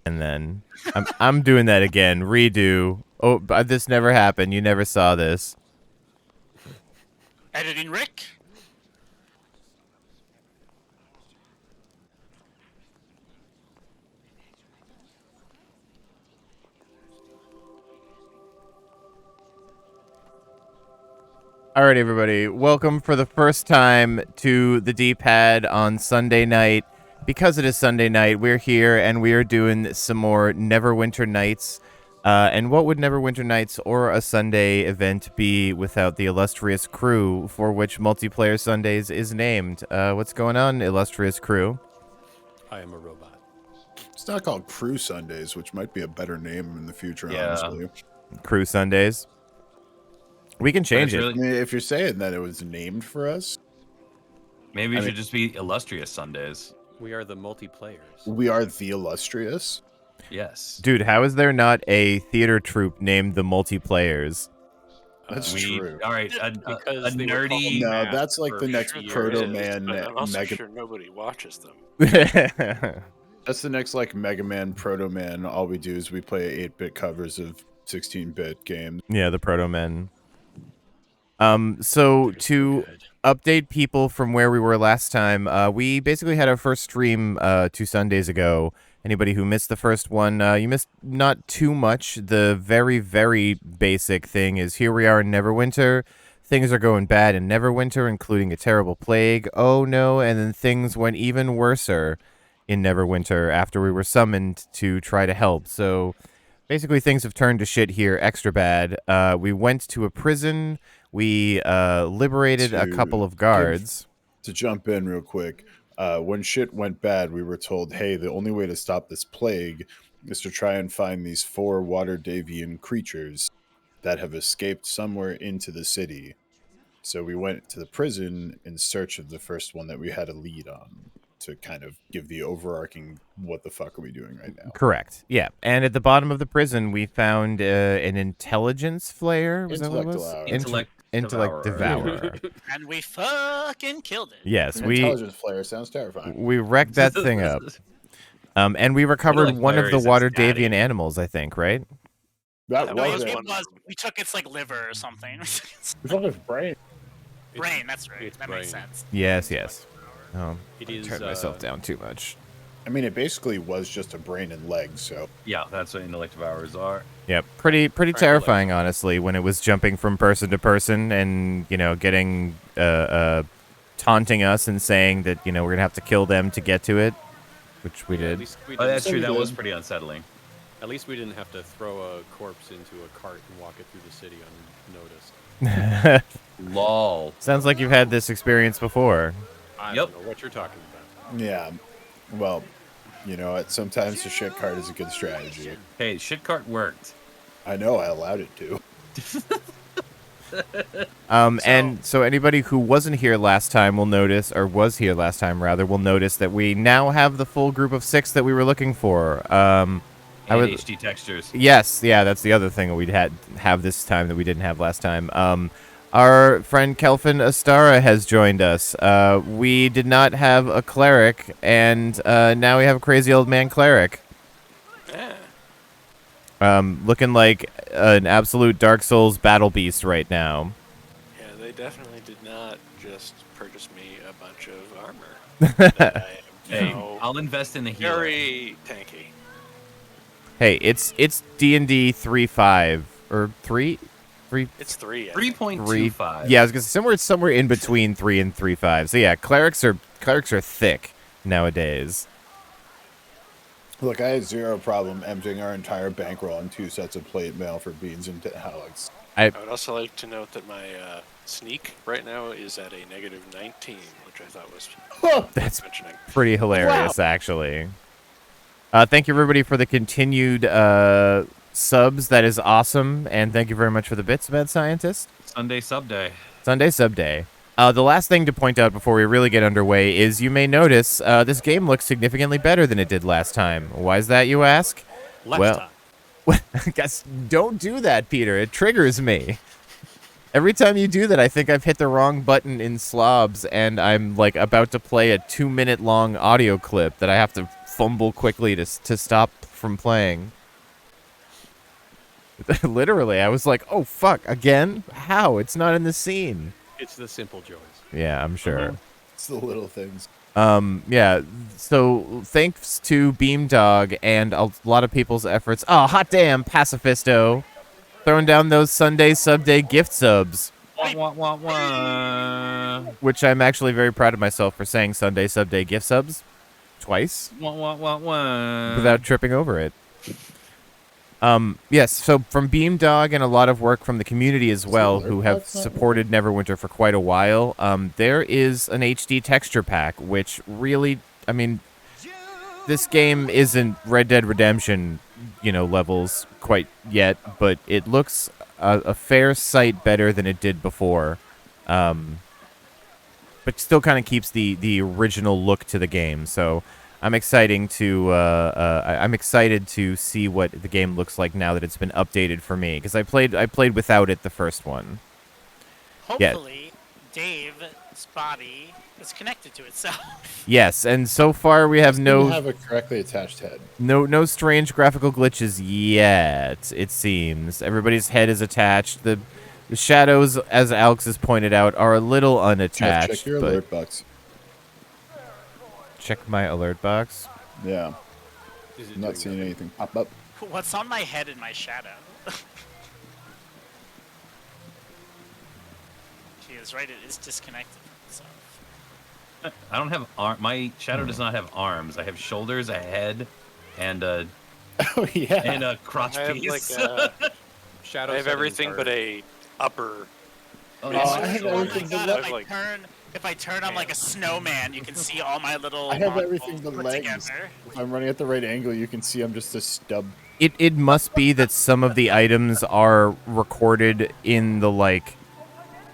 And then I'm doing that again. Redo. Oh, but this never happened. You never saw this. Editing Rick. All right, everybody. Welcome for the first time to the D-Pad on Sunday night. Because it is Sunday night, we're here and we are doing some more Neverwinter Nights. And what would Neverwinter Nights or a Sunday event be without the illustrious crew for which Multiplayer Sundays is named? What's going on, illustrious crew? I am a robot. It's not called Crew Sundays, which might be a better name in the future, Yeah. honestly. Crew Sundays. We can change it. Really, I mean, if you're saying that it was named for us, maybe it should just be illustrious Sundays. We are the multiplayers. we are the illustrious. Yes. Dude, how is there not a theater troupe named the Multiplayers? That's we, true. All right, a Because they were nerdy. No, called that's like the next years, Proto Man But I'm also Mega. sure nobody watches them. That's the next like Mega Man, Proto Man. All we do is we play 8-bit covers of 16-bit games. Yeah, the Proto Men. So to update people from where we were last time, we basically had our first stream 2 Sundays ago. Anybody who missed the first one, you missed not too much. The very, very basic thing is here we are in Neverwinter. Things are going bad in Neverwinter, including a terrible plague. Oh no, and then things went even worser in Neverwinter after we were summoned to try to help. So basically things have turned to shit here extra bad. We went to a prison. We liberated a couple of guards. To jump in real quick, when shit went bad, we were told, hey, the only way to stop this plague is to try and find these 4 water Davian creatures that have escaped somewhere into the city. So we went to the prison in search of the first one that we had a lead on to kind of give the overarching what the fuck are we doing right now. Correct. Yeah. And at the bottom of the prison, we found an intelligence flare. Was that what it was? Intellect devourer. And we fucking killed it. Yes, An we intelligence flare sounds terrifying. wrecked that thing up. And we recovered Intellect one of flare the is water its daddy. Davian animals, I think, right? That No, was it it. was. We took its like liver or something. We took his brain. Brain. That's right. it's That makes brain. sense. Yes, yes. Oh, It I is, turned myself down too much. I mean, it basically was just a brain and legs, so Yeah, that's what intellect devourers are. Yep, pretty terrifying, honestly, when it was jumping from person to person and, you know, getting, taunting us and saying that, you know, we're gonna have to kill them to get to it, which we At did. least we Oh, that's didn't- true. That good. was pretty unsettling. At least we didn't have to throw a corpse into a cart and walk it through the city unnoticed. Lol. Sounds like you've had this experience before. I Yep. don't know what you're talking about. yeah. Well, you know, sometimes the shit card is a good strategy. Hey, shit cart worked. I know I allowed it to. And so anybody who wasn't here last time will notice, or was here last time rather, will notice that we now have the full group of 6 that we were looking for. I would, HD textures. yes, yeah, that's the other thing that we'd have this time that we didn't have last time. Our friend Kelvin Astara has joined us. We did not have a cleric, and now we have a crazy old man cleric. Yeah. Looking like an absolute Dark Souls battle beast right now. Yeah, they definitely did not just purchase me a bunch of armor. That I am Hey, now I'll invest in the healer. very tanky. Hey, it's D&D 3.5 or 3. It's 3. I Three think. point Three. two five. Yeah, I was gonna say somewhere in between 3 and 3.5. So yeah, clerics are thick nowadays. Look, I had zero problem emptying our entire bankroll on 2 sets of plate mail for beans and Alex. I would also like to note that my sneak right now is at a negative 19, which I thought was That's worth mentioning. pretty hilarious, actually. Thank you everybody for the continued subs. That is awesome, and thank you very much for the bits, Mad Scientist. Sunday sub day. Sunday sub day. The last thing to point out before we really get underway is you may notice this game looks significantly better than it did last time. Why is that, you ask? Last Well, time. guess don't do that, Peter. It triggers me. Every time you do that, I think I've hit the wrong button in Slobs, and I'm like about to play a 2-minute long audio clip that I have to fumble quickly to stop from playing. Literally, I was like, "Oh fuck, again? How? It's not in the scene." It's the simple joys. Yeah, I'm sure. It's the little things. Yeah. So thanks to Beamdog and a lot of people's efforts. Oh, hot damn, Pacifisto, throwing down those Sunday sub day gift subs. Wah, wah, wah, wah. Which I'm actually very proud of myself for saying Sunday sub day gift subs twice Wah, wah, wah, wah. without tripping over it. Yes, so from Beamdog and a lot of work from the community as well, who have supported Neverwinter for quite a while, there is an HD texture pack, which really, I mean, this game isn't Red Dead Redemption, levels quite yet, but it looks a fair sight better than it did before. But still kind of keeps the original look to the game, so I'm excited to see what the game looks like now that it's been updated for me, because I played without it the first one. Hopefully, Dave's body is connected to itself. Yes, and so far we have Doesn't have a correctly attached head. no strange graphical glitches yet. It seems everybody's head is attached. The shadows, as Alex has pointed out, are a little unattached. Jeff, check your but alert box. check my alert box. Yeah. Is it I'm not doing seeing nothing? anything pop up. What's on my head in my shadow? She is right. It is disconnected from itself. I don't have my shadow does not have arms. I have shoulders, a head, and a Oh yeah. crotch I have piece. Shadow I have settings everything are- but a upper. Oh, Oh, yeah. I have Oh my everything god! but If I like- turn, I'm like a snowman. You can see all my little. I have modules everything but put legs. together. If I'm running at the right angle, you can see I'm just a stub. It must be that some of the items are recorded in the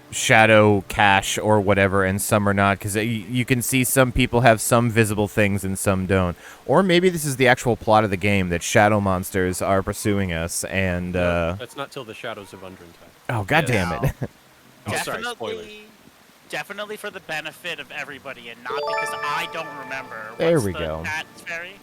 shadow cache or whatever, and some are not, because you can see some people have some visible things and some don't. Or maybe this is the actual plot of the game, that shadow monsters are pursuing us, and That's not till the Shadows of Undrun time. oh god damn it. Oh, sorry, spoilers. Definitely for the benefit of everybody, and not because I don't remember. There What's we the go. Cat fairy?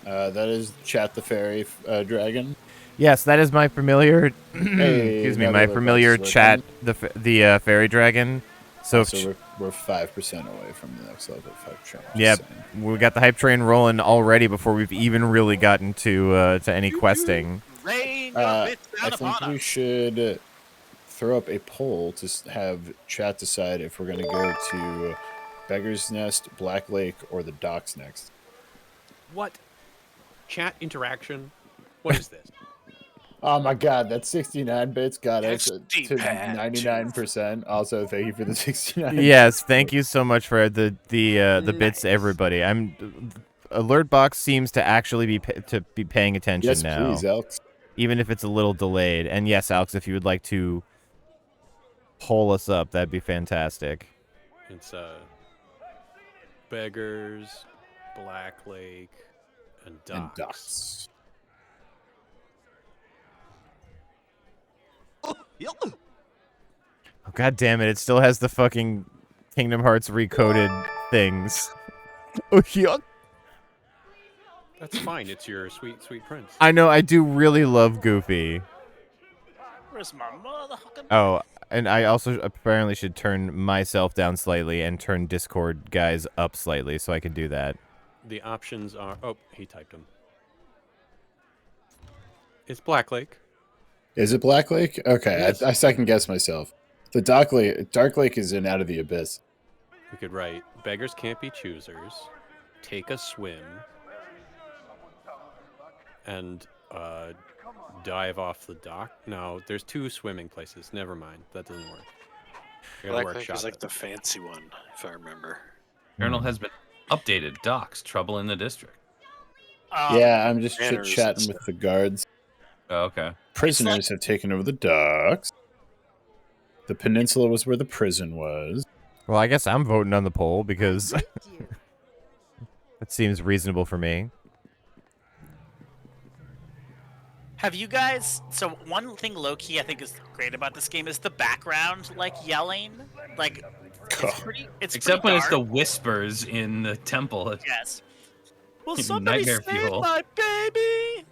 That is Chat the Fairy Dragon. Yes, that is my familiar Hey, excuse me, now my the alert familiar box is chat, working. the fairy dragon. So, So we're 5% away from the next level. 5%. yeah, we got the hype train rolling already before we've even really gotten to any questing. Rain your bits I down think upon we us. should throw up a poll to have chat decide if we're going to go to Beggar's Nest, Black Lake, or the docks next. What? Chat interaction? What is this? Oh my god, that's 69 bits got us to XD-pad. 99%. Also, thank you for the 69. Yes, thank you so much for the bits, Nice. everybody. Alert box seems to actually be paying attention Yes, now, please, Alex. even if it's a little delayed. And yes, Alex, if you would like to pull us up, that'd be fantastic. It's Beggars, Black Lake, and Docks. And docks. Oh god damn it! It still has the fucking Kingdom Hearts recoded things. Oh yeah. That's fine. It's your sweet, sweet prince. I know. I do really love Goofy. Where's my motherfucking? Oh, and I also apparently should turn myself down slightly and turn Discord guys up slightly so I can do that. The options are... Oh, he typed them. It's Black Lake. Is it Black Lake? Okay, Yes. I second guess myself. The Dark Lake is in Out of the Abyss. We could write, beggars can't be choosers, take a swim, and dive off the dock. No, there's two swimming places. Never mind. That doesn't work. We gotta Black Lake workshop is like it. the fancy one, if I remember. Journal has been updated. Docks. Trouble in the district. Yeah, I'm just manners and chit-chatting with the guards. Oh, okay. Prisoners have taken over the docks. The peninsula was where the prison was. Well, I guess I'm voting on the poll because that seems reasonable for me. Have you guys? So one thing, low key, I think is great about this game is the background, yelling, it's pretty. It's Except pretty when it's the dark. whispers in the temple. Yes. Will somebody Nightmare save fuel. my baby?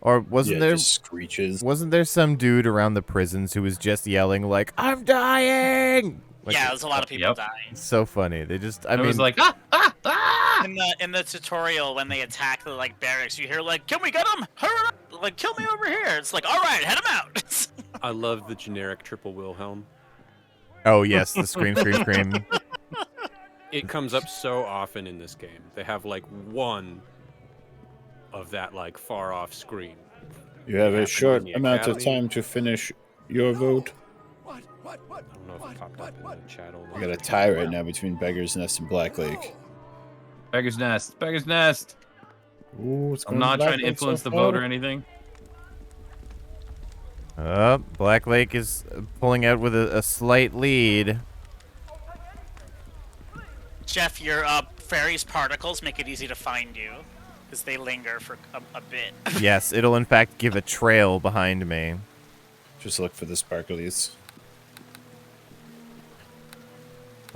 Or wasn't Yeah, there just screeches. wasn't there some dude around the prisons who was just yelling like, "I'm dying"? Like, Yeah, there's a lot of people Yep. dying. it's so funny. They just, I It mean, was like, ah, ah, ah! In the tutorial, when they attack the like barracks, you hear like, "Can we get him? Hurry up! Like, kill me over here!" It's like, "All right, head him out." I love the generic triple Wilhelm. oh yes, the scream, scream, scream. It comes up so often in this game. They have like one of that like far off scream. You have a happened short in the amount of academy. time to finish your vote. I don't know if it popped up in the chat. I got a tie right now between Beggar's Nest and Black Lake. Beggar's Nest. Beggar's Nest. Ooh, it's I'm going not Black trying to Lake influence so the vote far. or anything. Black Lake is pulling out with a slight lead. Jeff, your fairies particles make it easy to find you because they linger for a bit. Yes, it'll in fact give a trail behind me. Just look for the sparklies.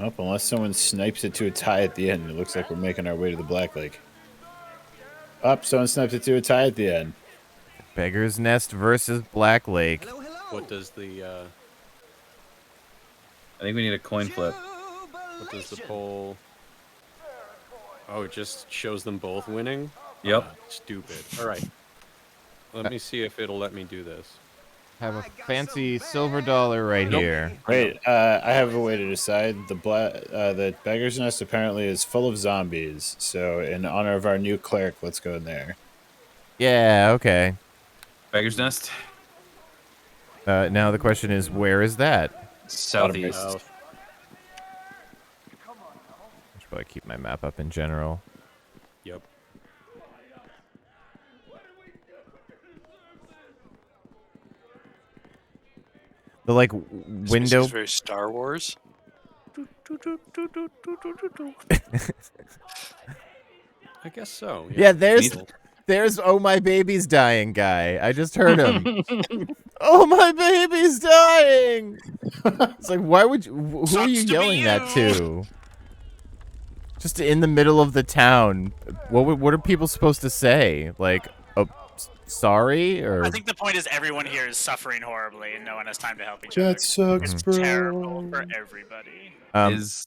Oh, unless someone snipes it to a tie at the end, it looks like we're making our way to the Black Lake. Up, someone sniped it to a tie at the end. Beggar's Nest versus Black Lake. What does the I think we need a coin flip. what does the poll? Oh, it just shows them both winning. Yep. Ah, stupid. All right. Let me see if it'll let me do this. Have a fancy silver dollar right here. Wait, I have a way to decide. The Beggar's Nest apparently is full of zombies, so in honor of our new cleric, let's go in there. Yeah, okay. Beggar's Nest. Now the question is, where is that? Southeast. South. I should probably keep my map up in general. Yep. The like This window. music's very Star Wars. I guess so. Yeah, there's Needle. there's oh my baby's dying guy. I just heard him. Oh my baby's dying. It's like, why would you? Who are Sucks you to be yelling that you. to? Just in the middle of the town. What are people supposed to say? Like, oh, sorry, or I think the point is everyone here is suffering horribly and no one has time to help each That other. sucks, It's bro. terrible for everybody. Is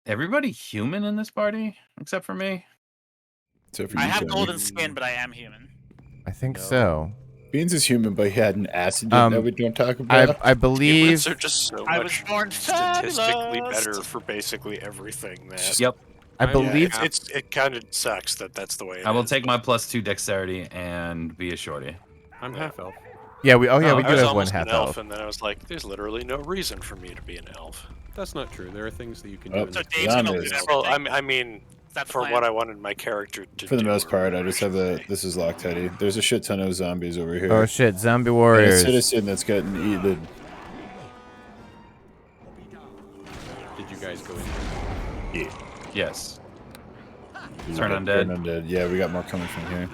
everybody human in this party except for me? Except for I you, have Tony. golden skin, but I am human. I think No. so. Beans is human, but he had an accident that we don't talk about. I believe. Humans are just so I was much born statistically fabulous. better for basically everything. That Yep. I Yeah, believe. it kind of sucks that that's the way. It I will is, take but my +2 dexterity and be a shorty. I'm half elf. Yeah, we. Oh yeah, Oh, we I do was have one almost half an elf, elf. and then I was like, "There's literally no reason for me to be an elf." That's not true. There are things that you can Oh. do. in So this Dave's gonna Zombies. lose everything. Well, I mean, Is that the for plan? what I wanted my character to For the do most or part, I whatever, just have should a. say. This is Lock Teddy. There's a shit ton of zombies over here. Oh shit, zombie And a warriors. citizen that's getting eaten. Did you guys go in? Yeah. Yes. He's Turn got undead. Turn undead. Yeah, we got more coming from here.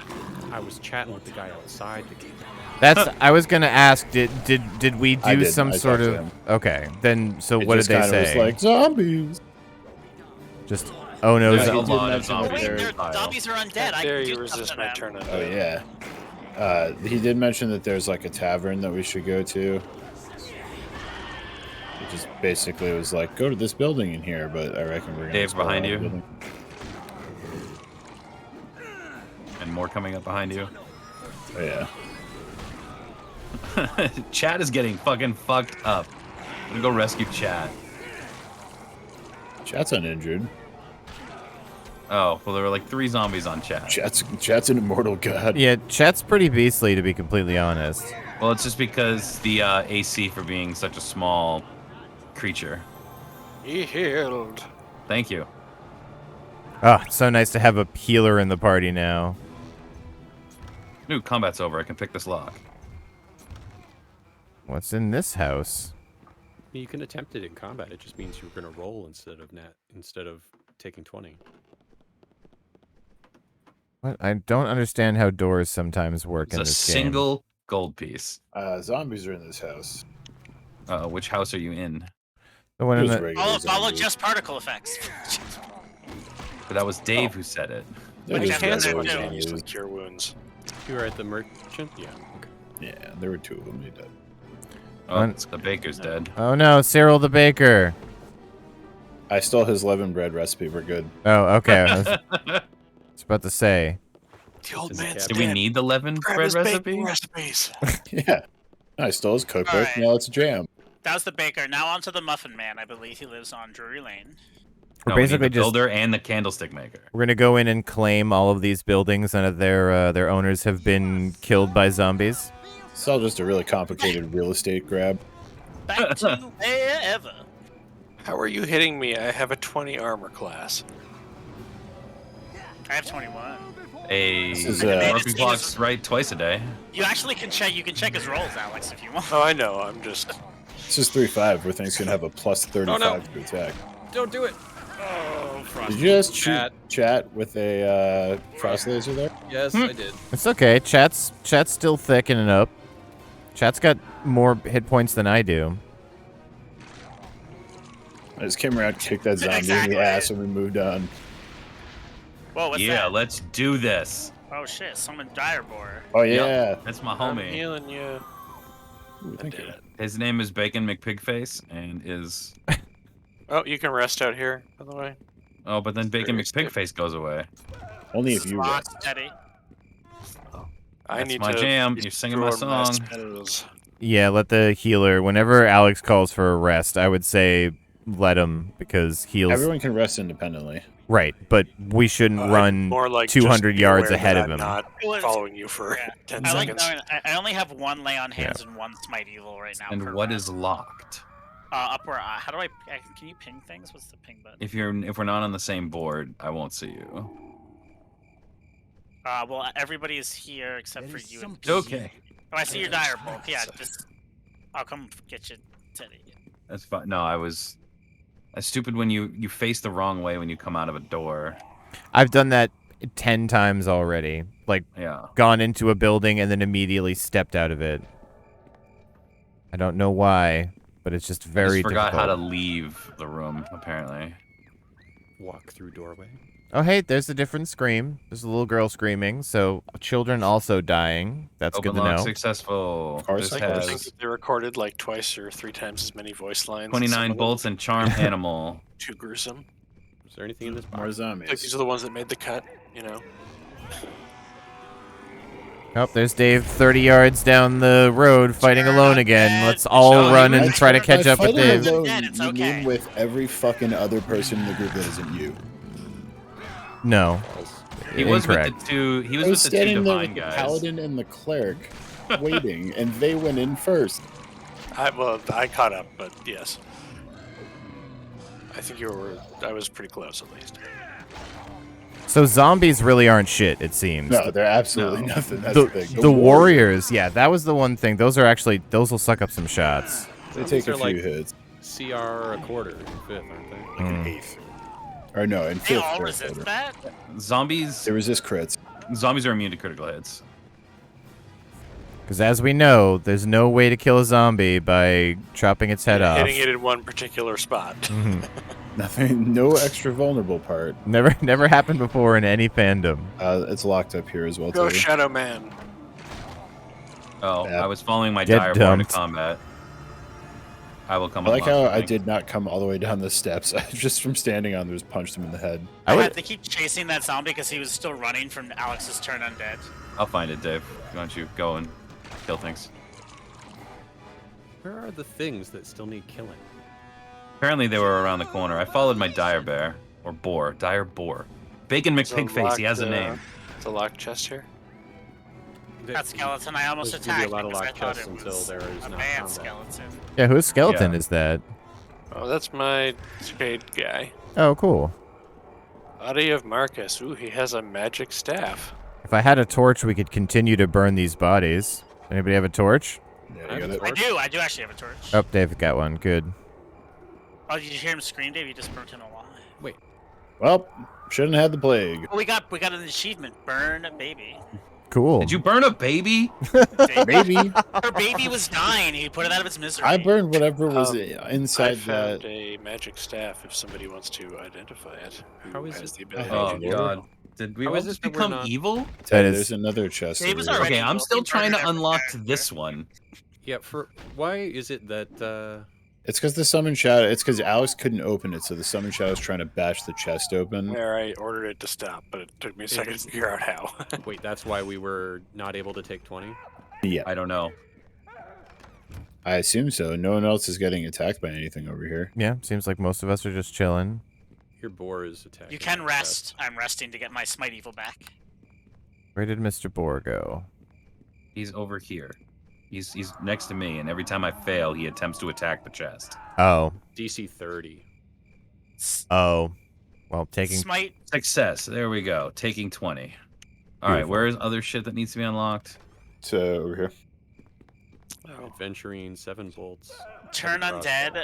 I was chatting with the guy outside the gate. That's. I was gonna ask. Did we I do did. some I sort talked to of? him. Okay, then. So It what did just they kinda say? was like zombies. Just. Oh no. There's he a did lot of mention that Oh, zombies wait, in there- this pile. zombies are undead. I Dare can you do resist stuff my to turn them. on Oh that. yeah. He did mention that there's like a tavern that we should go to. It just basically was like, go to this building in here, but I reckon we're gonna Dave, explore behind all the you. building. And more coming up behind you. Oh yeah. Chat is getting fucking fucked up. I'm gonna go rescue Chat. Chat's uninjured. Oh, well, there were like 3 zombies on Chat. Chat's an immortal god. Yeah, chat's pretty beastly to be completely honest. Well, it's just because the AC for being such a small creature. He healed. Thank you. Oh, it's so nice to have a healer in the party now. Ooh, combat's over. I can pick this lock. What's in this house? You can attempt it in combat. It just means you're going to roll instead of taking 20. What? I don't understand how doors sometimes work It's in a this single gold piece. Zombies are in this house. Which house are you in? game. The one in There's the. regular Follow zombies. just particle effects. But that was Dave who said it. They're I just can there regular too. spontaneously zombies. cure wounds. You were at the merchant? Yeah. Okay. Yeah, there were 2 of them. They did. Oh, it's the baker's dead. Oh no, Cyril the baker. I stole his leaven bread recipe. We're good. Oh, okay. I was about to say. The old Is it man's cat- Do we dead. need the leaven Grab bread his baking recipe? recipes. Yeah. I stole his cookbook. Alright. Now it's jam. That was the baker. Now on to the Muffin Man. I believe he lives on Drury Lane. We're No, we need basically the just builder and the candlestick maker. we're gonna go in and claim all of these buildings, and their owners have been killed by zombies. It's all just a really complicated real estate grab. Back to wherever. How are you hitting me? I have a 20 armor class. I have 21. This is, Murphy clock's right twice a day. You actually can check. You can check his rolls, Alex, if you want. Oh, I know. I'm just. This is 3-5, where things can have a plus 35 no. to attack. Don't do it. Oh, frost. Did you just Chat. chat with a frost laser there? Yes, I did. It's okay. Chat's still thickening up. Chat's got more hit points than I do. I just came around, kicked that zombie in Exactly. the ass, and we moved on. Whoa, what's Yeah, that? let's do this. Oh shit, someone Direboar. Oh, Yep, yeah. that's my I'm homie. healing you. Ooh, I thank did you. it. His name is Bacon McPigface, and is Oh, you can rest out here, by the way. oh, but then Bacon Very safe. McPigface goes away. Only if you Slot rest. steady. I That's need my to jam. You're singing my restore song. spells. Yeah, let the healer. Whenever Alex calls for a rest, I would say let him because heals. Everyone can rest independently. Right, but we shouldn't run More like 200 just be yards aware ahead that of I'm him. Not Well, following you for yeah. 10 I like seconds. knowing I only have 1 lay on hands and 1 smite evil right now. per And what rest. is locked? Up where? How do I? Can you ping things? What's the ping button? If we're not on the same board, I won't see you. Well, everybody is here except for you. And Okay, Oh, I see your dire bulk. Yeah, just I'll come get you, Teddy. that's fine. No, I was. That's stupid when you face the wrong way when you come out of a door. I've done that 10 times already. Like, Yeah. gone into a building and then immediately stepped out of it. I don't know why, but it's just I very just forgot difficult. how to leave the room, apparently. Walk through doorway. Oh, hey, there's a different scream. There's a little girl screaming, so children also dying. That's Open good to lock know. successful. Of course, This of I course. think has that they recorded like twice or 3 times as many voice lines. and 29 some of them bolts and charm animal. Too gruesome. Is there anything in this More box? zombies. Like these are the ones that made the cut, you know. Oh, there's Dave 30 yards down the road fighting Sure, alone I'm again. dead. Let's all Show run him. and try to catch By up with fighting Dave. alone, Dead, it's you okay. mean with every fucking other person in the group that isn't you. No. He was Incorrect. with the two. He I was was with the two standing there divine with the guys. paladin and the cleric waiting, and they went in first. I caught up, but yes. I think you were. I was pretty close at least. So zombies really aren't shit, it seems. No, they're absolutely No. nothing. That's the, the thing. the warriors, yeah, that was the one thing. Those will suck up some shots. They take a Zombies are few like- hits. CR a quarter in 5th, aren't they? Like an eighth. Or no, in They fifth. all they're resist better. that. Zombies. They resist crits. Zombies are immune to critical hits. Because as we know, there's no way to kill a zombie by chopping its head off. Hitting it in one particular spot. Mhm. Nothing. No extra vulnerable part. Never happened before in any fandom. It's locked up here as well. Go too. Shadow Man. Oh, Yeah. I was following my Get dire board dumped. to combat. I will come. I like unlock how the I thing. did not come all the way down the steps. I just from standing on there, just punched him in the head. I would- had to keep chasing that zombie because he was still running from Alex's turn undead. I'll find it, Dave. Why don't you go and kill things? Where are the things that still need killing? Apparently they were around the corner. I followed my dire bear or boar, dire boar. Bacon There's a McPigface. He has a locked, name. It's a locked chest here. That skeleton, I almost There's gonna be attacked a lot of because I locked thought chests it until was there is a not man combat. skeleton. Yeah, whose skeleton Yeah. is that? Oh, that's my spade guy. Oh, cool. Body of Marcus. Ooh, he has a magic staff. If I had a torch, we could continue to burn these bodies. Anybody have a torch? Yeah, you got it. I do actually have a torch. Oh, Dave got one. Good. Oh, did you hear him scream, Dave? You just burnt him alive. Well, shouldn't have had the plague. Oh, we got an achievement. Burn baby. Cool. Did you burn a baby? Maybe. Her baby was dying. He put it out of its misery. I burned whatever was I inside found that. a magic staff if somebody wants to identify it. Who How is has it? the ability Oh, to do Oh that. God. Did we How all is it just that we're become not- evil? That Ted, is- there's another chest Dave over was here. already Okay, I'm evil. still He trying murdered to every unlock character. this one. Yeah, why is it that It's because the summon shadow. It's because Alex couldn't open it, so the summon shadow is trying to bash the chest open. Where I ordered it to stop, but it took me a second to figure out how. wait, that's why we were not able to take 20? Yeah, I don't know. I assume so. No one else is getting attacked by anything over here. Yeah, seems like most of us are just chilling. Your boar is attacking. You can that rest. chest. I'm resting to get my Smite Evil back. Where did Mr. Boar go? He's over here. He's next to me, and every time I fail, he attempts to attack the chest. Oh. DC 30. Oh. Well, taking... Smite. Success. There we go. Taking 20. All right, Beautiful. where is other shit that needs to be unlocked? So over here. Oh, Adventuring, 7 bolts. Turn heavy crossbow. undead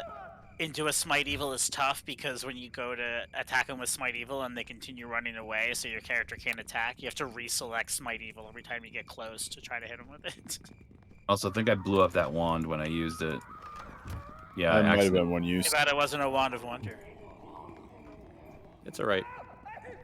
into a Smite Evil is tough because when you go to attack them with Smite Evil and they continue running away, so your character can't attack, you have to reselect Smite Evil every time you get close to try to hit them with it. Also, I think I blew up that wand when I used it. Yeah, That might have accident- been one Too use. bad it wasn't a Wand of Wonder. It's alright.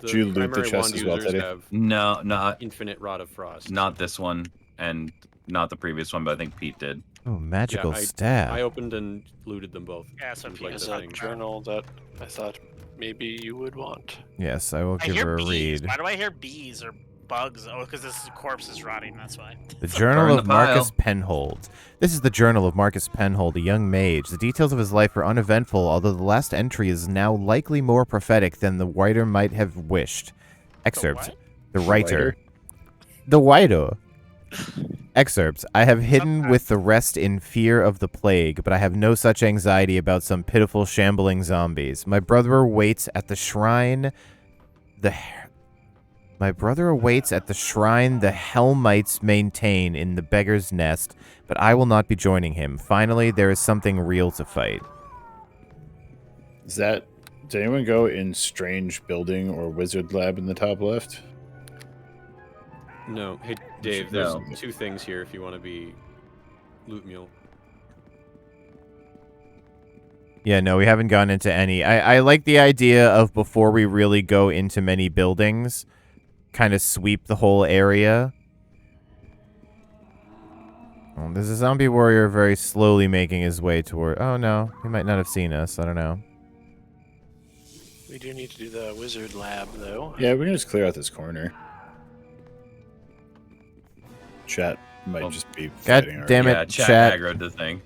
Did you loot the primary chest wand as well, users Teddy? have No, not infinite Rod of Frost. this one, and not the previous one, but I think Pete did. Oh, magical I stab. I opened and looted them both. Yeah, so Seems Pete like is the a thing. journal that I thought maybe you would want. Yes, I will I give hear her a bees. read. Why do I hear bees or bugs? Oh, because this corpse is rotting, that's why. The Journal Burn of the pile. Marcus Penhold. This is the journal of Marcus Penhold, a young mage. The details of his life are uneventful, although the last entry is now likely more prophetic than the writer might have wished. Excerpt. what? The writer. The writer. Excerpt. I have hidden with the rest in fear of the plague, but I have no such anxiety about some pitiful shambling zombies. My brother awaits at the shrine the Helmites maintain in the Beggar's Nest, but I will not be joining him. Finally, there is something real to fight. Is that? Did anyone go in Strange Building or Wizard Lab in the top left? No. Hey, Dave, there's No. 2 things here if you want to be loot mule. Yeah, no, we haven't gone into any. I like the idea of before we really go into many buildings, kind of sweep the whole area. Oh, there's a zombie warrior very slowly making his way toward... Oh, no. He might not have seen us. I don't know. We do need to do the wizard lab, though. Yeah, we can just clear out this corner. Chat might Well, just be God fighting damn it, Yeah, chat chat. aggroed the thing.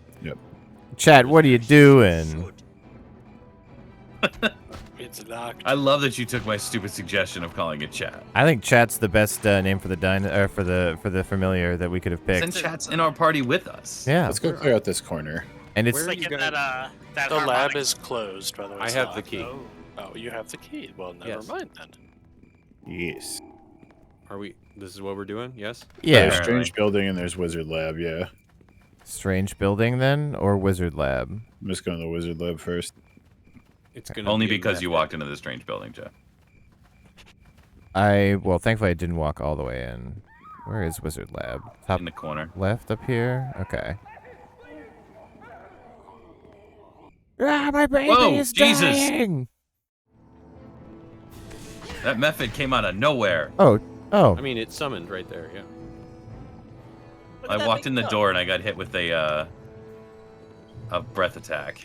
Chat, what are you doing? It's locked. I love that you took my stupid suggestion of calling it chat. I think chat's the best name for the for the familiar that we could have picked. Since chat's in our party with us. Yeah, Let's go clear out this corner. and it's Where It's like you in guys- that The lab harmonic- is closed, by the way. I it's have the locked. key. Oh, you have the key. Well, never Yes. mind then. Yes. Are we? This is what we're doing? Yes? yeah. There's Apparently. Strange Building and there's Wizard Lab, yeah. Strange building then, or wizard lab? I'm just going to the Wizard Lab first. It's gonna Only be a because you method. walked into the strange building, Jeff. Well, thankfully I didn't walk all the way in. Where is wizard lab? Top In the corner. left up here. Okay. Ah, my baby Whoa, is Jesus. dying. That method came out of nowhere. Oh, I mean, it's summoned right there, yeah. Look at I that walked big in the bug. door and I got hit with a breath attack.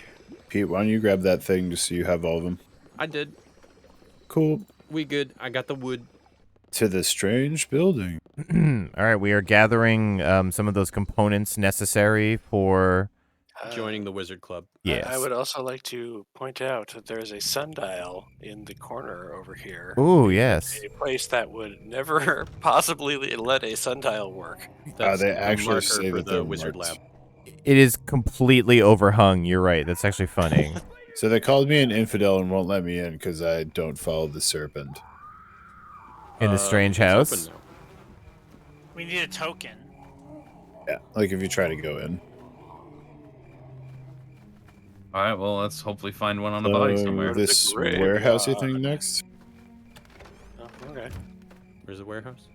Pete, why don't you grab that thing just so you have all of them? I did. Cool. We good. I got the wood. To the Strange Building. all right. We are gathering some of those components necessary for. Joining the wizard club. Yes. I would also like to point out that there is a sundial in the corner over here. Ooh, yes. A place that would never possibly let a sundial work. That's they the actually marker say for that the they're wizard marked. lab. It is completely overhung. You're right. That's actually funny. So they called me an infidel and won't let me in because I don't follow the serpent. In the strange It's house. open now. We need a token. Yeah, like if you try to go in. All right, well, let's hopefully find one on a body somewhere. This The graveyard. warehousey thing next. Oh, okay. Where's the warehouse?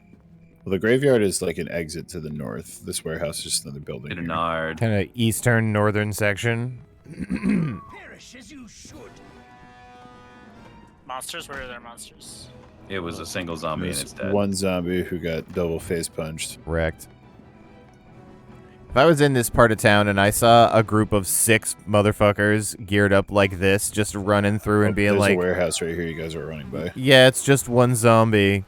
Well, the graveyard is like an exit to the north. This warehouse is just another building. Get a here. nard. Kind of eastern, northern section. Monsters? Where are there monsters? It was a single zombie and There's it's dead. one zombie who got double face punched. Wrecked. If I was in this part of town and I saw a group of 6 motherfuckers geared up like this, just running through and being There's like, a warehouse right here you guys are running by. yeah, it's just one zombie.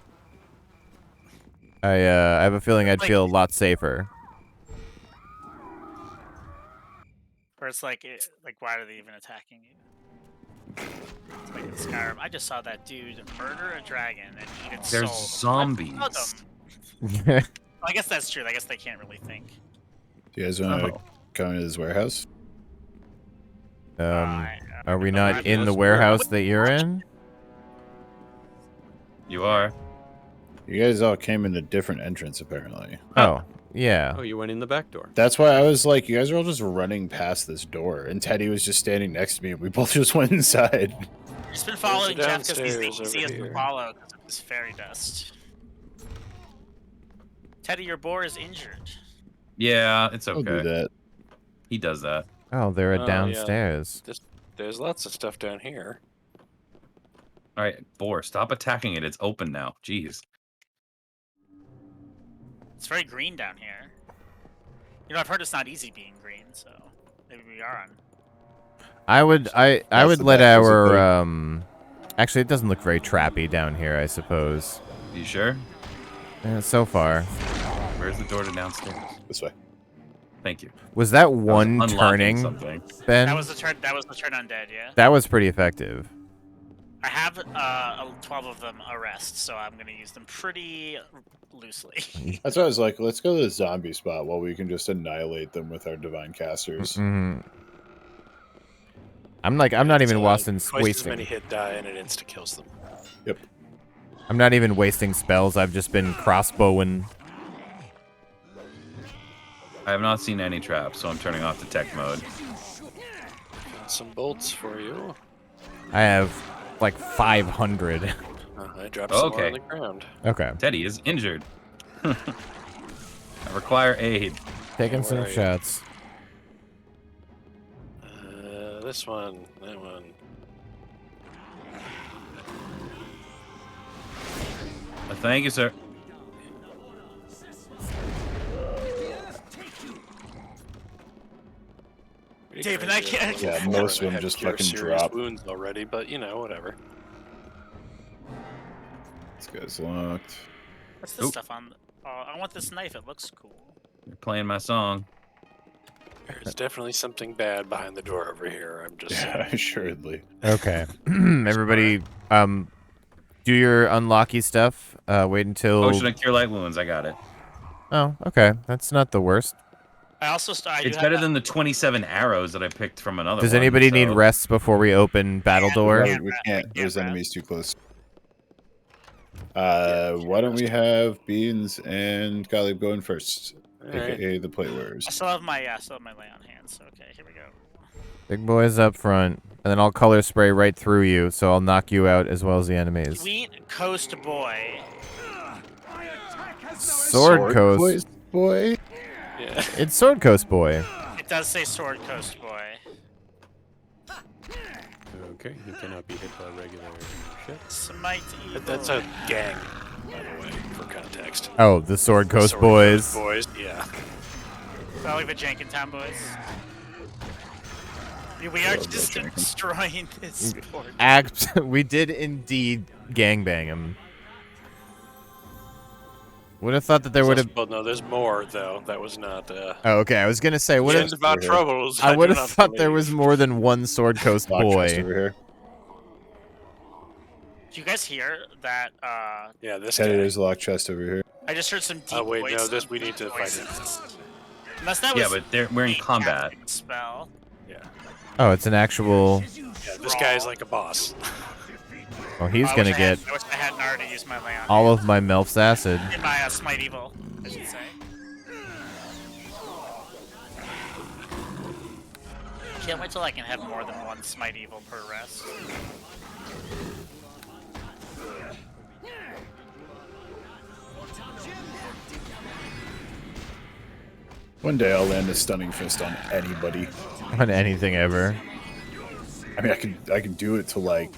I have a feeling I'd feel a lot safer. Or it's like, why are they even attacking you? It's like in Skyrim. I just saw that dude murder a dragon and eat its There's soul. zombies. I guess that's true. I guess they can't really think. Do you guys want to go into this warehouse? Are we not in the warehouse that you're in? You are. You guys all came in a different entrance, apparently. Oh, yeah. Oh, you went in the back door. That's why I was like, you guys are all just running past this door. And Teddy was just standing next to me, and we both just went inside. He's been following Jeff because he's the downstairs easiest over to here. follow because of his fairy dust. Teddy, your boar is injured. Yeah, it's I'll do okay. that. He does that. Oh, they're Oh, yeah. downstairs. There's lots of stuff down here. All right, Boar, stop attacking it. It's open now. Jeez. It's very green down here. You know, I've heard it's not easy being green, so maybe we are on. I would That's let the back, our actually it doesn't look very trappy down here, I suppose. You sure? So far. Where's the door to downstairs? This way. Thank you. Was that I was one unlocking turning, something. Ben? That was the turn. That was the turn undead. Yeah. That was pretty effective. I have 12 of them arrest, so I'm gonna use them pretty loosely. That's why I was like, let's go to the zombie spot while we can just annihilate them with our divine casters. Mhm. I'm not even wasting Twice as many wasting. hit die and it insta kills them. Yep. I'm not even wasting spells. I've just been crossbowing. I have not seen any traps, so I'm turning off detect mode. Got some bolts for you. I have like 500. I dropped some more Okay. on the ground. Okay. Teddy is injured. I require aid. Taking Where some are you? shots. This one, that one. Thank you, sir. David, I can't- Yeah, most of them just fucking drop. Wounds already, but you know, whatever. This guy's locked. What's this Oop. stuff on? Oh, I want this knife. It looks cool. You're playing my song. There's definitely something bad behind the door over here. I'm just Yeah, assuredly. Okay. Everybody, do your unlocky stuff. Wait until. Potion of cure light wounds. I got it. Oh, okay. That's not the worst. I also I do It's have better that- than the 27 arrows that I picked from another Does one, anybody need so- rests before we open battle door? Yeah. We we can't. can't There's rest. enemies too close. Why don't we have Beans and Golly going first? Alright. AKA the playwares. I still have my lay on hand. So okay, here we go. Big boys up front, and then I'll color spray right through you, so I'll knock you out as well as the enemies. Sweet Coast Boy. Sword Coast. Boys, boy. Yeah. It's Sword Coast boy. It does say Sword Coast Boy. Okay, he cannot be hit by regular shit. Smite evil. That's a gang, by the way, for context. Oh, the Sword Coast Sword boys. Boys, yeah. Not like the Jenkintown boys. We are just destroying this sport. We did indeed gangbang him. Would have thought that there would have. Well, no, there's more though. That was not. Oh, okay. I was gonna say, would The have. end of our troubles. I would do have not thought there believe. was more than one Sword Coast Lock chest boy. over here. Do you guys hear that? Yeah, this Teddy, guy. there's a lock chest over here. I just heard some deep Oh, wait, no, voice- this- we need to fight voices. Unless that Yeah, was but we're in a combat. casting spell. Yeah, Oh, it's an actual. yeah. This guy's like a boss. Oh, he's I gonna wish I get had- I wish I hadn't already used my lay on all of my Melf's acid. in my Smite Evil, I should say. Can't wait till I can have more than one Smite Evil per rest. One day I'll land a stunning fist on anybody. On anything ever. I mean, I can do it to like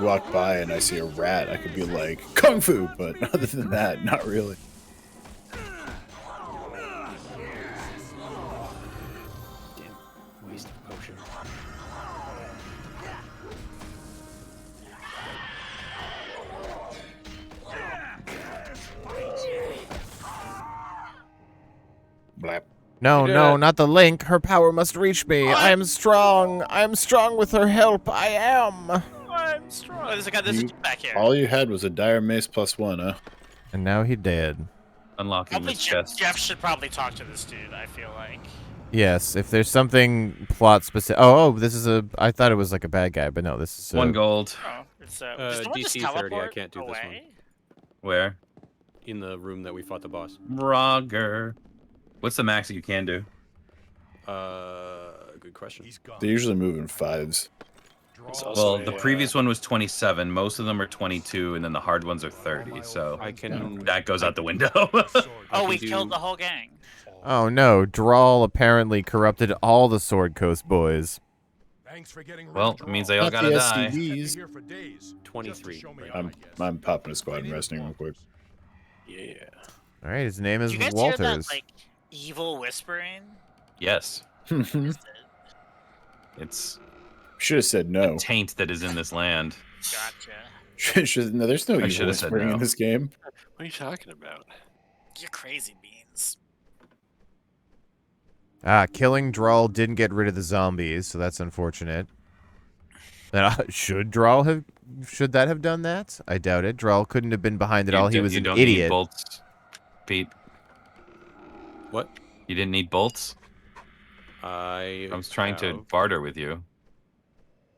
walk by and I see a rat, I could be like, Kung Fu! But other than that, not really. Damn, waste of potion. Blap. No, You no, did. not the link. Her power must reach me. I am strong. I am strong with her help. I am. I'm strong. Oh, there's a guy. There's a dude back here. All you had was a dire mace +1, huh? And now he dead. Unlocking Probably this chest. Jeff should probably talk to this dude. I feel like. Yes, if there's something plot specific. Oh, this is a. I thought it was like a bad guy, but no, this is 1 gold. Oh, it's did someone just DC 30, I teleport can't do this one. away? Where? In the room that we fought the boss. Roger. What's the max that you can do? Good question. They usually move in 5s. It's also Well, the a, previous one was 27. Most of them are 22, and then the hard ones are 30. So I can. that goes out the window. Oh, we do- killed the whole gang. Oh no, Drawl apparently corrupted all the Sword Coast boys. Well, it means they all Not gotta the die. STDs. 23 right now. I'm popping a squad and resting real quick. Yeah. All right, his name is Did you guys hear that Walters. like evil whispering? Yes, Should it's have said no. a taint that is in this land. Gotcha. No, there's no I evil should have said whispering no. in this game. What are you talking about? You're crazy beans. Killing Drawl didn't get rid of the zombies, so that's unfortunate. Should that have done that? I doubt it. Drawl couldn't have been behind it all. He was You an don't need idiot. bolts, Pete. What? You didn't need bolts? I I was trying to have barter with you.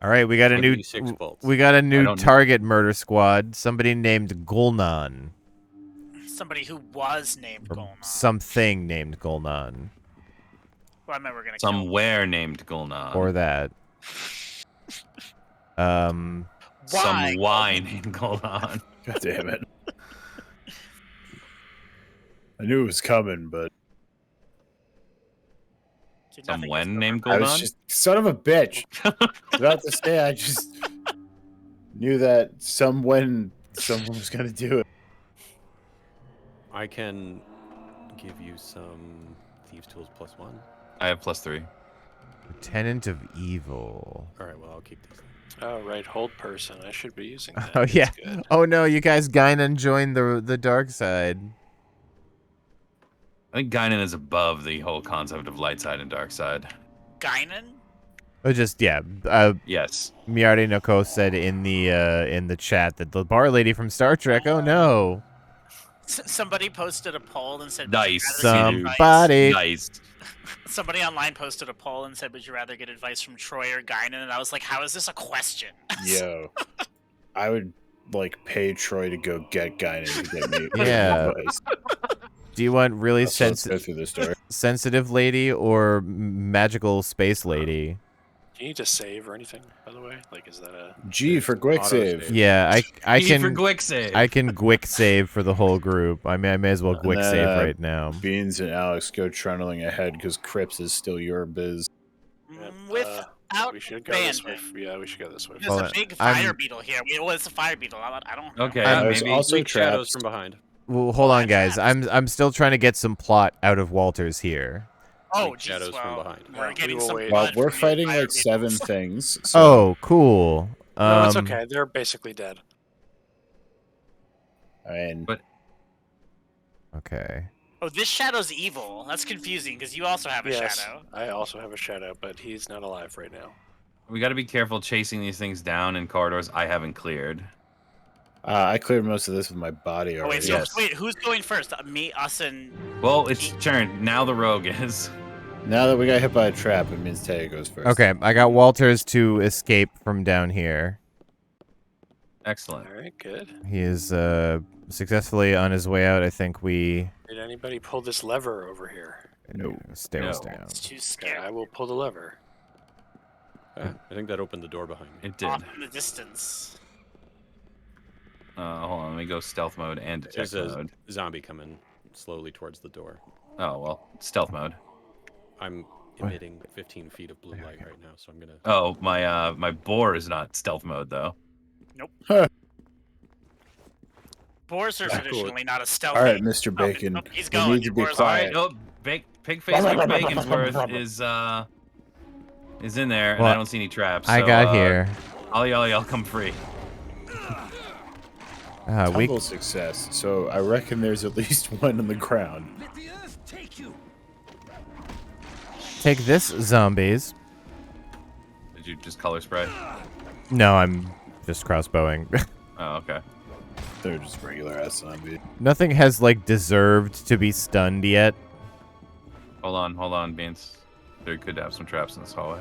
All right, we got a new 26 bolts. we got a I new don't- target murder squad. Somebody named Gulnan. Somebody who was named Or Golnar. something named Gulnan. Well, I meant we're gonna kill. Somewhere named Gulnan. Or that. Why? Some wine named Gulnan. God damn it. I knew it was coming, but Dude, Some nothing when is named I was Gulnan? just son of a bitch. About to say, I just knew that when someone was gonna do it. I can give you some thieves tools +1. I have +3. Lieutenant of Evil. All right, well I'll keep these. Oh, right, hold person. I should be using that. Oh That's yeah. good. Oh no, you guys Guinan joined the dark side. I think Guinan is above the whole concept of light side and dark side. Guinan? Oh, just yeah. Yes. Miari Noko said in the chat that the bar lady from Star Trek. Oh no. Somebody posted a poll and said, Nice. "Would you rather get advice-" Somebody. Nice. Somebody online posted a poll and said, "Would you rather get advice from Troy or Guinan?" And I was like, "How is this a question?" Yo, I would like pay Troy to go get Guinan to get me. Yeah. advice. Do you want really So let's go through the story. sensitive lady or magical space lady? Do you need to save or anything, by the way? Like, is that a... G for quick Auto-save. save. Yeah, I E for can quick save. I can quick save for the whole group. I mean, I may as well And quick then, save right now. Beans and Alex go trundling ahead because Crips is still your biz. Without we should go this way. banding. Yeah, we should go this way. There's Hold a on, big I'm- fire beetle here. Well, it's a fire beetle. I don't know. Okay, I'm- There's maybe. also Bleak shadows traps. from behind. Well, hold on, guys. traps. I'm still trying to get some plot out of Walters here. Oh, Bleak Jesus, shadows from well, behind. we're Yeah, getting we will some wait. Well, blood we're from these fighting fire like 7 beetles. things. So Oh, cool. No, it's okay. They're basically dead. And But- Okay. Oh, this shadow's evil. That's confusing because you also have a Yes, shadow. I also have a shadow, but he's not alive right now. We got to be careful chasing these things down in corridors I haven't cleared. I cleared most of this with my body Oh, already. wait, so Yes. wait, who's going first? Me, us, and Well, it's turn. Now the rogue is. Now that we got hit by a trap, it means Taya goes first. Okay, I got Walters to escape from down here. Excellent. All right, good. He is successfully on his way out. I think we Did anybody pull this lever over here? No. stairs No. down. it's too Okay, scary. I will pull the lever. I think that opened the door behind me. It did. Off in the distance. Hold on. Let me go stealth mode and detect There's a mode. zombie coming slowly towards the door. Oh well, stealth mode. I'm emitting 15 feet of blue light right now, so I'm gonna. Oh, my boar is not stealth mode though. Nope. Huh. Boars are Cool. traditionally not as stealthy. All right, Mr. Oh, Bacon. oh, he's we going. need to Your be boar's All right. quiet. Oh, Pigface McBaconsworth is in there, and Well, I don't see any traps. I so, got here. I'll come free. We Tumble success. So I reckon there's at least one on the ground. take this, zombies. Did you just color spray? No, I'm just crossbowing. Oh, okay. They're just regular ass zombies. Nothing has, like, deserved to be stunned yet. Hold on, Beans. There could have some traps in this hallway.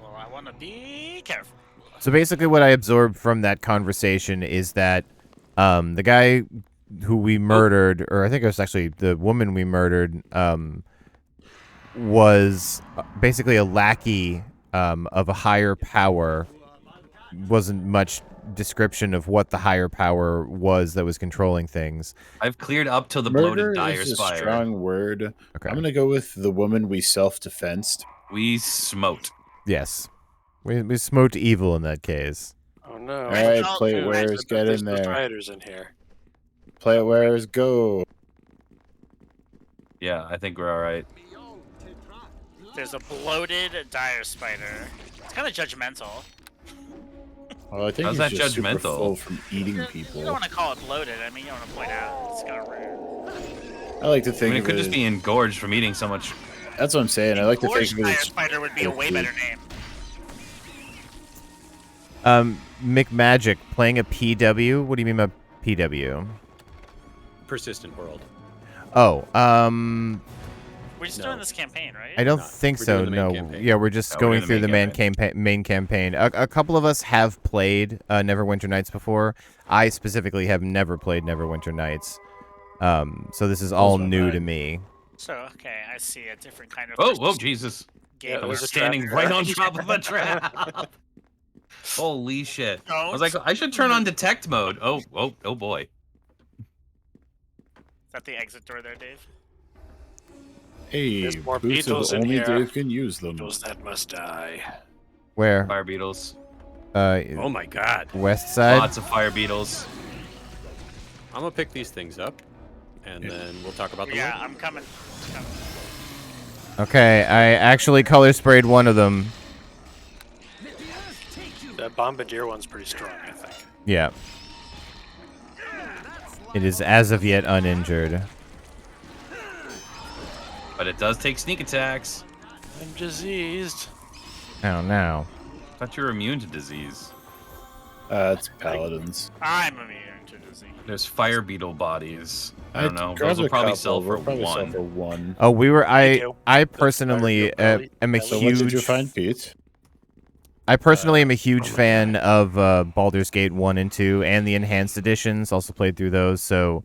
Well, I want to be careful. So basically what I absorbed from that conversation is that the guy who we murdered, or I think it was actually the woman we murdered, was basically a lackey of a higher power. Wasn't much description of what the higher power was that was controlling things. I've cleared up to the Murder bloated dire is a spire. strong word. Okay. I'm gonna go with the woman we self-defensed. We smote. Yes. We smote evil in that case. Oh no! All right, Oh, plate yeah, wearers, get There's in Ghost there. Riders in here. Plate wearers, go. Yeah, I think we're all right. There's a bloated dire spider. It's kind of judgmental. Well, I think How's he's that just super judgmental? full from eating You people. don't want to call it bloated. I mean, you don't want to point out it's kind of rude. I like to I think mean, it of could it just as- be engorged from eating so much. That's what I'm saying. I like to think Gorge of it dire as spider would be a way food. better name. McMagic playing a PW. What do you mean by PW? Persistent world. Oh, We're just No. doing this campaign, right? I don't No, think we're so. doing the main No, campaign. yeah, we're just No, we're going doing through the the main main campaign. A couple of us have played Neverwinter Nights before. I specifically have never played Neverwinter Nights. So this is all Also new not. to me. So, okay, I see a different kind of. Oh, persistent Jesus. game. Yeah, I there's was a standing trap. right on top of a trap. Holy shit. I was like, Don't. I should turn on detect mode. Oh boy. Is that the exit door there, Dave? Hey, There's more boots are beetles the in only here. Dave can use them. Those that must die. Where? Fire beetles. Oh my god. West side. Lots of fire beetles. I'm gonna pick these things up, and then we'll talk about them. Yeah, later. I'm coming. Okay, I actually color sprayed one of them. That bombardier one's pretty strong, I think. Yeah. It is as of yet uninjured. But it does take sneak attacks. I'm diseased. Oh no. I thought you were immune to disease. It's paladins. I'm immune to disease. There's fire beetle bodies. I don't know. Grab Those will a probably couple. sell for We'll probably sell one. for one. Oh, Thank you. I That's personally fire beetle am a belly. So what did you huge find, Pete? I personally am a huge fan of Baldur's Gate 1 and 2 and the enhanced editions. Also played through those, so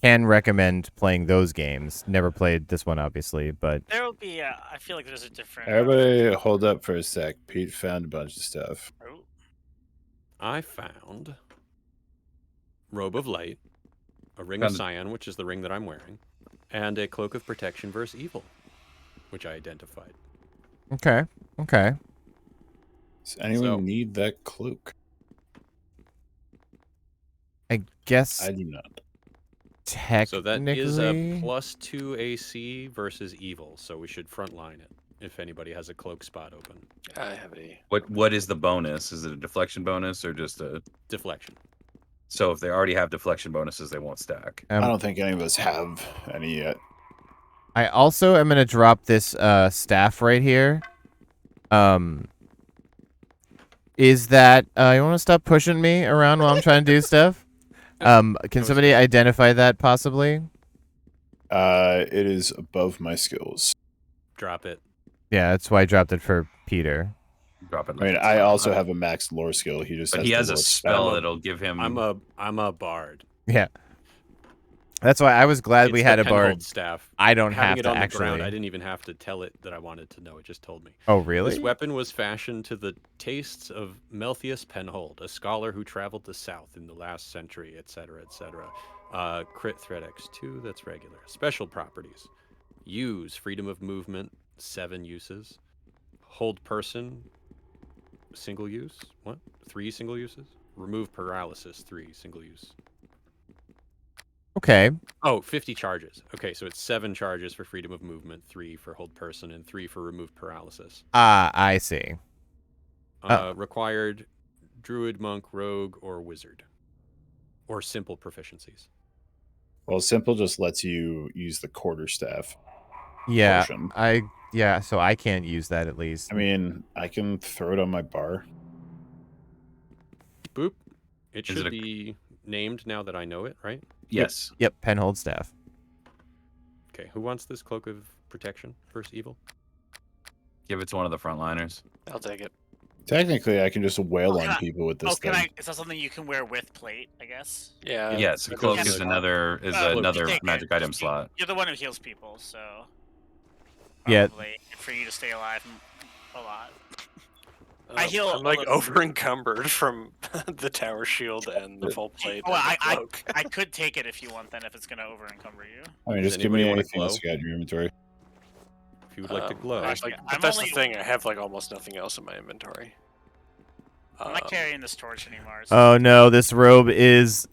can recommend playing those games. Never played this one, obviously, but There will be. I feel like there's a different. Everybody hold up for a sec. Pete found a bunch of stuff. Oh, I found Robe of Light, a Ring of Found- Cyan, which is the ring that I'm wearing, and a Cloak of Protection versus Evil, which I identified. okay. Does anyone So- need that cloak? I guess I do not. technically. So that is a +2 AC versus Evil, so we should frontline it if anybody has a cloak spot open. I have a. What is the bonus? Is it a deflection bonus or just a? Deflection. So if they already have deflection bonuses, they won't stack. I don't think any of us have any yet. I also am gonna drop this staff right here. Is that you want to stop pushing me around while I'm trying to do stuff? Can somebody identify that possibly? It is above my skills. Drop it. Yeah, that's why I dropped it for Peter. Drop it. I mean, I also have a max lore skill. He just But has he the has a lore spell a- that'll give him. I'm a bard. Yeah. That's why I was glad we It's had the a bard. Penhold staff. I don't Having have it to on the actually. ground, I didn't even have to tell it that I wanted to know. It just told me. Oh, really? This weapon was fashioned to the tastes of Melthius Penhold, a scholar who traveled the south in the last century, etc., etc. Crit threat X2, that's regular. Special properties. Use freedom of movement, 7 uses. Hold person, single use. What? 3 single uses. Remove paralysis. 3 single use. Okay. Oh, 50 charges. Okay, so it's 7 charges for freedom of movement, 3 for hold person, and 3 for remove paralysis. Ah, I see. Required druid, monk, rogue, or wizard. Or simple proficiencies. Well, simple just lets you use the quarterstaff. Yeah, Portion. so I can't use that at least. I mean, I can throw it on my bar. Boop. It Is should it a- be named now that I know it, right? Yes. Yep, pen hold staff. Okay, who wants this cloak of protection? First evil? Give it to one of the frontliners. I'll take it. Technically, I can just wail Oh, on can I- people with this Oh, thing. is that something you can wear with plate? I guess. Yeah. Yes, that a cloak goes is in- another Take it. magic item Just slot. You're the one who heals people, so. Yeah. Probably for you to stay alive a lot. I heal I'm like a little- over encumbered from the tower shield and the full plate. Oh, and the cloak. I could take it if you want, then, if it's gonna over encumber you. I mean, Does just give me anybody wanna anything else glow? you got in your inventory. If you would like to glow. Actually, But I'm that's only- the thing. I have like almost nothing else in my inventory. I'm not carrying this torch anymore. So Oh no, this robe is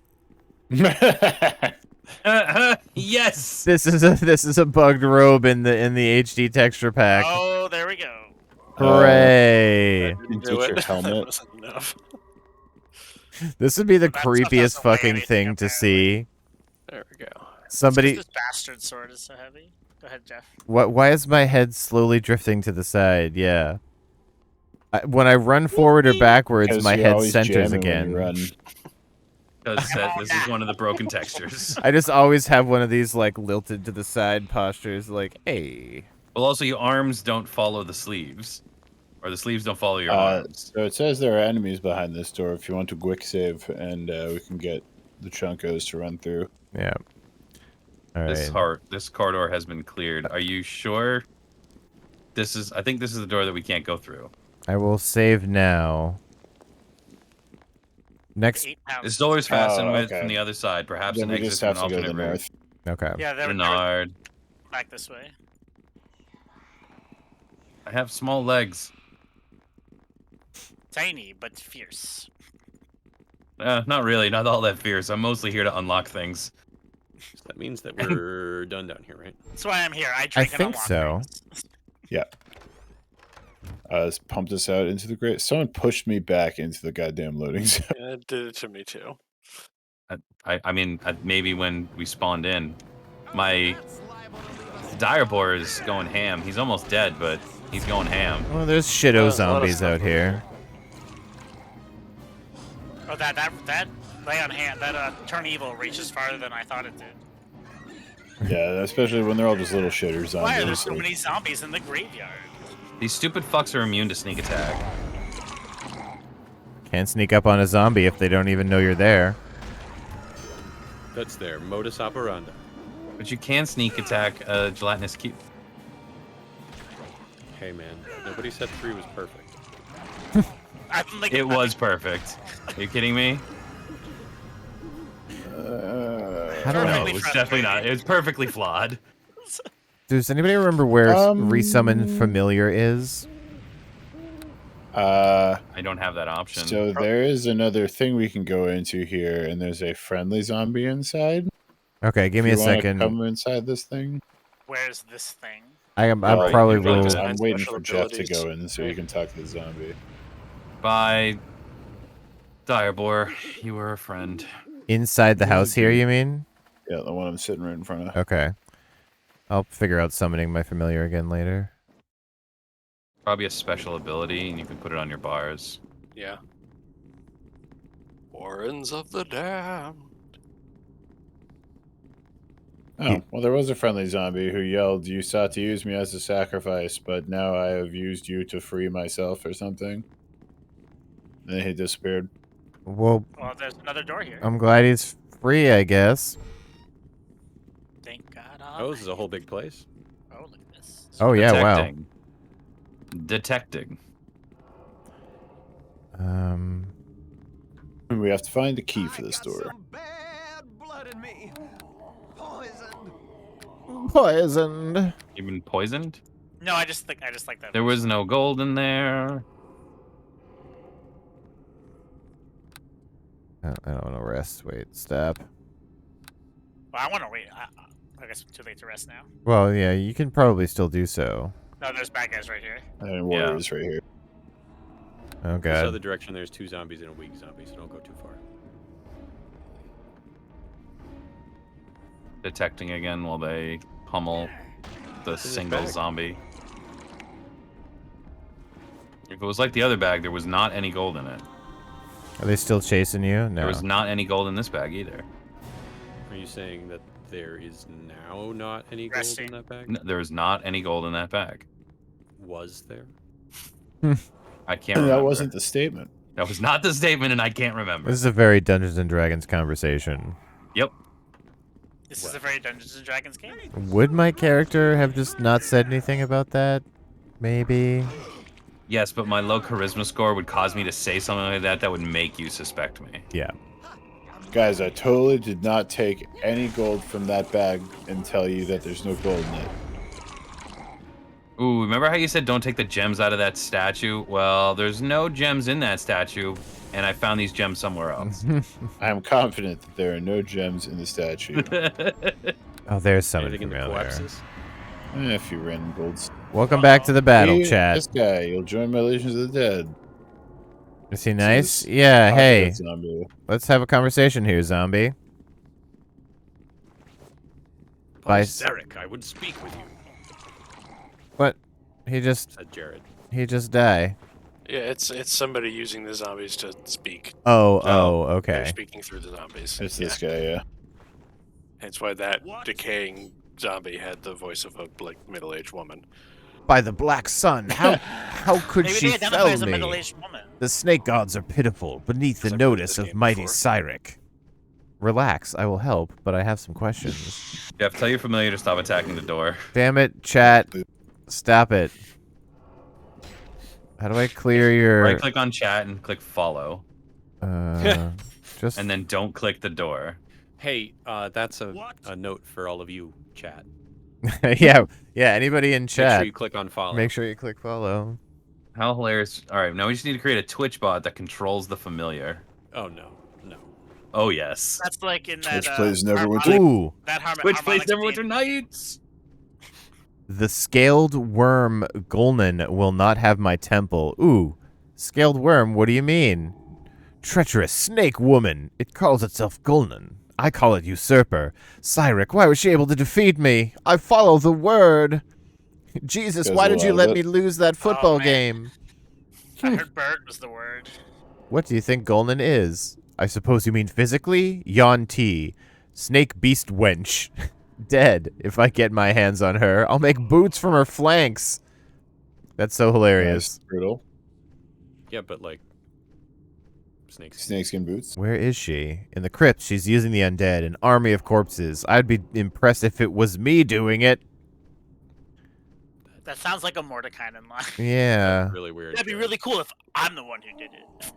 Yes. this is a bugged robe in the HD texture pack. Oh, there we go. Hooray! You can Do teach it. your That helmet. wasn't enough. This would be the That stuff creepiest doesn't weigh fucking anything, thing to see. There we go. Somebody, This bastard sword is so heavy. Go ahead, Jeff. what? Why is my head slowly drifting to the side? Yeah. When I run forward or backwards, 'Cause my you're head always centers jamming when again. you run. This is one of the broken textures. I just always have one of these like lilted to the side postures, like, hey. Well, also your arms don't follow the sleeves, or the sleeves don't follow your arms. So it says there are enemies behind this door. If you want to quick save, and we can get the chunkos to run through. Yeah. All right. This corridor has been cleared. Are you sure? I think this is the door that we can't go through. I will save now. Next. 8 pounds. This door is fastened with okay. from the other side. Perhaps Then an we exit just to an have to go to alternate the route. north. Okay. Yeah, they were Bernard, back this way. I have small legs. Tiny but fierce. Not really. Not all that fierce. I'm mostly here to unlock things. So that means that we're done down here, right? That's why I'm here. I drink and think unlock so. things. Pumped us out into the great. Someone pushed me back into the goddamn loading zone. Yeah, it did it to me too. I mean, maybe when we spawned in, my Direboar is going ham. He's almost dead, but he's going ham. Well, there's shitto Let us zombies know. out here. Oh, that lay on hand, that turn evil reaches farther than I thought it did. Yeah, especially when they're all just little shitter zombies. Why are there so like- many zombies in the graveyard? These stupid fucks are immune to sneak attack. Can't sneak up on a zombie if they don't even know you're there. That's their modus operandi. But you can sneak attack a gelatinous cube. Hey man, nobody said 3 was perfect. I'm like, It was perfect. Are you kidding me? How do No, I, Perfectly it's definitely not. It's perfectly flawed. does anybody remember where Um, resummon familiar is? I don't have that option. So there is another thing we can go into here, and there's a friendly zombie inside. Okay, give me a If you wanna second. Come inside this thing. Where's this thing? I'm Well, probably you can go will. to that. I'm waiting Special for Jeff to abilities. go in so you can talk to the zombie. Bye, Direboar. You were a friend. Inside the house here, you mean? Yeah, the one I'm sitting right in front of. Okay. I'll figure out summoning my familiar again later. Probably a special ability, and you can put it on your bars. Yeah. Warrens of the Damned. Oh, well, there was a friendly zombie who yelled, "You sought to use me as a sacrifice, but now I have used you to free myself," or something. And then he disappeared. Well, Well, there's another door here. I'm glad he's free, I guess. Thank God. Oh, this is a whole big place. Oh, look at this. Oh, yeah, wow. Detecting. Detecting. And we have to find the key for this door. Poisoned. You've been poisoned? No, I just like that. There was no gold in there. I don't want to rest. Wait, stop. Well, I want to wait. I guess it's too late to rest now. Well, yeah, you can probably still do so. No, there's bad guys right here. And warriors right here. Oh, This other God. direction, there's 2 zombies and a weak zombie, so don't go too far. Detecting again while they pummel the his single bag? zombie. If it was like the other bag, there was not any gold in it. Are they still chasing you? No. There was not any gold in this bag either. Are you saying that there is now not any gold Resting. in that bag? No, there was not any gold in that bag. Was there? I can't remember. That wasn't the statement. That was not the statement, and I can't remember. This is a very Dungeons and Dragons conversation. Yep. This is a very Dungeons and Dragons game. Would my character have just not said anything about that? Maybe. Yes, but my low charisma score would cause me to say something like that would make you suspect me. Yeah. Guys, I totally did not take any gold from that bag and tell you that there's no gold in it. Ooh, remember how you said don't take the gems out of that statue? Well, there's no gems in that statue, and I found these gems somewhere else. I am confident that there are no gems in the statue. Oh, there's someone Anything in the familiar. corpses? A few random golds. Welcome back to the battle, Hey, chat. This guy, you'll join my Legions of the Dead. Is he nice? This Yeah, hey. zombie. Let's have a conversation here, zombie. By Zarek, I would speak with you, What? He just said Jared. die. Yeah, it's somebody using the zombies to speak. Oh, They're okay. speaking through the zombies. It's this guy, yeah. Hence why that decaying zombie had the voice of a middle-aged woman. By the black sun, how could Maybe she they identify fell as a me? middle-aged woman. The snake gods are pitiful beneath the I've played notice this of game mighty before. Cyric. Relax, I will help, but I have some questions. Jeff, tell your familiar to stop attacking the door. Damn it, chat. Stop it. How do I clear your... Right-click on chat and click follow, just... and then don't click the door. Hey, that's a note for all of you, chat. yeah, anybody in Make chat, sure you click on follow. make sure you click follow. How hilarious. All right, now we just need to create a Twitch bot that controls the familiar. Oh, no. Oh, yes. That's like in that. Twitch plays Neverwinter. harmonic- Ooh! That Twitch plays harmonic Neverwinter theme. Nights! The scaled worm Golnan will not have my temple. Ooh, scaled worm, what do you mean? Treacherous snake woman. It calls itself Golnan. I call it usurper. Cyric, why was she able to defeat me? I follow the word. Jesus, Guys why will did you love let it. me lose that football man. game? I heard bird was the word. What do you think Golnan is? I suppose you mean physically? Yon T. Snake beast wench. Dead. If I get my hands on her, I'll make boots from her flanks. That's so hilarious. Brutal. Yeah, but like snakes. Snakeskin boots. Where is she? In the crypt, she's using the undead, an army of corpses. I'd be impressed if it was me doing it. That sounds like a Mordekainen line. Yeah. Really weird. That'd be Jared. really cool if I'm the one who did it.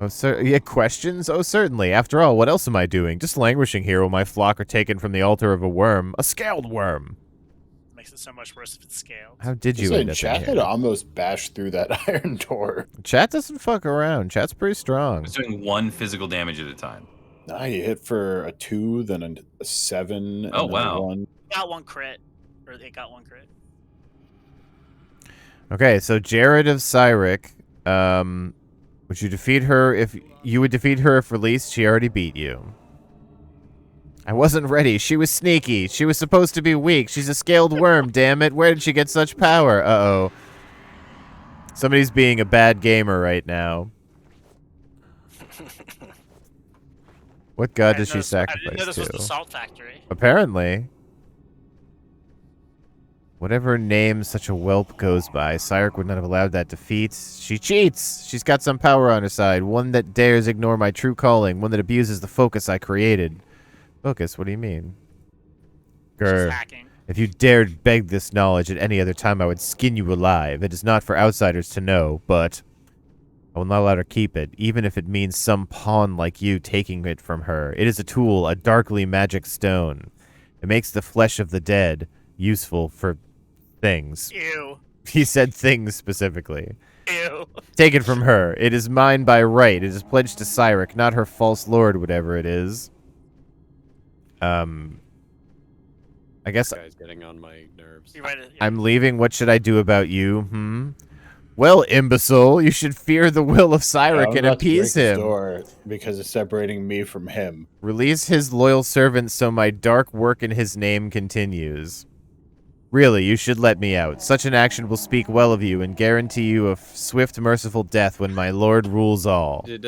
Oh, yeah, questions? Oh, certainly. After all, what else am I doing? Just languishing here while my flock are taken from the altar of a worm. A scaled worm. Makes it so much worse if it's scaled. How did you So end up Jack in had here? almost bashed through that iron door. Chat doesn't fuck around. Chat's pretty strong. It's doing 1 physical damage at a time. Nah, you hit for a 2, then a 7. Oh, and then a wow. 1. Got one crit. Or they got one crit. Okay, so Jared of Cyric, would you defeat her if you would defeat her if released? She already beat you. I wasn't ready. She was sneaky. She was supposed to be weak. She's a scaled worm, damn it. Where did she get such power? Uh-oh. Somebody's being a bad gamer right now. What god does she I didn't sacrifice know this was the to? salt factory. Apparently. Whatever name such a whelp goes by, Cyric would not have allowed that defeat. She cheats! She's got some power on her side, one that dares ignore my true calling, one that abuses the focus I created. Focus? What do you mean? She's Grr. hacking. If you dared beg this knowledge at any other time, I would skin you alive. It is not for outsiders to know, but I will not let her keep it, even if it means some pawn like you taking it from her. It is a tool, a darkly magic stone. It makes the flesh of the dead useful for things. Ew. He said things specifically. you. Take it from her. It is mine by right. It is pledged to Cyric, not her false lord, whatever it is. I guess This guy's getting on my nerves. You read it. I'm leaving. What should I do about you? Well, imbecile, you should fear the will of Cyric I'm and about to break appease this him. door because it's separating me from him. Release his loyal servant so my dark work in his name continues. Really, you should let me out. Such an action will speak well of you and guarantee you a swift, merciful death when my lord rules all. Did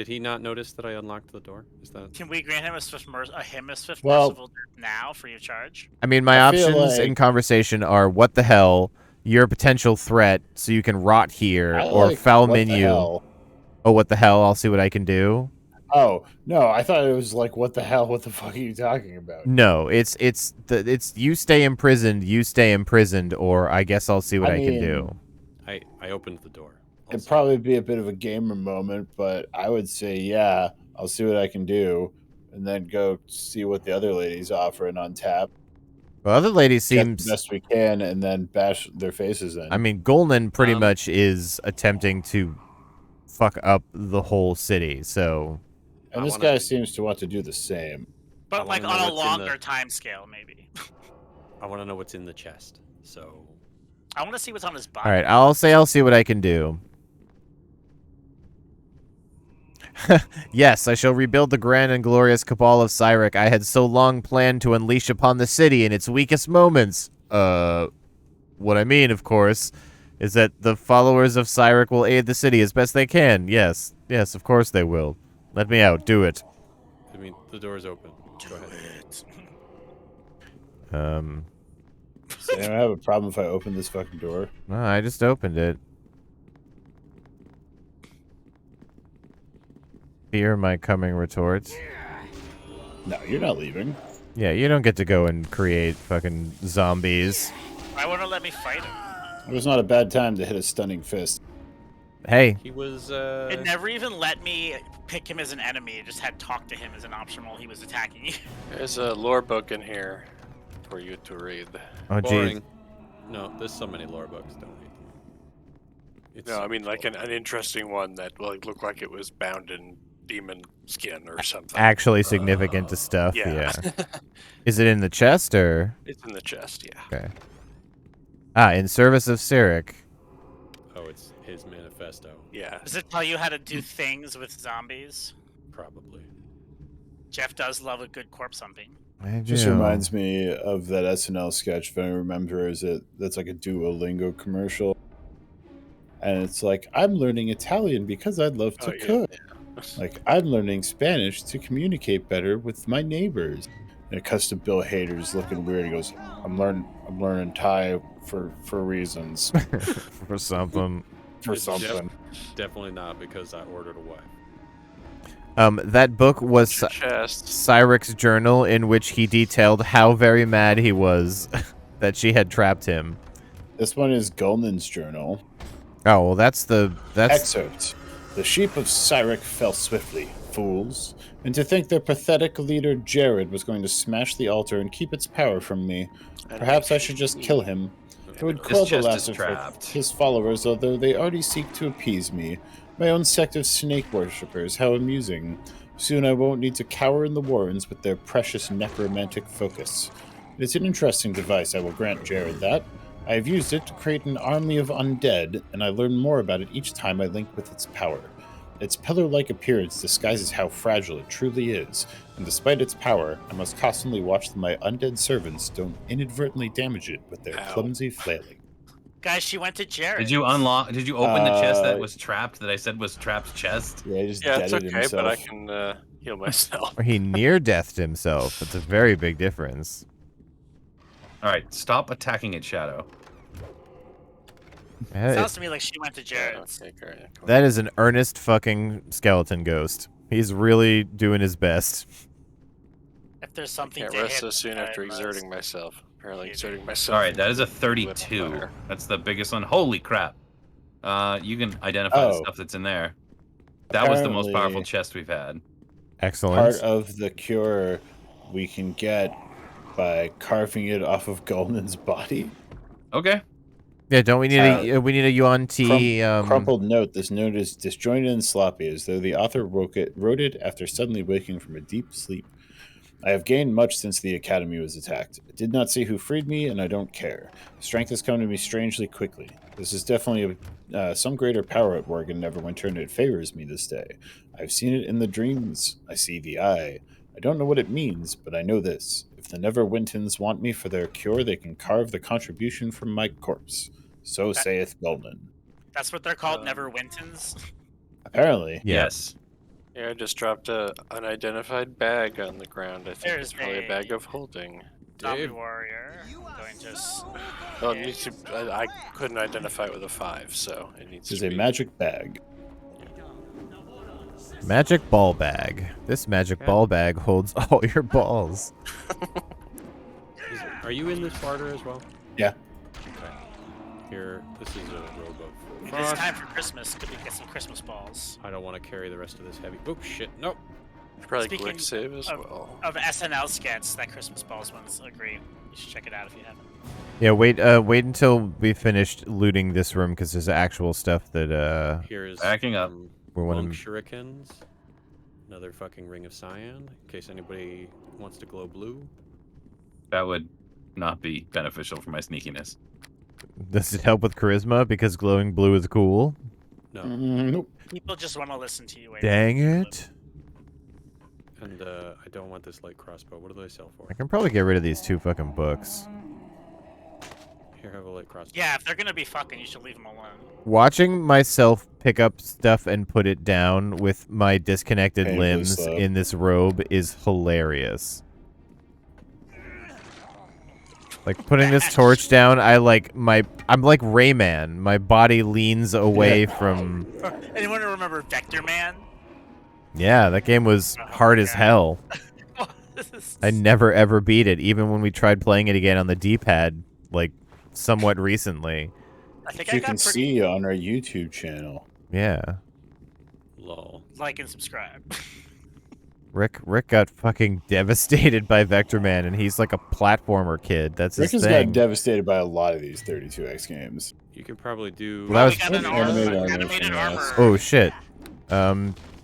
he not notice that I unlocked the door? Is that? Can we grant him a swift merciful death now, free of charge? I mean, my I feel options in conversation are what the hell, you're a potential threat, so you can rot here, or foul menu. Hell? Oh, what the hell? I'll see what I can do. Oh, no, I thought it was like, what the hell? What the fuck are you talking about? No, it's you stay imprisoned, or I guess I'll see what I can do. I opened the door. It'd probably be a bit of a gamer moment, but I would say, yeah, I'll see what I can do, and then go see what the other lady's offering on tap. Well, other lady Get seems... the best we can, and then bash their faces in. I mean, Golden pretty much is attempting to fuck up the whole city, so... And this guy seems to want to do the same. But like on a longer time scale, maybe. I want to know what's in the chest, so... I want to see what's on his body. Alright, I'll see what I can do. Yes, I shall rebuild the grand and glorious cabal of Cyric I had so long planned to unleash upon the city in its weakest moments. What I mean, of course, is that the followers of Cyric will aid the city as best they can. Yes, of course they will. Let me out. Do it. I mean, the door's open. Go ahead. So I don't have a problem if I open this fucking door. No, I just opened it. Fear my coming retorts. No, you're not leaving. Yeah, you don't get to go and create fucking zombies. Why wouldn't let me fight him? It was not a bad time to hit a stunning fist. Hey. He was, It never even let me pick him as an enemy. It just had talk to him as an option while he was attacking you. There's a lore book in here for you to read. Oh, boring. jeez. No, there's so many lore books. Don't read them. It's No, I mean like an interesting one that like looked like it was bound in demon skin or something. Actually significant to stuff, yeah. Is it in the chest, or? It's in the chest, yeah. Okay. Ah, in service of Cyric. Oh, it's his manifesto. Yeah. Does it tell you how to do things with zombies? Probably. Jeff does love a good corpse humping. Just reminds me of that SNL sketch, if I remember, that's like a Duolingo commercial. And it's like, I'm learning Italian because I love to cook. Yeah. Like, I'm learning Spanish to communicate better with my neighbors. And it cuts to Bill Hader's looking weird. He goes, I'm learning Thai for reasons. For something. For something. Definitely not because I ordered a wife. That book was Cyric's journal, in which he detailed how very mad he was that she had trapped him. This one is Gulnan's journal. Oh, well, that's Excerpt. The sheep of Cyric fell swiftly, fools, and to think their pathetic leader Jared was going to smash the altar and keep its power from me. Perhaps I should just kill him. It would quell the last of his followers, although they already seek to appease me. My own sect of snake worshippers, how amusing. Soon I won't need to cower in the warrens with their precious necromantic focus. It's an interesting device, I will grant Jared that. I have used it to create an army of undead, and I learn more about it each time I link with its power. Its pillar-like appearance disguises how fragile it truly is, and despite its power, I must constantly watch that my undead servants don't inadvertently damage it with their clumsy flailing. Guys, she went to Jared. Did you open the chest that was trapped, that I said was trapped chest? Yeah, he just it's okay, himself. but I can heal myself. Or he near-deathed himself. That's a very big difference. Alright, stop attacking it, Shadow. Sounds to me like she went to Jared's. Okay, great. Cool. That is an earnest fucking skeleton ghost. He's really doing his best. If there's something Can't to rest hit, so soon after exerting myself. Apparently exerting myself. Alright, that is a 32. That's the biggest one. Holy crap. You can identify the stuff that's in there. That was the most powerful chest we've had. Excellent. Part of the cure we can get by carving it off of Goldman's body. Okay. Yeah, don't we need we need a yuan tea? Crumpled note. This note is disjointed and sloppy, as though the author wrote it after suddenly waking from a deep sleep. I have gained much since the academy was attacked. I did not see who freed me, and I don't care. Strength has come to me strangely quickly. This is definitely some greater power at work in Neverwinter, and it favors me this day. I've seen it in the dreams. I see the eye. I don't know what it means, but I know this. If the Neverwintans want me for their cure, they can carve the contribution from my corpse. So saith Golden. That's what they're called, Neverwintans? Apparently. Yes. Yeah, I just dropped a unidentified bag on the ground. I think There's it's probably a bag of holding. Zombie warrior. I'm going to... Oh, it needs to, I couldn't identify it with a 5, so it needs This is to a be... magic bag. Magic ball bag. This magic ball bag holds all your balls. Are you in this barter as well? Yeah. Okay. Here, this is a rowboat. It is time for Christmas. Could we get some Christmas balls? I don't want to carry the rest of this heavy. Oh shit! Nope. Probably Speaking quick save as well. Of SNL sketch, that Christmas balls one's agree. You should check it out if you haven't. Yeah, wait until we finished looting this room because there's actual stuff that Here's Backing up. we're one monk of shurikens. Another fucking ring of cyan. In case anybody wants to glow blue. That would not be beneficial for my sneakiness. Does it help with charisma because glowing blue is cool? No. Nope. People just want to listen to you. Dang it! And I don't want this light crossbow. What do they sell for? I can probably get rid of these 2 fucking books. Here, have a light crossbow. Yeah, if they're gonna be fucking, you should leave them alone. Watching myself pick up stuff and put it down with my disconnected Painfully limbs slow. in this robe is hilarious. Like putting this torch down, I'm like Rayman. My body leans away from. Anyone remember Vector Man? Yeah, that game was hard as hell. I never ever beat it, even when we tried playing it again on the D-pad, like somewhat recently. I think You I can got pretty see on our YouTube channel. Yeah, Lol. like and subscribe. Rick got fucking devastated by Vector Man, and he's like a platformer kid. That's Rick his has thing. gotten devastated by a lot of these 32X games. You could probably do. Well, that we was- got an Animated armor. armor Animated from armor. us. Oh shit.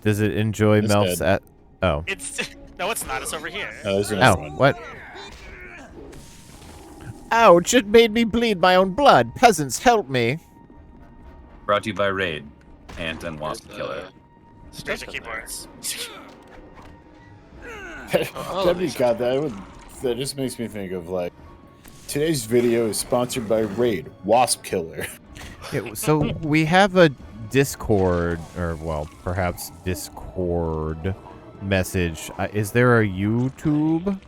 Does it enjoy It's Melf's dead. at? Oh. It's no, it's not. It's over here. There's Ow! another one. What? Ouch! It made me bleed my own blood. Peasants, help me! Brought to you by Raid, Ant and Wasp There's, Killer. There's stuff your in there. keyboards. That just makes me think of like today's video is sponsored by Raid Wasp Killer. Yeah, so we have a Discord, or well, perhaps Discord message. Is there a YouTube?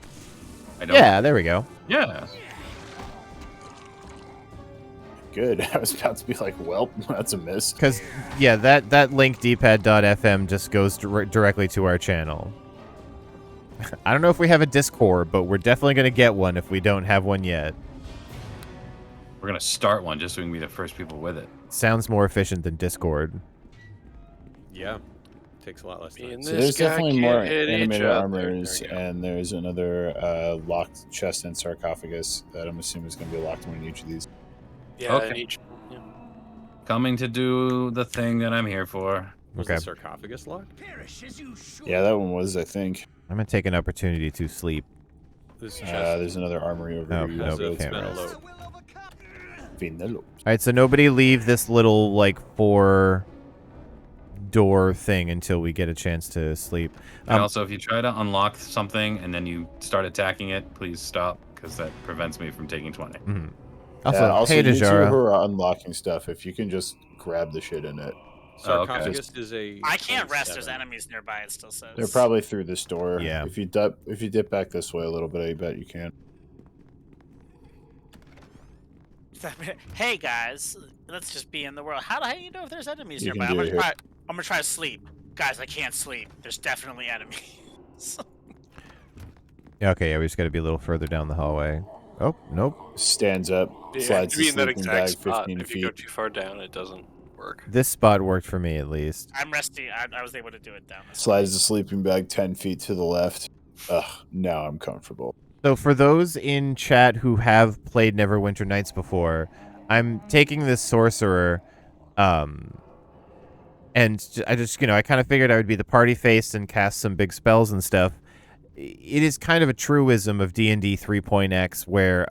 I don't. Yeah, there we go. Yeah. Good. I was about to be like, well, that's a miss. Because yeah, that link dpad.fm just goes directly to our channel. I don't know if we have a Discord, but we're definitely gonna get one if we don't have one yet. We're going to start one just so we can be the first people with it. Sounds more efficient than Discord. Yeah. Takes a lot less Me time. and So this there's guy definitely can't more hit each animated other. armors, There we go. and there's another locked chest and sarcophagus that I'm assuming is going to be a locked one in each of these. Yeah, Okay. and each. Yeah. Coming to do the thing that I'm here for. Was Okay. the sarcophagus locked? Yeah, that one was, I think. I'm gonna take an opportunity to sleep. This chest. There's another armory over Oh, here. no, so it's can't been a rest. load. Finelo. All right, so nobody leave this little like 4-door thing until we get a chance to sleep. And also, if you try to unlock something and then you start attacking it, please stop, because that prevents me from taking 20. Also, hey you two who Dejara. are unlocking stuff, if you can just grab the shit in it. Oh, okay. Sarcophagus is a. I can't rest. 27. There's enemies nearby. It still says. They're probably through this door. Yeah. If you dip back this way a little bit, I bet you can. Hey guys, let's just be in the world. How do you know if there's enemies You can nearby? do it here. I'm gonna try to sleep, guys. I can't sleep. There's definitely enemies. Okay, yeah, we just got to be a little further down the hallway. Oh, nope. Stands up, Yeah, slides to the be in that sleeping exact bag spot. 15 If you go feet. too far down, it doesn't work. This spot worked for me at least. I'm resting. I was able to do it down this way. Slides the sleeping bag 10 feet to the left. Ugh, now I'm comfortable. So for those in chat who have played Neverwinter Nights before, I'm taking this sorcerer, and I just, I kind of figured I would be the party face and cast some big spells and stuff. It is kind of a truism of D&D 3.x where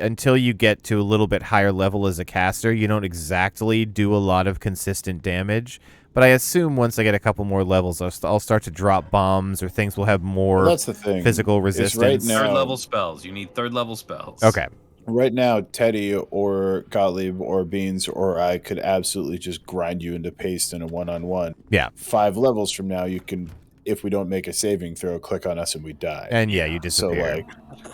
until you get to a little bit higher level as a caster, you don't exactly do a lot of consistent damage. But I assume once I get a couple more levels, I'll start to drop bombs or things will have more Well, that's the thing. physical Is resistance. right now, Third level spells. You need third level spells. Okay. Right now, Teddy or Gottlieb or Beans or I could absolutely just grind you into paste in a one-on-one. Yeah. 5 levels from now, you can, if we don't make a saving throw, click on us and we die. And yeah, you disappear. So,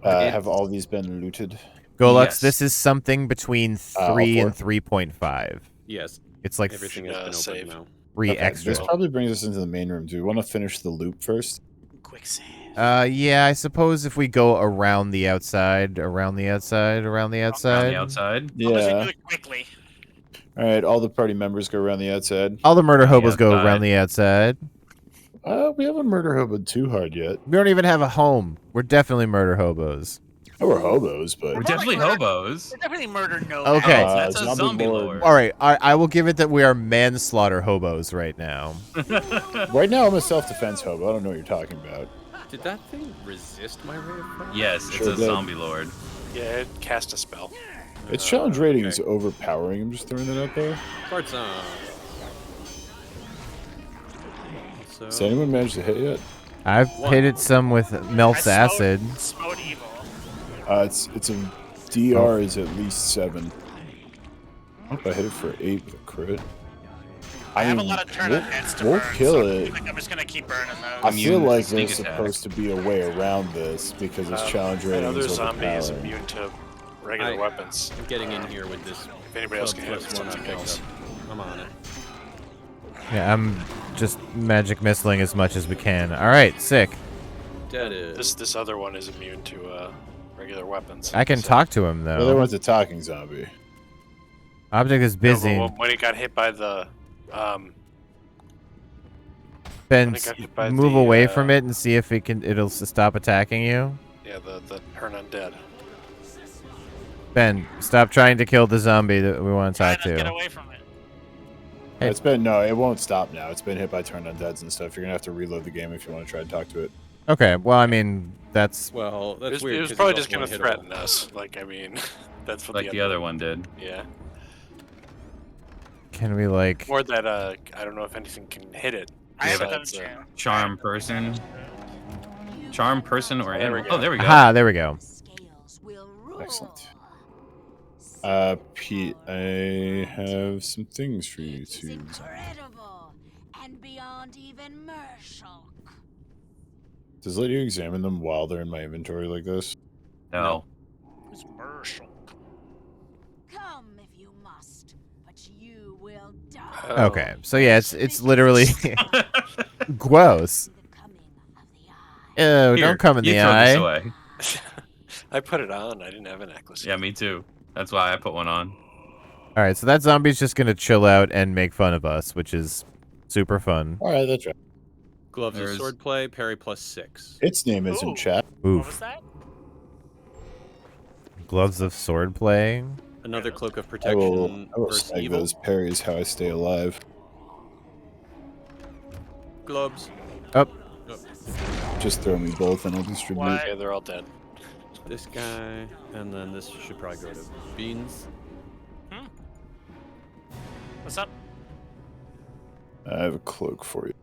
like, have all these been looted? Golux, Yes. this is something between 3 and 3.5. Yes. It's like Everything has been save. opened now. 3 Okay, extra. this probably brings us into the main room. Do we want to finish the loop first? Quick save. Yeah, I suppose if we go around the outside, around the outside. On the outside. As long as we Yeah. do it quickly. All right, all the party members go around the outside. All the murder On the hobos go outside. around the outside. We haven't murder hoboed too hard yet. We don't even have a home. We're definitely murder hobos. Oh, we're hobos, but We're definitely hobos. We're definitely murder no. Okay. That's a Zombie zombie lord. lord. All right, I will give it that we are manslaughter hobos right now. right now I'm a self-defense hobo. I don't know what you're talking about. Did that thing resist my ray of fire? Yes, it's Sure a did. zombie lord. Yeah, it cast a spell. Its challenge rating okay. is overpowering. I'm just throwing that out there. Parts on. So, Has anyone managed to hit yet? I've hit it some with melts I acid. Smote evil. It's a DR is at least 7. I hope I hit it for 8 with a crit. I have a mean, lot of turn on heads to we'll burn, kill so it. I think I'm just gonna keep burning those. I Immune feel to like sneak there's attack. supposed to be a way around this because its challenge rating Another is zombie is overpowering. immune to regular weapons. I'm getting in here with this. If anybody else can hit it with plus one I something picked else. up. I'm on it. Yeah, I'm just magic missiling as much as we can. All right, sick. Dead is. This other one is immune to regular weapons. I can So- talk to him The other though. one's a talking zombie. Object is busy. No, but when it got hit by the Ben, when it got hit by move the, away from it and see if it'll stop attacking you. yeah, the turn undead. Ben, stop trying to kill the zombie that we want to Try talk to get to. away from it. Hey. It's been no, it won't stop now. It's been hit by turn undeads and stuff. You're gonna have to reload the game if you want to try to talk to it. Okay, well, I mean, that's Well, that's weird. It was 'cause probably he's just gonna also threaten unhittable. us. Like I mean, that's what Like the other one did. Yeah, can we like? or that I don't know if anything can hit it. I haven't done a besides, chance. Charm person. Charm person or Oh, there we animal. go. Oh, there we go. Aha, there we go. Excellent. Pete, I have some things for you to. Incredible and beyond even Mershulk. Does it let you examine them while they're in my inventory like this? No. Who's Mershal? Come if you must, but you will die. Oh. Okay, so yeah, it's literally gross. The coming of the eye. Ew, Here, don't come in you the throw this eye. away. I put it on. I didn't have a necklace. Yeah, me too. That's why I put one on. All right, so that zombie's just gonna chill out and make fun of us, which is super fun. All right, that's right. Gloves of There's- swordplay, parry +6. Its name is in Ooh. chat. What was Oof. that? Gloves of swordplay. Another cloak of I protection will versus snag evil. those parries. How I stay alive. Gloves. Oh, Just throw me both, and I'll distribute. What? Okay, they're all dead. This guy, and then this should probably go to Beans. What's up? I have a cloak for you.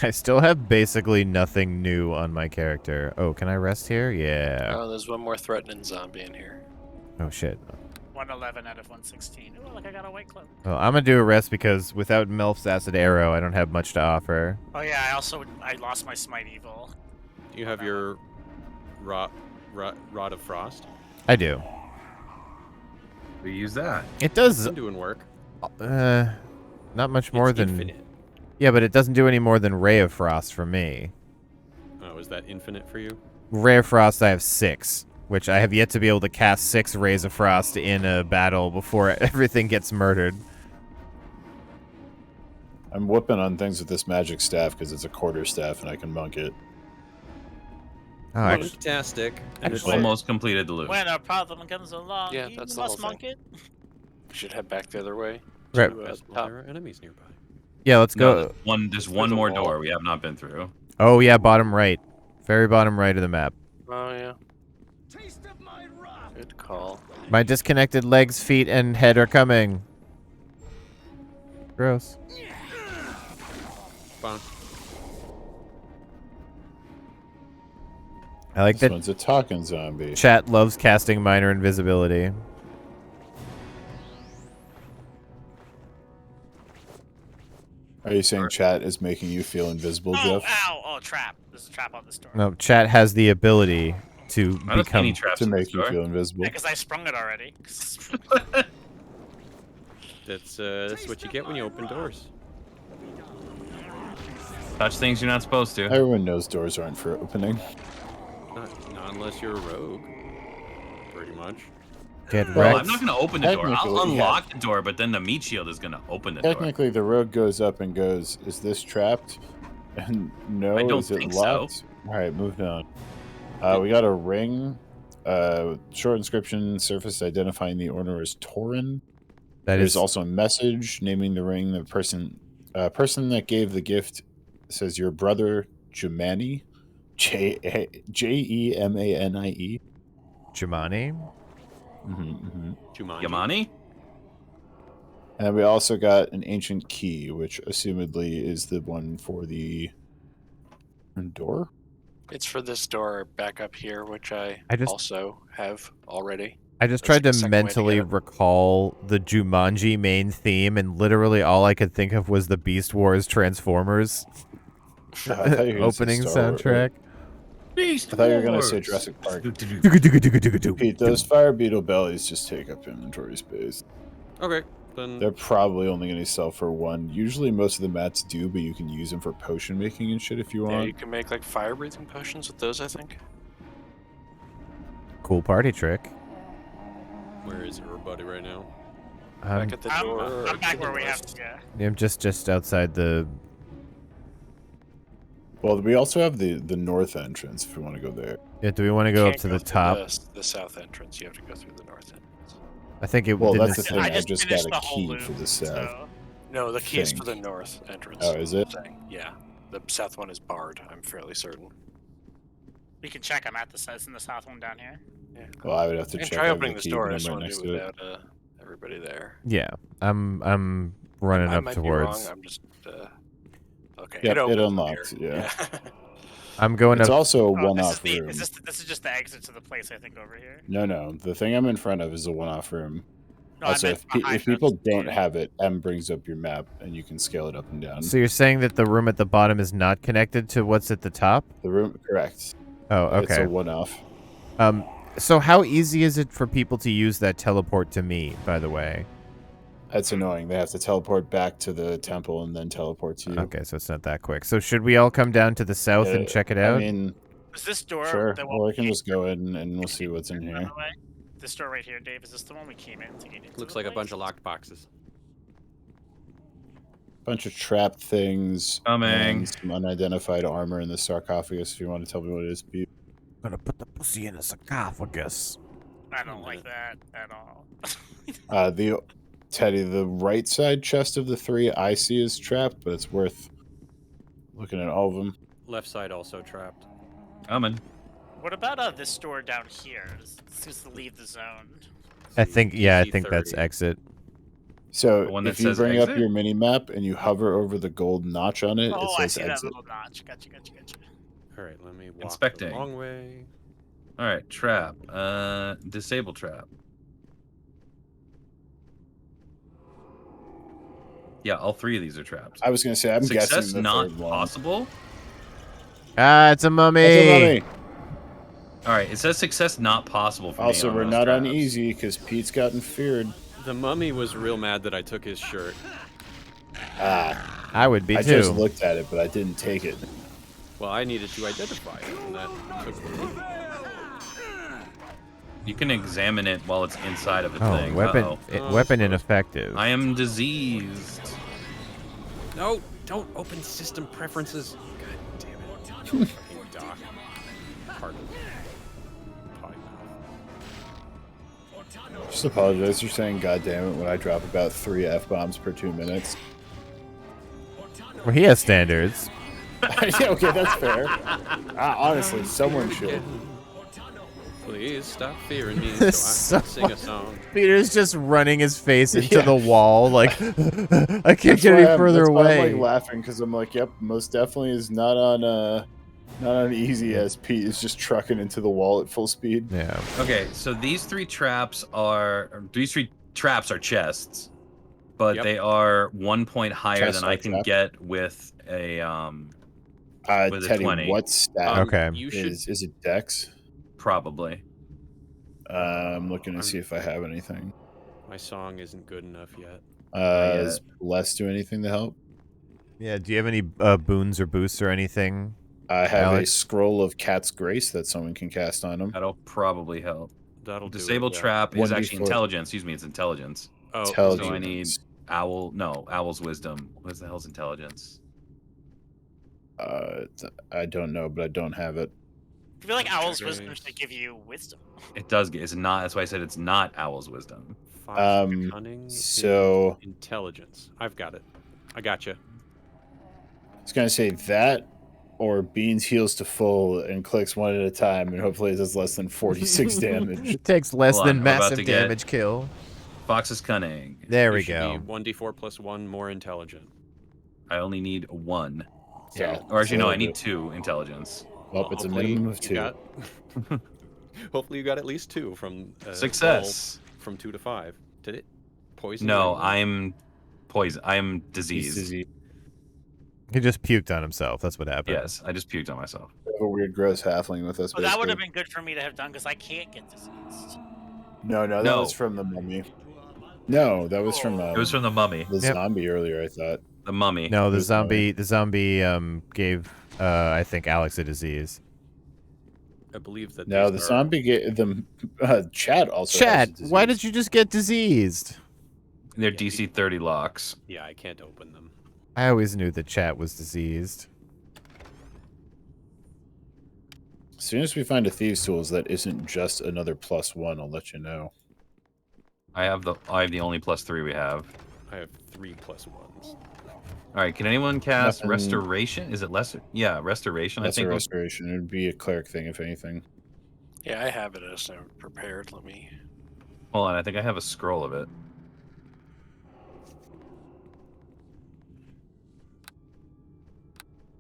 I still have basically nothing new on my character. Oh, can I rest here? Yeah. Oh, there's one more threatening zombie in here. Oh shit. 111 out of 116. Ooh, look, I got a white cloak. Well, I'm gonna do a rest because without Melf's acid arrow, I don't have much to offer. Oh yeah, I lost my smite evil. Do you have your rod of frost? I do. We use that. It does. I'm doing work. Not much more It's than. infinite. Yeah, but it doesn't do any more than Ray of Frost for me. Oh, is that infinite for you? Ray of Frost, I have 6, which I have yet to be able to cast 6 Rays of Frost in a battle before everything gets murdered. I'm whooping on things with this magic staff because it's a quarter staff and I can monk it. Oh, actually, Fantastic. And it's Actually- Almost completed the loop. When a problem comes along, Yeah, you that's the must whole monk it. We should head back the other way. Right. To, well, top. there are enemies nearby. yeah, let's No, go. there's through one the more wall. door we have not been through. Oh, yeah, bottom right. Very bottom right of the map. Oh yeah. Good call. My disconnected legs, feet, and head are coming. Gross. Fine. I like This that one's a talking zombie. chat loves casting minor invisibility. Are you saying chat is making you feel invisible, Oh, Jeff? ow! Oh, trap. There's a trap on this door. No, chat has the ability to I don't see any become. traps To in this make you door. feel invisible. Because I sprung it already. That's what you get when you open doors. Touch things you're not supposed to. Everyone knows doors aren't for opening. Not unless you're a rogue. Pretty much. Get Well, wrecked. I'm not gonna open the door. I'll Technically, unlock the door, but then the meat shield is gonna open the door. Technically, the rogue goes up and goes, "Is this trapped?" And no, I don't is it think so. locked? All right, moving on. We got a ring. Short inscription surface identifying the owner as Torin. That There's is also a message naming the ring. The person that gave the gift says your brother Jemani, Jemanie. Jumani. Jumanji. Yamani? And we also got an ancient key, which assumedly is the one for the door. It's for this door back up here, which I just- also have already. I just That's tried the to second way to mentally get it. recall the Jumanji main theme, and literally all I could think of was the Beast Wars Transformers I thought you were gonna say opening Star Wars. soundtrack. Beast I thought you were gonna say Wars. Jurassic Park. Pete, Pete, those fire beetle bellies just take up inventory space. Okay, then They're probably only going to sell for one. Usually most of the mats do, but you can use them for potion making and shit if you Yeah, want. you can make like fire breathing potions with those, I think. Cool party trick. where is everybody right now? Back at the door. or I'm back to where the we have west? to. Yeah. I'm just outside the. Well, we also have the north entrance if we want to go there. Yeah, do we want to go up Can't to the through top? The south entrance. You have to go through the north entrance. I think it. Well, didn't that's the say- thing. I I just just finished got the a whole key loop, for the south. so No, the key is for the Think. north entrance. Oh, is it? Yeah, the south one is barred. I'm fairly certain. we can check. I'm at the size in the south one down here. Yeah. Well, I would have to I can check try out opening the this key, door. but I I'm just right want to next do it to it. without everybody there. Yeah, I'm running I up might towards. Be wrong. I'm just. Okay. Yep, it opens from unlocked, here. yeah. I'm going It's up. also a Oh, this is one-off the. room. This is just the exit to the place. I think over here. No. The thing I'm in front of is a one-off room. No, I Also, meant if behind people us, don't dude. have it, M brings up your map, and you can scale it up and down. So you're saying that the room at the bottom is not connected to what's at the top? The room, correct. Oh, It's okay. a one-off. So how easy is it for people to use that teleport to me, by the way? That's annoying. They have to teleport back to the temple and then teleport to you. Okay, so it's not that quick. So should we all come down to the south Yeah, and check it out? I mean, Is this door? sure. the one Or we I can came just go through, in and we'll see what's in by here. the way? This door right here, Dave. Is this the one we came in to get into? Looks the like a place? bunch of locked boxes. Bunch of trap things. Coming. And some unidentified armor in the sarcophagus. If you want to tell me what it is, Pete. Gonna put the pussy in a sarcophagus. I don't like that at all. The Teddy, the right side chest of the three I see is trapped, but it's worth looking at all of them. Left side also trapped. Coming. What about this door down here? This seems to leave the zone. I think, yeah, I think DC-30. that's exit. So The one that if you says bring up exit? your mini map and you hover over the gold notch on it, Oh, it I says see that exit. little notch. Gotcha. All right, let me walk Inspecting. the long way. All right, trap. Disable trap. Yeah, all three of these are trapped. I was gonna say I'm Success guessing the not third one. possible. Ah, it's a mummy. That's a mummy. All right, it says success not possible for me. Also, on we're those not on traps. easy because Pete's gotten feared. The mummy was real mad that I took his shirt. Ah, I would be I too. just looked at it, but I didn't take it. Well, I needed to identify it, and that took me. You can examine it while it's inside of a Oh, thing. weapon, Uh-oh. weapon ineffective. I am diseased. No, don't open system preferences. God damn it. Fucking Doc. part of potty mouth. Just apologize for saying "God damn it" when I drop about 3 f-bombs per 2 minutes. Well, he has standards. Yeah, okay, that's fair. Honestly, someone should. Please stop fearing me so I can sing a song. Peter's just running his face into Yeah. the wall, like I can't That's get why any I'm- further that's why away. I'm like laughing because I'm like, yep, most definitely is not on easy as Pete is just trucking into the wall at full speed. Yeah. Okay, so these three traps are chests, but Yep. they are 1 point higher Chests than are I can traps. get with a with a Teddy, 20. what stat Okay. You should. is it Dex? Probably. I'm looking to see if I have anything. My song isn't good enough yet. Does Bless do anything to help? Yeah. Do you have any boons or boosts or anything? I have a Alex? scroll of Cat's Grace that someone can cast on him. That'll probably help. That'll do it, Disable yeah. trap is actually 1d4. intelligence. Excuse me, it's intelligence. Oh, Intelligence. So I need Owl's wisdom. What the hell's intelligence? I don't know, but I don't have it. I feel like Owl's Grace. wisdom should give you wisdom. It does get. It's not. That's why I said it's not Owl's wisdom. 5 cunning. so- and intelligence. I've got it. I got you. I was gonna say that, or Beans heals to full and clicks one at a time, and hopefully it does less than 46 damage. Takes less Hold than on, we're about massive to get- damage kill. Fox's cunning. There You we should go. Be 1d4 plus 1 more intelligent. I only need 1. Yeah. Or actually, no, so I need 2 intelligence. Well, it's a Hopefully minimum of you 2. got- Hopefully you got at least 2 from Success. roll from 2 to 5. Did it poison? No, anyone? I'm poison. I'm He's diseased. dizzy. He just puked on himself. That's what happened. Yes, I just puked on myself. We have a weird, gross halfling with us. Well, that would have basically. been good for me to have done because I can't get diseased. No, that No. was from the mummy. No, that was from It was from the mummy. the Yep. zombie earlier. I thought. The mummy. No, the Who's the zombie gave I think Alex a disease. I believe that. No, the these are- zombie gave them. Chad also. Chad, has a why disease. did you just get diseased? They're DC 30 locks. Yeah, I can't open them. I always knew that Chat was diseased. As soon as we find a thieves' tools that isn't just another +1, I'll let you know. I have the only +3 we have. I have 3 plus 1s. All right, can anyone cast Nothing- restoration? Is it lesser? Yeah, restoration. That's I a think. restoration. It would be a cleric thing, if anything. Yeah, I have it as I'm prepared. Let me. Hold on, I think I have a scroll of it.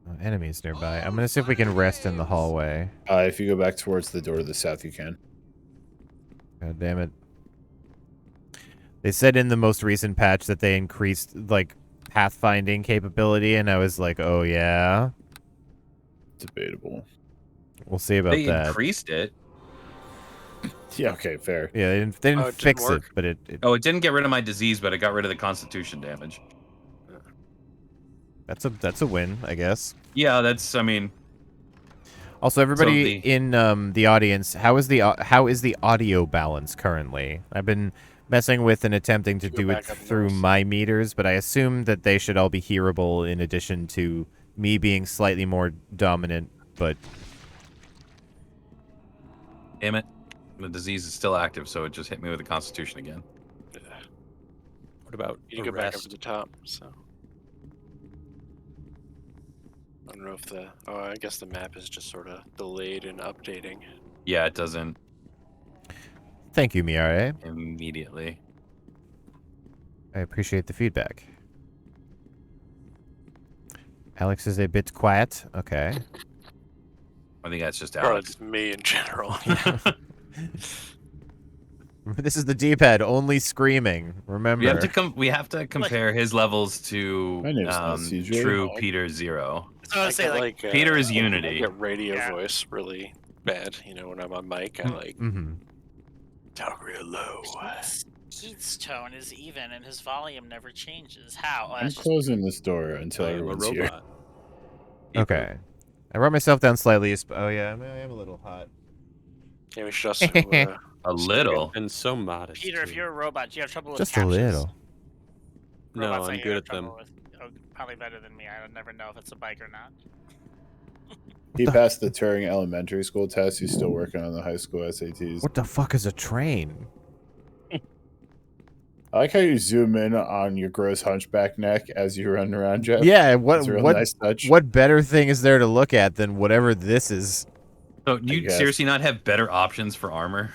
Oh, enemies nearby. I'm gonna see if we can rest in the hallway. If you go back towards the door to the south, you can. God damn it. They said in the most recent patch that they increased, like, pathfinding capability, and I was like, oh yeah? Debatable. We'll see about They that. increased it. Yeah, okay, fair. Yeah, they didn't Oh, it didn't fix it, work? but it Oh, it didn't get rid of my disease, but it got rid of the constitution damage. that's a win, I guess. Yeah, that's. I mean, Also, everybody the- in the audience, how is the audio balance currently? I've been messing with and attempting to Go do it back up through north. my meters, but I assume that they should all be hearable in addition to me being slightly more dominant, but damn it, the disease is still active, so it just hit me with the constitution again. What about You go back up to arrest? the top. So. I don't know if the. Oh, I guess the map is just sort of delayed in updating. Yeah, it doesn't thank you, Miare. immediately. I appreciate the feedback. Alex is a bit quiet. Okay. I think that's just Or Alex. it's me in general. This is the D-pad, only screaming. Remember. We have to compare his levels to My name's not CJ. true Oh. Peter 0. So I would say, like, Peter is I Unity. get radio Yeah. voice really bad. You know, when I'm on mic, I like Mm-hmm. talk real low. Keith's tone is even and his volume never changes. How? I'm closing this door until I am a everyone's here. robot. Okay. I brought myself down slightly. Oh, yeah, I am a little hot. Yeah, we should also. A little. And so modest. Peter, if too. you're a robot, do you have trouble with Just a captures? little. No, Robots that I'm you good have at them. trouble with. Oh, probably better than me. I don't never know if it's a bike or not. He passed the Turing Elementary School test. He's still working on the high school SATs. What the fuck is a train? I like how you zoom in on your gross hunchback neck as you run around, Jeff. Yeah, It's a real nice touch. what better thing is there to look at than whatever this is? So do you guess. seriously not have better options for armor?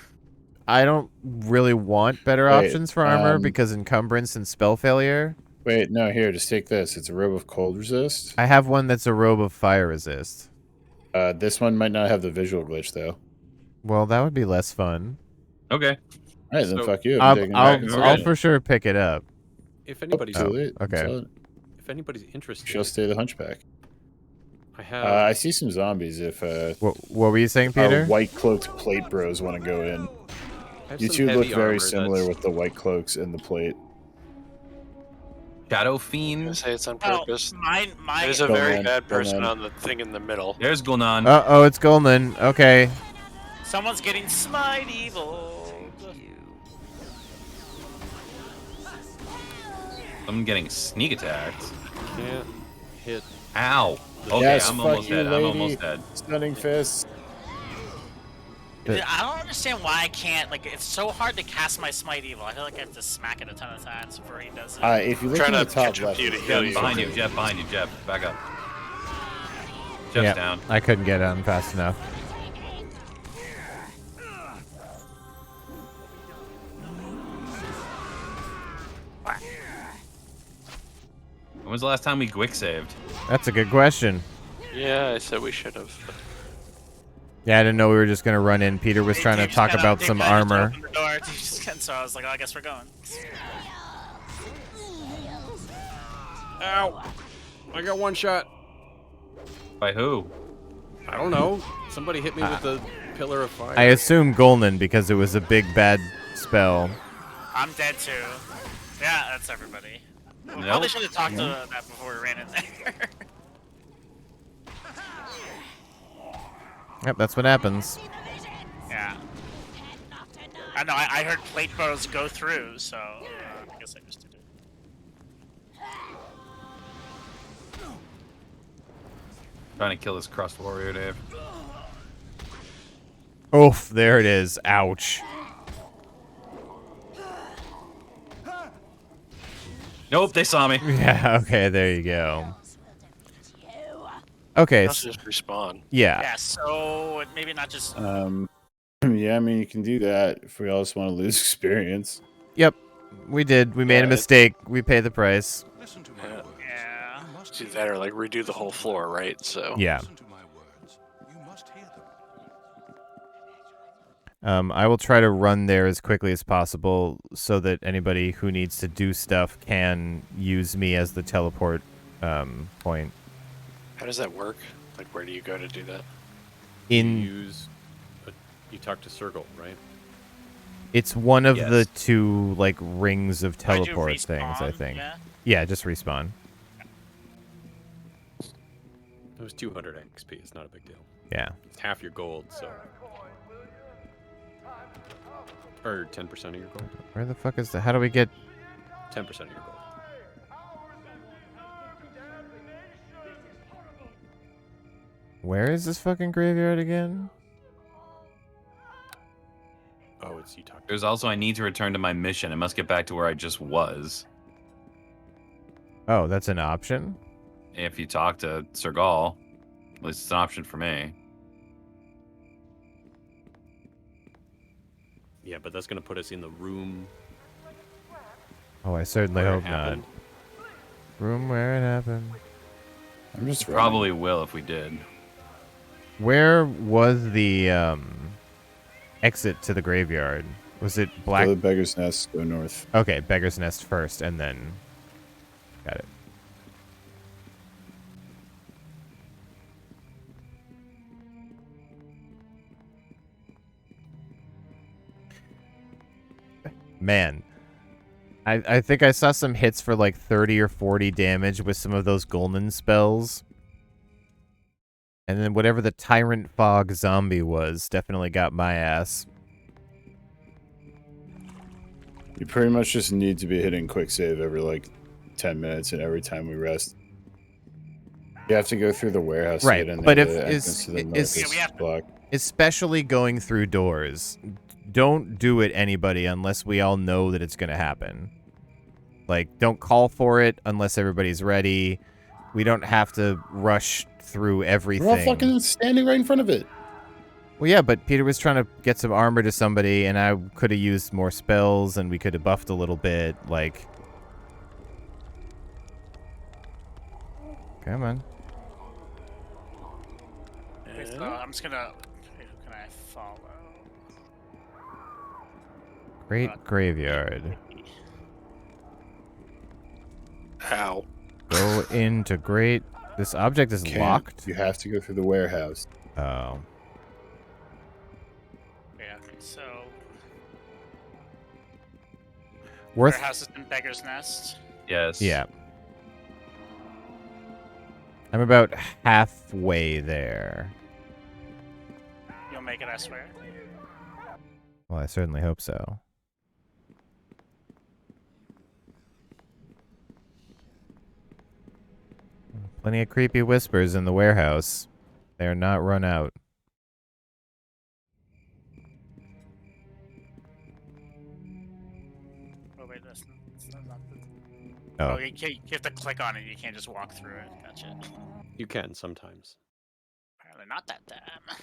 I don't really want better Wait, options for armor because encumbrance and spell failure. Wait, no, here, just take this. It's a robe of cold resist. I have one that's a robe of fire resist. This one might not have the visual glitch, though. Well, that would be less fun. Okay. All right, then So, fuck you. I'm taking it back. I'll for sure pick it up. If anybody's Too late. okay. Sell it. if anybody's interested, She'll stay the hunchback. I have. I see some zombies if What were you saying, our Peter? white cloaked plate bros want to go in. I have You some two look heavy very armor similar that's- with the white cloaks and the plate. Shadow I Fiend. say it's on Oh, purpose. mine. There's a Go very man, bad go person man. on the thing in the middle. There's Gul'nan. Oh, it's Golden. Okay. Someone's getting smite evil. I'm getting sneak attacked. Can't hit. Ow. Okay, Yes, I'm fuck almost you, dead. I'm lady. almost dead. Stunning fists. I don't understand why I can't. Like, it's so hard to cast my smite evil. I feel like I have to smack it a ton of times before he does it. If you look Trying in the to top catch up left, to you to it's heal got you. Behind you, Jeff. Behind you, Jeff. Back up. Jeff's down. I couldn't get on fast enough. When was the last time we quick saved? That's a good question. Yeah, I said we should have. Yeah, I didn't know we were just gonna run in. Peter was They- trying they to just talk kinda- about they some kinda just armor. opened the door, so I was like, oh, I guess we're going. Ow! I got one shot. By who? I don't know. Somebody hit me with the pillar of fire. I assume Golden because it was a big bad spell. I'm dead too. Yeah, that's everybody. We Nope. probably should have talked to that before we ran in there. Yep, that's what happens. Yeah. I know, I heard plate bows go through, so I guess I just did it. Trying to kill this crust warrior, Dave. Oof, there it is. Ouch. Nope, they saw me. Yeah, okay, there you go. Okay, Let's just respawn. yeah. Yeah, so maybe not just. Yeah, I mean, you can do that if we all just want to lose experience. Yep, we did. We made a Yeah, mistake. We pay the price. Yeah. Do that or like redo the whole floor, right? So Yeah. I will try to run there as quickly as possible so that anybody who needs to do stuff can use me as the teleport point. how does that work? Like, where do you go to do that? You talk to Circle, right? It's one of Yes. the two like rings of Why'd you teleport things, I respawn? think. Yeah. Yeah, just respawn. It was 200 XP. It's not a big deal. Yeah. It's half your gold, so. Or 10% of your gold. Where the fuck is the? How do we get? 10% of your gold. Where is this fucking graveyard again? Oh, it's you talk. There's also I need to return to my mission. I must get back to where I just was. Oh, that's an option. If you talk to Sergal, at least it's an option for me. Yeah, but that's gonna put us in the room. Oh, I certainly where it hope not. happened. Room where it happened. I'm just Probably will if we did. Where was the exit to the graveyard? Was it Black? Go to the Beggar's Nest, go north. Okay, Beggar's Nest first, and then got it. Man, I think I saw some hits for like 30 or 40 damage with some of those golden spells. And then whatever the Tyrant Fog zombie was definitely got my ass. You pretty much just need to be hitting quick save every like 10 minutes and every time we rest. You have to go through the warehouse Right, to get in but there. if The is- entrance to the is- north Yeah, we have to- blocked. especially going through doors, don't do it, anybody, unless we all know that it's going to happen. Like, don't call for it unless everybody's ready. We don't have to rush through everything. We're all fucking standing right in front of it. Well, yeah, but Peter was trying to get some armor to somebody, and I could have used more spells, and we could have buffed a little bit. Like, come on. Wait, so I'm just gonna. Who can I follow? Great graveyard. Ow. Go into great. This object is Can't. locked. You have to go through the warehouse. Oh. Yeah. So Worth. warehouse is in Beggar's Nest. Yes. Yeah. I'm about halfway there. You'll make it, I swear. Well, I certainly hope so. Plenty of creepy whispers in the warehouse. They're not run out. Oh wait, that's not the. Oh, Oh, you have to click on it. You can't just walk through it. Gotcha. You can sometimes. Apparently not that time.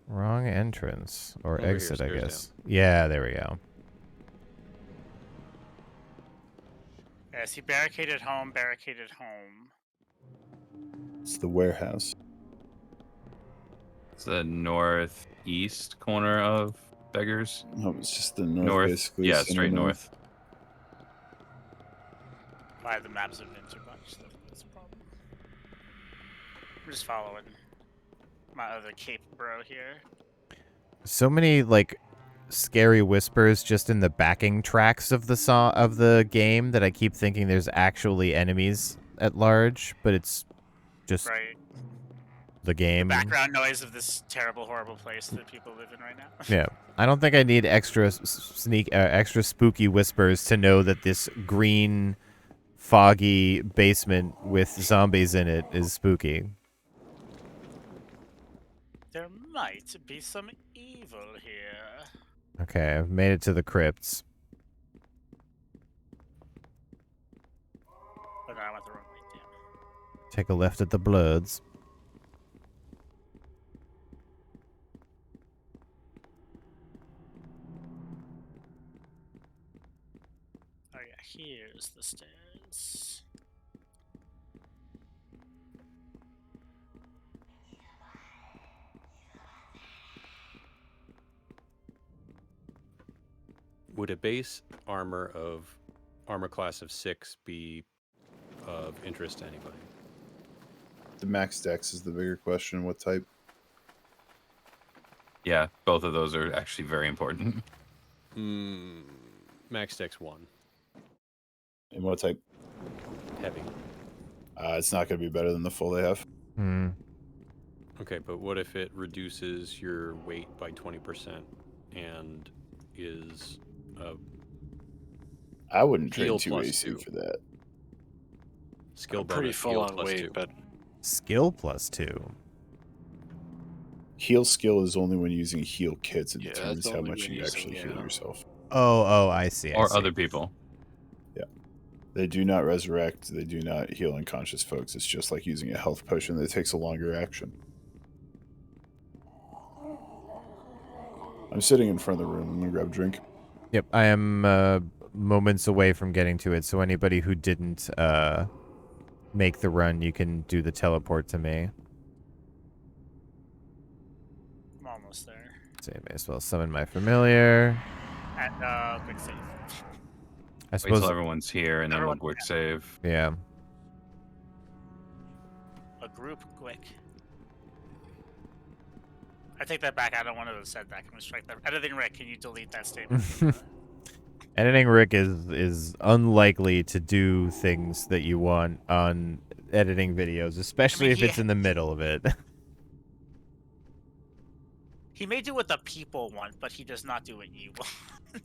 wrong entrance. Or Over here, exit, I stairs guess. Yeah, there we go. Yeah, see, barricaded home, barricaded home. It's the warehouse. It's the northeast corner of Beggars. No, it's just the north, North. basically. Yeah, center straight north. By the maps of Interbunch, that's a problem. I'm just following my other cape bro here. So many, like, scary whispers just in the backing tracks of the game that I keep thinking there's actually enemies at large, but it's just Right. the game. Background noise of this terrible, horrible place that people live in right now. Yeah. I don't think I need extra extra spooky whispers to know that this green, foggy basement with zombies in it is spooky. There might be some evil here. Okay, I've made it to the crypts. Oh no, I went the wrong way. Damn. Take a left at the Bloods. Oh yeah, here's the stairs. Would a base armor class of 6 be of interest to anybody? The max dex is the bigger question. What type? Yeah, both of those are actually very important. Max Dex 1. And what type? Heavy. It's not going to be better than the full they have. Hmm. Okay, but what if it reduces your weight by 20% and is I wouldn't trade Heal 2 plus AC 2. for that. skill I'm pretty bonus, full heal on plus weight, 2? but Skill +2. Heal skill is only when using heal kits. It Yeah, determines that's how only much when you using, actually heal yeah. yourself. Oh, I see. I Or see. other people. They do not resurrect. They do not heal unconscious folks. It's just like using a health potion that takes a longer action. I'm sitting in front of the room. I'm going to grab a drink. Yep, I am moments away from getting to it, so anybody who didn't make the run, you can do the teleport to me. I'm almost there. So I may as well summon my familiar. And quick save. I Wait suppose. till everyone's here and then we'll Everyone- quick save. Yeah. A group quick. I take that back. I don't want to have said that. Can we strike that? Editing Rick, can you delete that statement? Editing Rick is unlikely to do things that you want on editing videos, especially if it's in the middle of it. He may do what the people want, but he does not do what you want.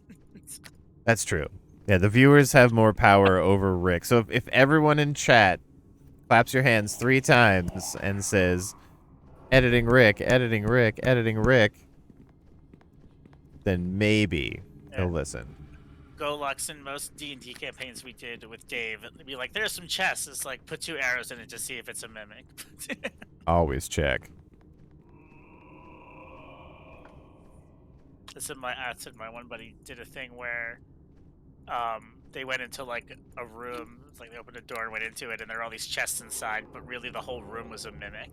That's true. Yeah, the viewers have more power over Rick. So if everyone in chat claps your hands 3 times and says, editing Rick, editing Rick, editing Rick, then maybe he'll listen. Golux in most D&D campaigns we did with Dave, it'd be like, there's some chests. It's like, put 2 arrows in it to see if it's a mimic. Always check. I said my one buddy did a thing where they went into like a room, it's like they opened a door and went into it, and there were all these chests inside, but really the whole room was a mimic.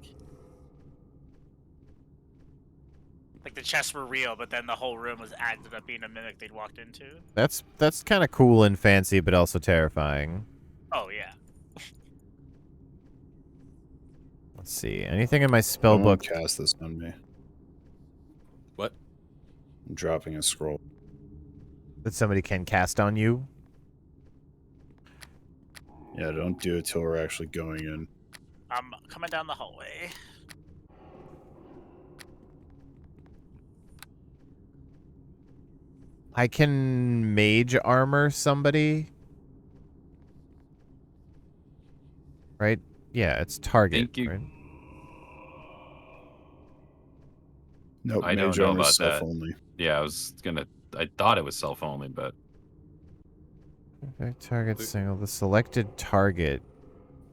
Like the chests were real, but then the whole room ended up being a mimic they'd walked into. That's kind of cool and fancy, but also terrifying. Oh yeah. Let's see. Anything in my spell book? Cast this on me. What? I'm dropping a scroll. That somebody can cast on you? Yeah, don't do it till we're actually going in. I'm coming down the hallway. I can mage armor somebody. Right? Yeah, it's target. Thank you. Right? Nope, I don't mage know armor's about that. self-only. Yeah, I thought it was self only, but Okay, target single. The selected target.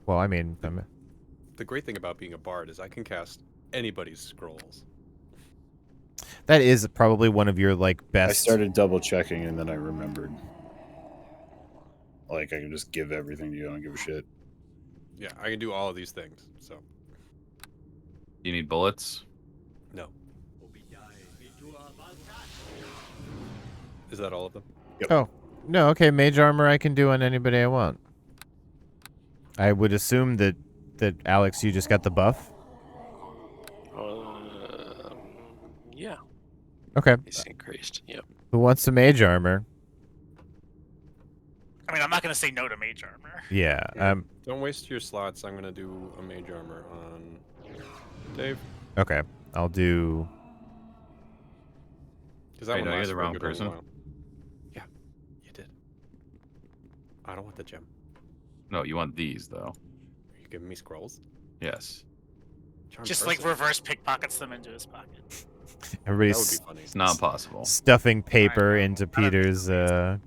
Well, I mean, The great thing about being a bard is I can cast anybody's scrolls. that is probably one of your like best. I started double checking and then I remembered. Like I can just give everything to you. I don't give a shit. Yeah, I can do all of these things. So you need bullets. no. Is that all of them? Oh no, okay. Mage armor I can do on anybody I want. I would assume that Alex, you just got the buff. Yeah, Okay. it's increased. Yep. Who wants some mage armor? I mean, I'm not gonna say no to mage armor. Yeah. Don't waste your slots. I'm gonna do a mage armor on Dave. Okay. I'll do. Because that Wait, one no, you're lasts the for a wrong good long person. while. Yeah, you did. I don't want the gem. No, you want these though. Are you giving me scrolls? Yes. Charmed Just person. like reverse pickpockets them into his pocket. That would Everybody's be funny. It's not possible. stuffing paper I know. into I don't think Peter's.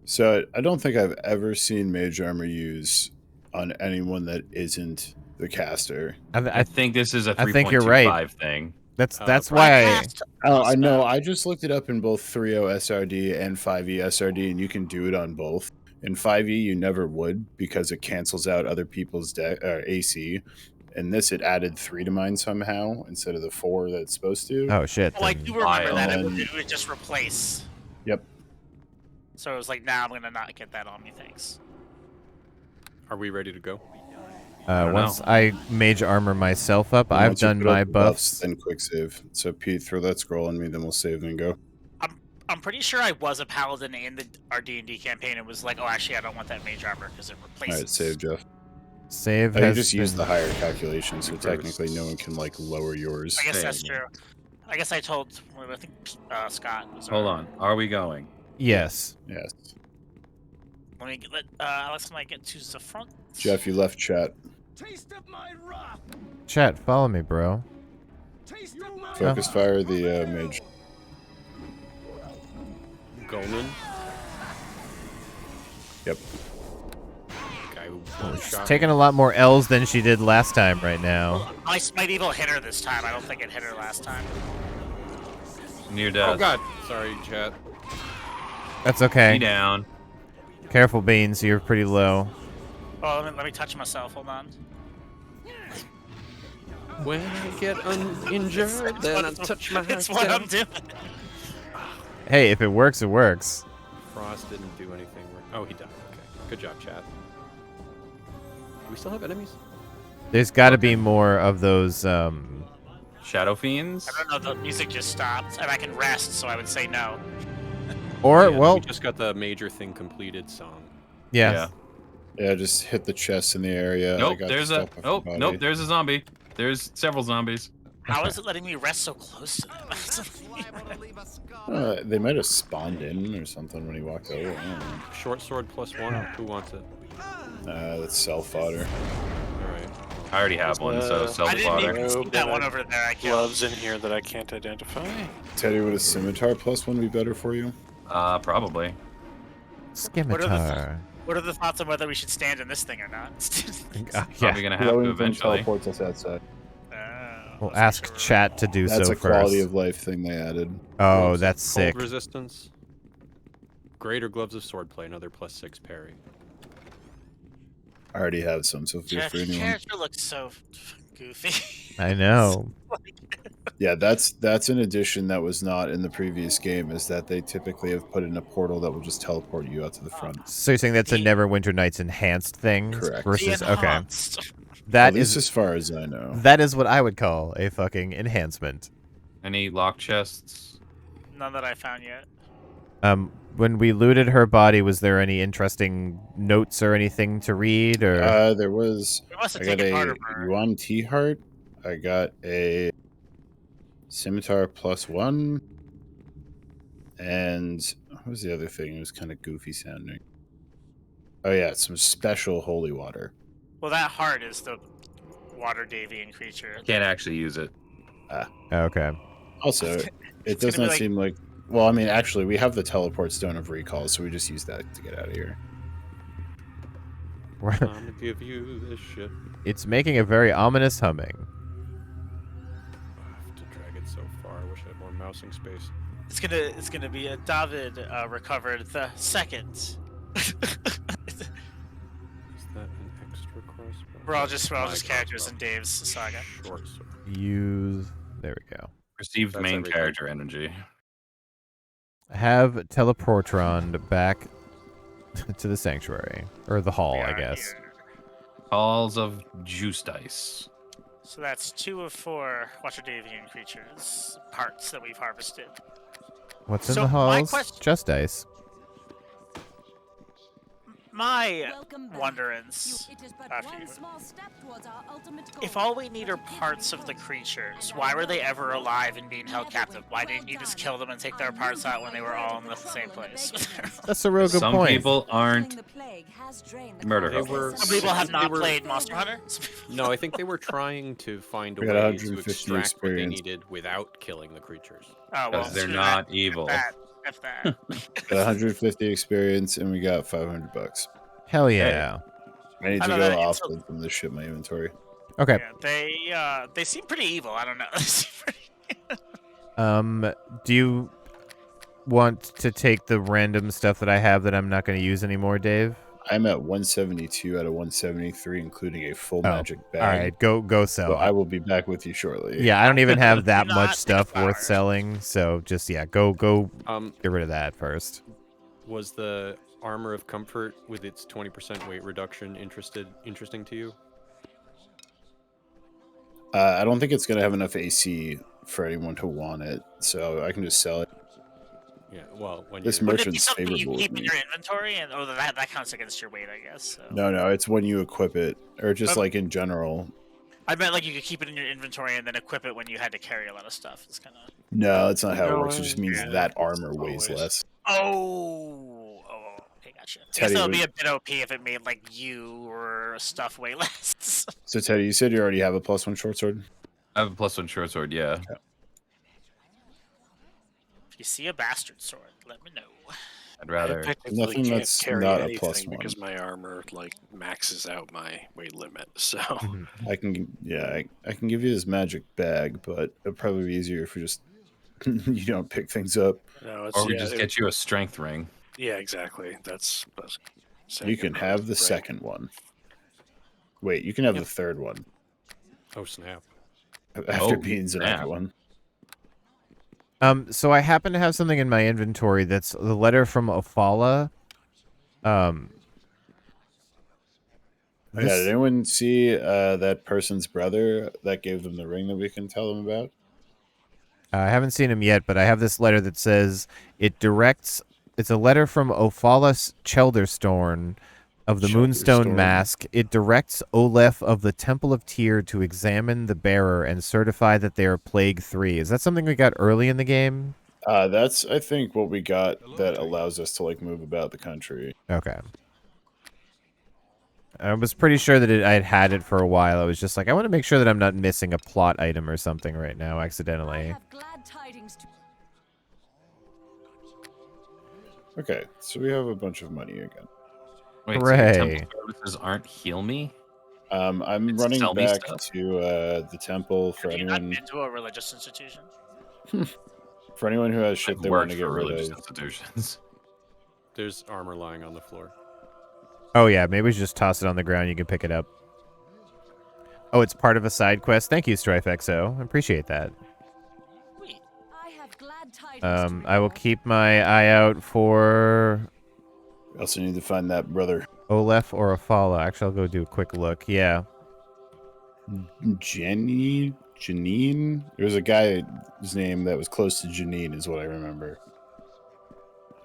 So I don't think I've ever seen mage armor use on anyone that isn't the caster. I think this is a I think you're right. 3.25 thing. That's why I. Oh, I know. I just looked it up in both 3.0 SRD and 5e SRD, and you can do it on both. In 5e, you never would because it cancels out other people's AC. In this, it added 3 to mine somehow instead of the 4 that it's supposed to. Oh shit. Oh, I then- do remember that. And- It would just replace. Yep. So it was like, nah, I'm gonna not get that on me, thanks. Are we ready to go? don't Once know. I mage armor myself up, And I've once you done put up my the buffs. Then quick save. So Pete, throw that scroll on me, then we'll save and go. I'm pretty sure I was a paladin in our D&D campaign. It was like, oh, actually, I don't want that mage armor because it replaces. All right, save, Jeff. Save Oh, you has just use been- the higher calculation, so Reverse. technically no one can like lower yours. I guess that's Same. true. I guess I told, I think Scott was. Hold on. Are we going? Yes. Yes. Let Alex and I get to the front. Jeff, you left chat. Chat, follow me, bro. Focus fire the mage. Gonan. Yep. Guy who She's shot taking a lot more L's than she did last time right now. My Smite Evil hit her this time. I don't think it hit her last time. Near death. Oh god, sorry, chat. That's Be okay. down. Careful, Beans. You're pretty low. Oh, let me touch myself. Hold on. When I get uninjured, then I touch my It's what I'm doing. Hey, if it works, it works. Frost didn't do anything. Oh, he died. Okay, good job, chat. Do we still have enemies? There's got to be more of those. Shadow Fiends? I don't know. The music just stopped, and I can rest, so I would say no. Or Yeah, well, we just got the major thing completed song. yeah. Yeah, just hit the chest in the area. I Nope, got there's the a... stuff off Oh, the body. nope, there's a zombie. There's several zombies. How is it letting me rest so close to them? They might have spawned in or something when he walked over. I don't know. Short sword +1. Who wants it? That's self-fodder. All right. I already have one, so I I self didn't even fodder. see that one over there. I killed. Gloves in here that I can't identify. Teddy, would a scimitar +1 be better for you? Probably. Scimitar. What are the thoughts on whether we should stand in this thing or not? Probably gonna have to Glowing thing eventually. teleports us outside. We'll Let's make ask sure we're- chat to do That's so a quality first. of life thing they added. Oh, Gloves of that's sick. Cold resistance. Greater gloves of swordplay, another +6 parry. I already have some, so feel free anyone. Character looks so goofy. I know. Yeah, that's an addition that was not in the previous game, is that they typically have put in a portal that will just teleport you out to the front. So you're saying that's a The- Neverwinter Nights enhanced thing Correct. versus The okay. enhanced. That At least is as far as I know. that is what I would call a fucking enhancement. Any lock chests? None that I found yet. When we looted her body, was there any interesting notes or anything to read or There was. We must I have got taken part a of her. Yuan T heart. I got a scimitar +1. And what was the other thing? It was kind of goofy sounding. Oh yeah, some special holy water. Well, that heart is the water Davian creature. Can't actually use it. okay. Also, it It's does gonna be not like- seem like. Well, I mean, actually, we have the teleport stone of recall, so we just use that to get out of here. I'm gonna give you this shit. It's making a very ominous humming. I have to drag it so far. I wish I had more mousing space. It's gonna be a David recovered the second. Is that an extra crossbow? we're all That's just my characters crossbow. in Dave's saga. Short sword. Use there we go. Received That's main everything. character energy. Have teleportron back to the sanctuary or the hall, We I are guess. here. Halls of juice dice. So that's 2 of 4 Water Davian creatures parts that we've harvested. What's in So the my halls? question- Just dice. My Welcome back. wonderance. It is but After one you. small step towards our ultimate goal. If all we need are parts of the creatures, why were they ever alive and being held captive? Why didn't you just kill them and take their parts out when they were all in the same place? That's a real good Some point. people aren't murder They hopes. were- Some people have They not were- played Monster Hunter. Some people- No, I think they were trying to find a We got way to 150 extract what they experience. needed without killing the creatures. Oh, well, Because they're screw not that. evil. F that. Got 150 experience, and we got $500. Hell yeah. I need I to don't go know, off it's a- with from this shit in my inventory. Okay. Yeah, they seem pretty evil. I don't know. They seem pretty- Do you want to take the random stuff that I have that I'm not going to use anymore, Dave? I'm at 172 out of 173, including a full Oh, magic bag. All right, go sell. So I will be back with you shortly. Yeah, I don't even have that Do not much take stuff worth flowers. selling, so just go Um, get rid of that first. was the armor of comfort with its 20% weight reduction interesting to you? I don't think it's going to have enough AC for anyone to want it, so I can just sell it. Yeah. Well, when This you're Wouldn't it be merchant's something you favorable with keep in me. your inventory? And that counts against your weight, I guess. So. No, it's when you equip it, or just Okay. like in general. I meant like you could keep it in your inventory and then equip it when you had to carry a lot of stuff. It's kind of. No, that's not how it No, works. It just means yeah, that it's armor weighs always- less. Oh, okay, gotcha. I guess Teddy that would would- be a bit OP if it made like you or stuff way less. So Teddy, you said you already have a +1 short sword. I have a +1 short sword, yeah. If you see a bastard sword, let me know. I'd I rather. technically Nothing can't that's carry not a anything +1. because my armor like maxes out my weight limit. So I can, I can give you this magic bag, but it'd probably be easier if we just you don't pick things up. no, it's Or we yeah, just it- get you a strength ring. yeah, exactly. That's You can have the right. second one. Wait, you can have Yep. the third one Oh snap! after Oh, being snap. another one. So I happen to have something in my inventory that's the letter from Ophala. Yeah, This- did anyone see that person's brother that gave them the ring that we can tell them about? I haven't seen him yet, but I have this letter that says it's a letter from Ophalas Chelderstorn of the Moonstone Chelderstorn. Mask. It directs Olef of the Temple of Tyr to examine the bearer and certify that they are Plague 3. Is that something we got early in the game? That's, I think, what we got that allows us to like move about the country. Okay. I was pretty sure that I'd had it for a while. I was just like, I want to make sure that I'm not missing a plot item or something right now I accidentally. have glad tidings to Okay, so we have a bunch of money again. Wait, so your temple Hooray. services aren't heal me? I'm It's running sell me back stuff? to the temple for Have you not anyone been to a religious institution? who has shit I've they want worked to get for rid religious of. institutions. There's armor lying on the floor. Oh, yeah. Maybe we should just toss it on the ground. You can pick it up. Oh, it's part of a side quest. Thank you, StrifeXO. I appreciate that. Sweet. I have glad tidings to I will report. keep my eye out for We also need to find that brother. Olef or Afala. Actually, I'll go do a quick look. Yeah. Janine? There was a guy's name that was close to Janine, is what I remember.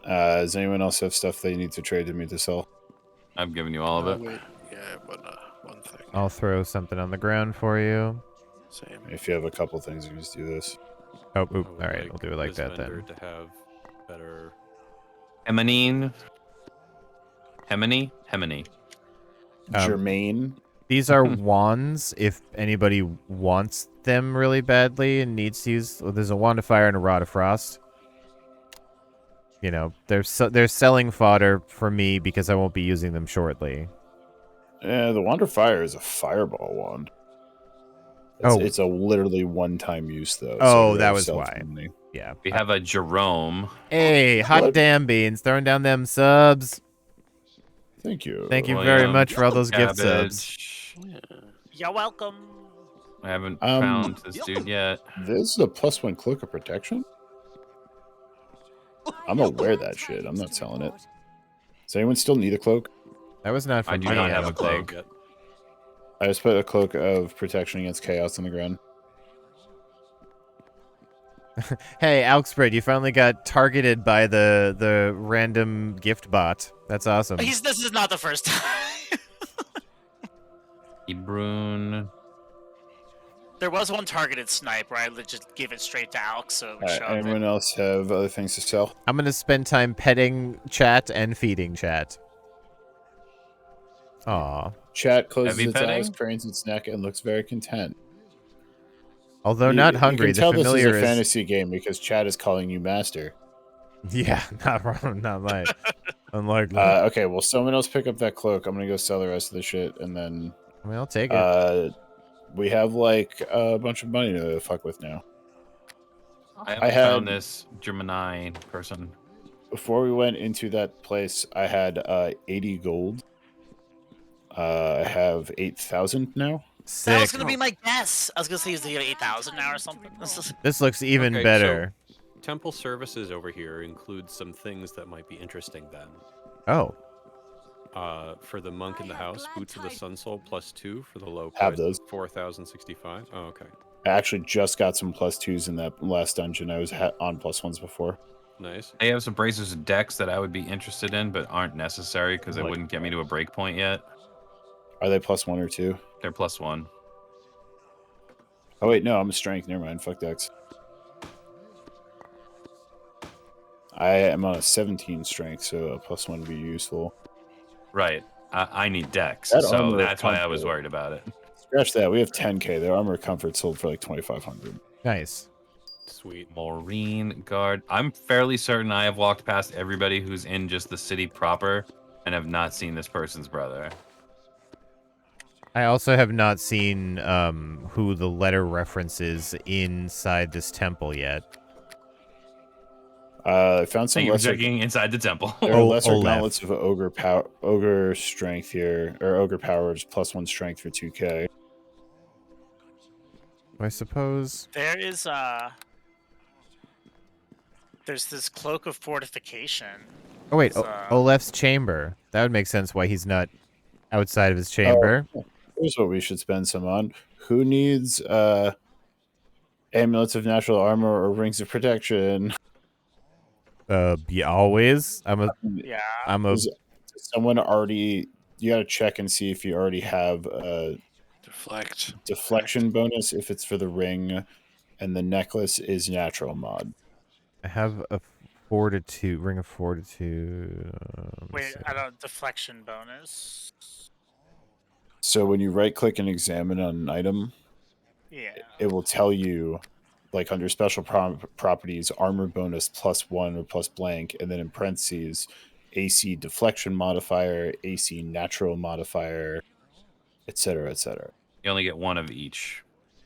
Does anyone else have stuff they need to trade to me to sell? I've given you all of it. Wait, yeah, but one thing. I'll throw something on the ground for you. Same. If you have a couple things, you can just do this. Oh, I oop. would All right. We'll do it like this that vendor then. to have better. Hemini. Hemini. Germaine. These are wands if anybody wants them really badly and needs to use. Well, there's a wand of fire and a rod of frost. You know, they're selling fodder for me because I won't be using them shortly. The Wand of Fire is a fireball wand. It's a literally one-time use, though. Oh, so that was sell why. for money. Yeah. We have a Jerome. Hey, hot What? damn beans, throwing down them subs. Thank you. Thank you William very much for all those gift subs. Cabbage. Yeah. You're welcome. I haven't Um, found this dude yet. This is a +1 cloak of protection? I'm gonna wear that shit. I'm not selling it. Does anyone still need a cloak? That was not for I do me, not I have a don't cloak. think. I just put a cloak of protection against chaos on the ground. Hey, Alkspread, you finally got targeted by the random gift bot. That's awesome. This is not the first time. Ebrun. There was one targeted snipe where I just gave it straight to Alex, so it would show up. Anyone else have other things to sell? I'm going to spend time petting chat and feeding chat. Aw. Chat closes Heavy its eyes, petting? cranes its neck, and looks very content. Although not hungry, you the can tell familiar this is a is... fantasy game because chat is calling you master. Yeah, not wrong, not like... Unlikely. Okay, well, someone else pick up that cloak. I'm gonna go sell the rest of the shit, and then I mean, I'll take it. we have like a bunch of money to fuck with now. I haven't found this Gemini person. Before we went into that place, I had 80 gold. I have 8,000 now. That was Sick. gonna be my guess. I was gonna say he's gonna get 8,000 now or something. This looks even Okay, better. Temple services over here include some things that might be interesting then. Oh. For the monk in the house, boots of the sun soul +2 for the low Have price those. 4,065. Oh, okay. I actually just got some +2s in that last dungeon. I was on +1s before. Nice. They have some bracers and decks that I would be interested in, but aren't necessary because they wouldn't get me to a breakpoint yet. Are they +1 or 2? They're +1. Oh wait, no, I'm a strength. Never mind. Fuck decks. I am on a 17 strength, so a +1 would be useful. Right. I need decks, That so armor that's why I was comfort. worried about it. Scratch that. We have 10k. Their armor comfort sold for like 2,500. Nice. Sweet. Maureen Guard. I'm fairly certain I have walked past everybody who's in just the city proper and have not seen this person's brother. I also have not seen who the letter references inside this temple yet. I found some Thank you for lesser. checking inside the temple. There are lesser Olaf. gauntlets of ogre strength here, or ogre power, just +1 strength for 2k. I suppose. There is there's this cloak of fortification. Oh wait, It's, Olef's chamber. That would make sense why he's not outside of his chamber. Here's what we should spend some on. Who needs amulets of natural armor or rings of protection? Yeah, always. Yeah. Does someone already? You gotta check and see if you already have a deflection bonus if it's for the ring, and the necklace is natural mod. I have a fortitude, ring of fortitude. Wait, I don't deflection bonus. So when you right click and examine on an item, Yeah. it will tell you, like under special properties, armor bonus +1 or plus blank, and then in parentheses, AC deflection modifier, AC natural modifier, etc., etc. You only get one of each.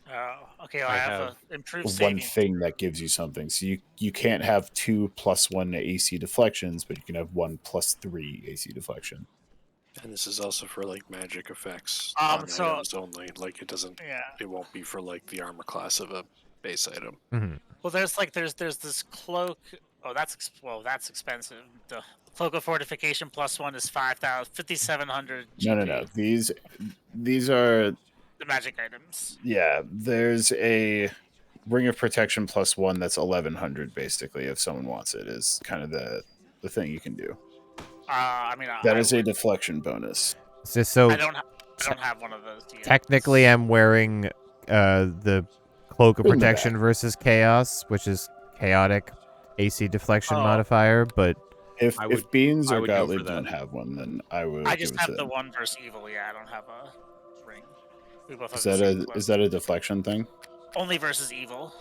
Oh, okay. Well, I I have have a improved One saving. thing that gives you something. So you can't have 2 +1 AC deflections, but you can have 1 +3 AC deflection. And this is also for like magic effects on So items only. Like it doesn't. yeah. It won't be for like the armor class of a base item. Well, there's this cloak. Oh, that's expensive. The cloak of fortification +1 is 5,700 GP. No. These are The magic items. there's a ring of protection +1 that's 1100 basically if someone wants it is kind of the thing you can do. I mean, That is a deflection bonus. So I don't have one of those. Yet. technically, I'm wearing the cloak of In the protection back. versus chaos, which is chaotic AC deflection Oh. modifier. But If Beans I or would go for Gottlieb that. don't have one, then I would. I just give it have to the them. one versus evil. Yeah, I don't have a ring. We both have Is the that same a cloak. is that a deflection thing? Only versus evil?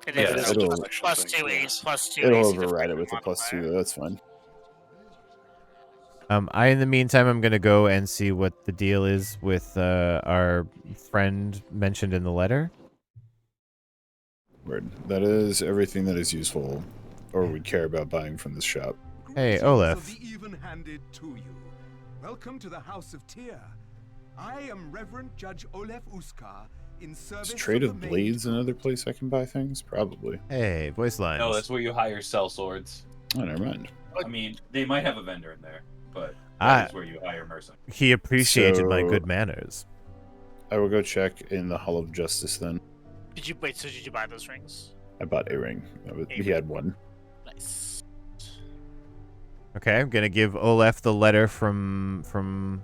It Yeah, is. It is It's a it'll- deflection plus thing, 2 yes. plus 2 It'll AC override it deflection with the +2. modifier. That's fine. in the meantime, I'm gonna go and see what the deal is with our friend mentioned in the letter. Word. That is everything that is useful, or would care about buying from this shop. Hey, Greetings Olaf. of the even-handed to you. Welcome to the House of Tyr. I am Reverend Judge Olaf Uskar in service Is Trade of of the main Blades throne. another place I can buy things? Probably. Hey, voice lines. No, that's where you hire sell swords. Oh, never mind. I mean, they might have a vendor in there, but Ah. that is where you hire mercenaries. He appreciated my So- good manners. I will go check in the Hall of Justice then. Did you wait? So did you buy those rings? I bought a ring. He had one. Nice. Okay, I'm gonna give Olaf the letter from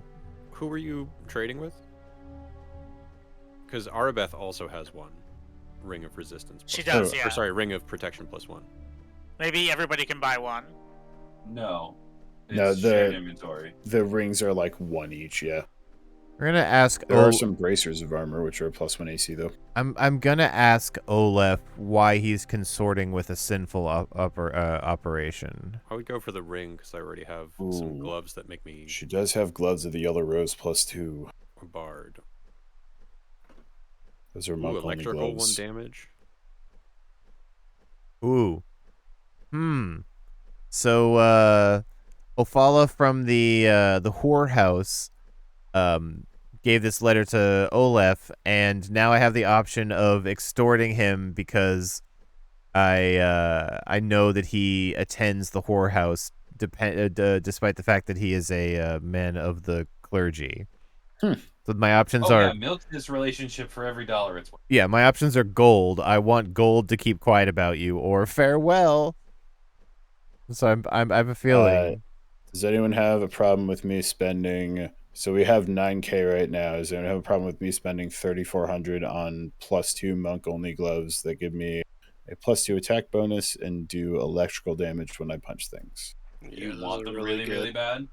Who were you trading with? Because Arabeth also has one. Ring of Resistance. She plus- does, Oh, yeah. Or sorry, Ring of Protection +1. Maybe everybody can buy one. No. It's No, shared the- inventory. The rings are like 1 each, yeah. We're gonna ask. There are some bracers of armor, which are +1 AC, though. I'm gonna ask Olaf why he's consorting with a sinful operation. I would go for the ring because I already have some Ooh. gloves that make me She does have gloves of the Yellow Rose +2. a bard. Those are Ooh, monk-only electrical 1 gloves. damage. Ooh. So Ophala from the whorehouse gave this letter to Olaf, and now I have the option of extorting him because I know that he attends the whorehouse despite the fact that he is a man of the clergy. So my options Oh are yeah, milk this relationship for every dollar it's worth. yeah, my options are gold. I want gold to keep quiet about you, or farewell. So I have a feeling. Does anyone have a problem with me spending... So we have 9K right now. Does anyone have a problem with me spending 3,400 on +2 monk-only gloves that give me a +2 attack bonus and do electrical damage when I punch things? You those want are them really, really bad?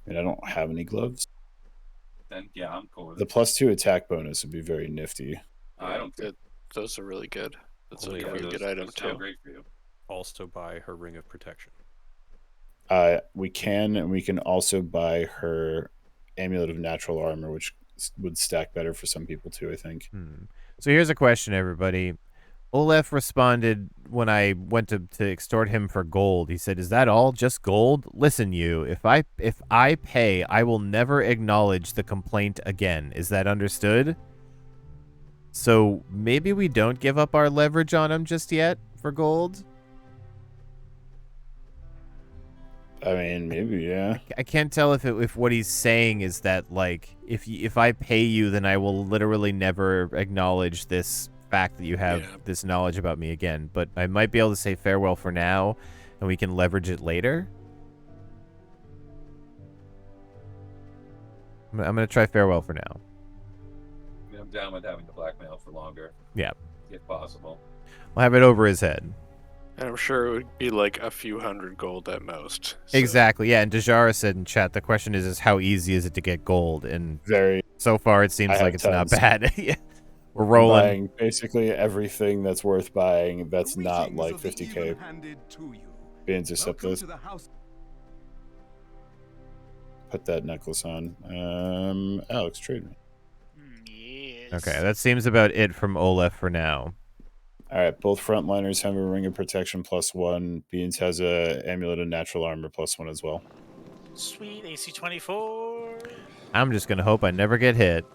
I don't have any gloves. Then yeah, I'm cool with The it. +2 attack bonus would be very nifty. I don't care. Those are really good. That's a Only really those- good item Those sound too. great for you. Also buy her Ring of Protection. We can also buy her Amulet of Natural Armor, which would stack better for some people too, I think. So here's a question, everybody. Olaf responded when I went to extort him for gold. He said, "Is that all? Just gold? Listen, you. If I pay, I will never acknowledge the complaint again. Is that understood?" So maybe we don't give up our leverage on him just yet for gold. I mean, maybe, yeah. I can't tell if what he's saying is that, like, if I pay you, then I will literally never acknowledge this fact that you have Yeah. this knowledge about me again. But I might be able to say farewell for now, and we can leverage it later. I'm gonna try farewell for now. I mean, I'm down with having the blackmail for longer, Yeah, if possible. we'll have it over his head. And I'm sure it would be like a few hundred gold at most. so- Exactly. Yeah, and Dejara said in chat, the question is how easy is it to get gold? And Very. so far, it I seems have like it's not tons. bad. Yeah, we're I'm rolling. buying basically everything that's worth buying that's not Greetings like of the 50k. even-handed to you. Beans except Welcome this. to the house. Put that necklace on. Alex, trade me. Yes. Okay, that seems about it from Olaf for now. All right, both frontliners have a ring of protection +1. Beans has a amulet of natural armor +1 as well. Sweet AC 24. I'm just gonna hope I never get hit.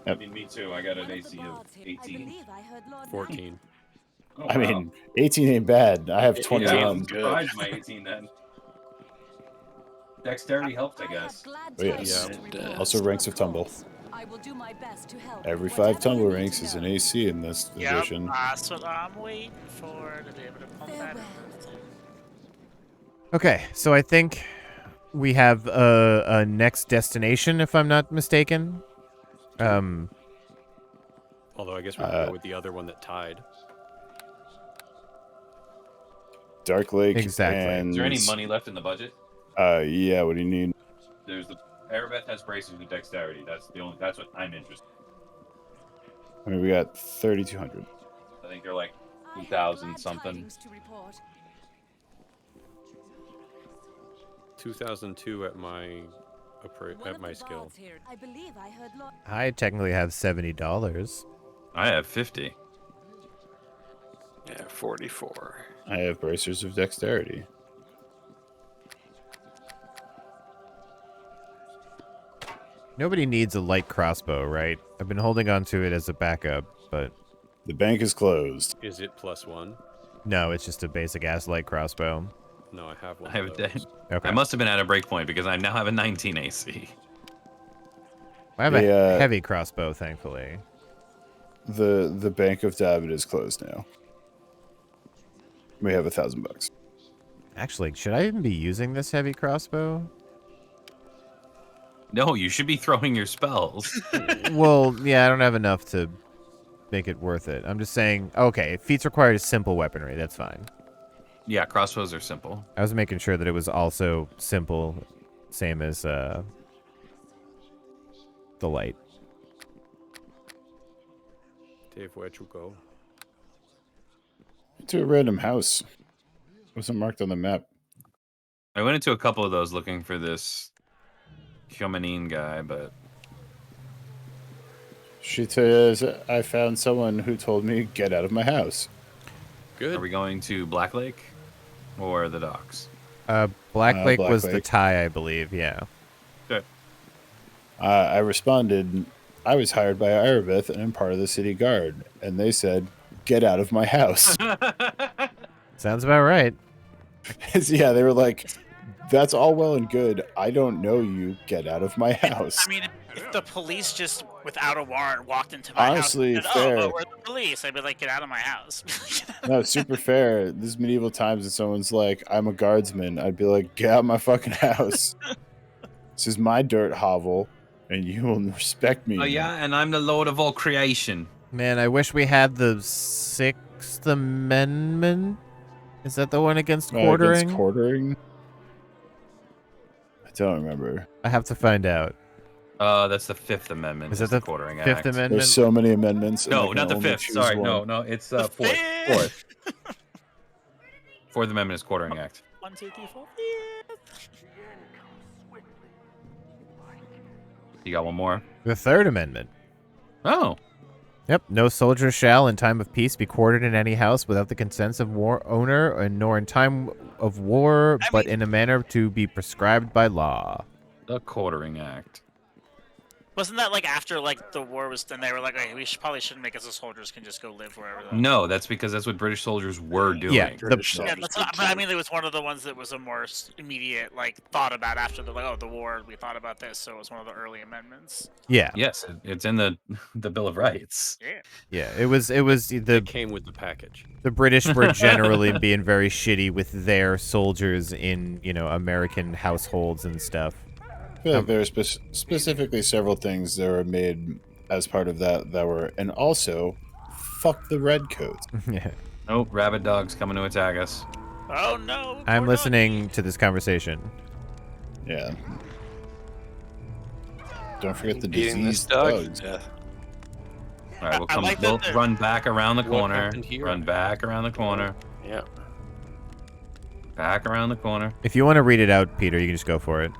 I mean, me too. I got an AC of 18. 14. Oh, I wow. mean, 18 ain't bad. I have Yeah, 21. Yeah, I'm good. surprised my 18 then. Dexterity helped, I guess. Oh, yes. Yeah. Also ranks of tumble. I will do my best to help. Every with 5 whatever tumble you need ranks to is know. an AC in this Yep, edition. that's what I'm waiting for to be able to pump that in. Okay, so I think we have a next destination, if I'm not mistaken. Although I guess we could go Uh, with the other one that tied. Dark Lake. Exactly. And, Is there any money left in the budget? Yeah, what do you need? There's the Arabeth has bracers with dexterity. That's what I'm interested I mean, we got 3,200. in. I think they're like I have 2,000 glad something. tidings to report. 2002 at my One at of my the skill. bards here. I believe I heard Lord. I technically have $70. I have 50. Yeah, 44. I have bracers of dexterity. Nobody needs a light crossbow, right? I've been holding on to it as a backup, but The bank is closed. Is it +1? no, it's just a basic ass light crossbow. No, I have one. I have a of dead. those. Okay. I must have been at a break point because I now have a 19 AC. I have The, a heavy crossbow, thankfully. The Bank of David is closed now. We have $1,000. Actually, should I even be using this heavy crossbow? No, you should be throwing your spells. Well, yeah, I don't have enough to make it worth it. I'm just saying, okay, feats required simple weaponry. That's fine. Yeah, crossbows are simple. I was making sure that it was also simple, same as the light. Dave, where'd you go? To a random house. Wasn't marked on the map. I went into a couple of those looking for this Humanine guy, but She says, I found someone who told me, get out of my house. Good. are we going to Black Lake or the docks? Black Lake Black was the Lake. tie, I believe. Yeah. Okay. I responded, I was hired by Arabeth and I'm part of the city guard. And they said, get out of my house. Sounds about right. Yeah, they were like, that's all well and good. I don't know you. Get out of my house. I mean, if the police just, without a warrant, walked into my Honestly, house and said, fair. oh, but we're the police, I'd be like, get out of my house. No, super fair. This is medieval times and someone's like, I'm a guardsman. I'd be like, get out of my fucking house. This is my dirt hovel and you will respect me. Oh yeah, and I'm the Lord of all creation. Man, I wish we had the Sixth Amendment. Is that the one against quartering? Against quartering? I don't remember. I have to find out. That's the Fifth Amendment. Is that the Quartering Fifth Act. Amendment? There's so many amendments. and I No, can not the only Fifth. choose Sorry, one. no, it's The fourth. fifth. Fourth. Fourth Amendment is Quartering Act. 1, 2, 3, 4. You got one more? The Third Amendment. Oh, Yep. No soldier shall, in time of peace, be quartered in any house without the consent of war owner, and nor in time of war, but in a manner to be prescribed by law. the Quartering Act. Wasn't that like after like the war was done? They were like, okay, probably shouldn't make it so soldiers can just go live wherever. No, that's because that's what British soldiers were doing. Yeah, British Yeah, soldiers that's did not, but I too. mean, it was one of the ones that was a more immediate like thought about after the like, oh, the war. We thought about this, so it was one of the early amendments. Yeah. Yes, it's in the Bill of Rights. Yeah. Yeah. It was It the came with the package. British were generally being very shitty with their soldiers in, American households and stuff. I feel like there are specifically several things that were made as part of that were, and also, fuck the redcoats. Yeah. Oh, rabid dog's coming to attack us. Oh no! I'm poor listening to this conversation. Yeah. Don't forget the Beating this diseased dog dogs. to All right, we'll I come. like that We'll they're- run back around the What corner. happened here? Run back around the corner. Yeah. Back around the corner. If you want to read it out, Peter, you can just go for it.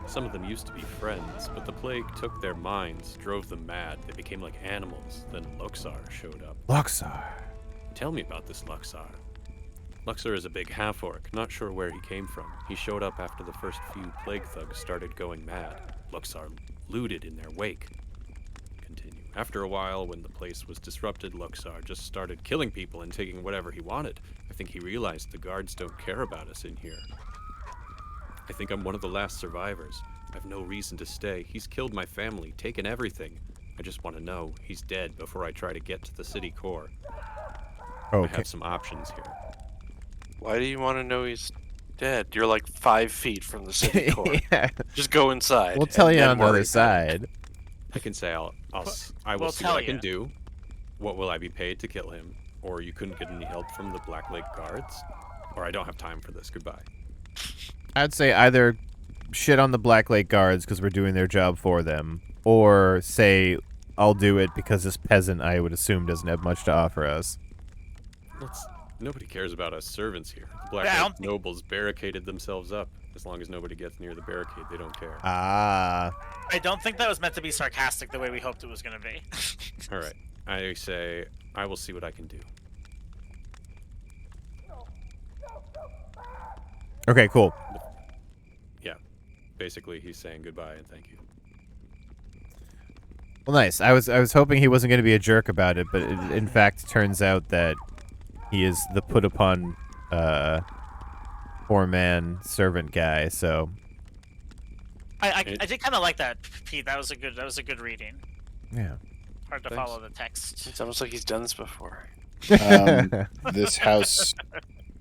Some of them used to be friends, but the plague took their minds, drove them mad. They became like animals. Then Luxar showed up. Luxar. Tell me about this Luxar. Luxar is a big half-orc, not sure where he came from. He showed up after the first few plague thugs started going mad. Luxar looted in their wake. Continue. After a while, when the place was disrupted, Luxar just started killing people and taking whatever he wanted. I think he realized the guards don't care about us in here. I think I'm one of the last survivors. I've no reason to stay. He's killed my family, taken everything. I just want to know he's dead before I try to get to the city core. I Okay. have some options here. Why do you want to know he's dead? You're like 5 feet from the city core. Yeah. Just go inside. We'll tell and you then on the worry other about it. side. I can say I will We'll see tell what I can ya. do. What will I be paid to kill him? Or you couldn't get any help from the Black Lake guards? Or I don't have time for this. Goodbye. I'd say either shit on the Black Lake guards because we're doing their job for them, or say I'll do it because this peasant, I would assume, doesn't have much to offer us. Nobody cares about us servants here. The Black Yeah, I Lake don't think- nobles barricaded themselves up. As long as nobody gets near the barricade, they don't care. Ah. I don't think that was meant to be sarcastic the way we hoped it was going to be. All right. I say I will see what I can do. Okay, cool. Yeah. Basically, he's saying goodbye and thank you. Well, nice. I was hoping he wasn't going to be a jerk about it, but it, in fact, turns out that he is the put upon poor man servant guy. So I did kind of like that, Pete. That was a good reading. yeah. Hard to Thanks. follow the text. It's almost like he's done this before. This house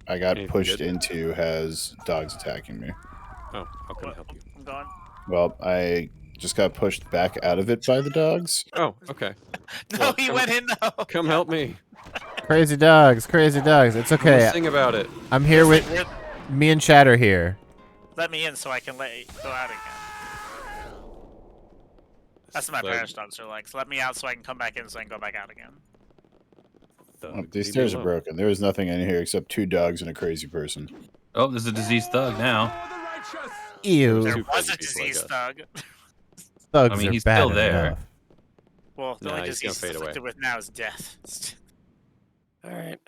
I got Anything pushed good? into has dogs attacking me. Oh, I'll come help you. I'm going. Well, I just got pushed back out of it by the dogs. Oh, okay. No, Well, he come- went in though. Come help me. Crazy dogs, crazy dogs. It's We'll okay. sing about it. I'm here with Weird- me and Chad are here. Let me in so I can let you go out again. That's what my Plague parish dogs are like. So let me out so I can come back in so I can go back out again. thug. Oh, these Leave me stairs are alone. broken. There is nothing in here except 2 dogs and a crazy person. Oh, there's a diseased thug now. For the righteous! Ew. There Two was crazy a people, I disease guess. thug. Thugs I mean, are he's bad still there. enough. Well, the Nah, only he's gonna disease fade he's away. afflicted with now is death. All right.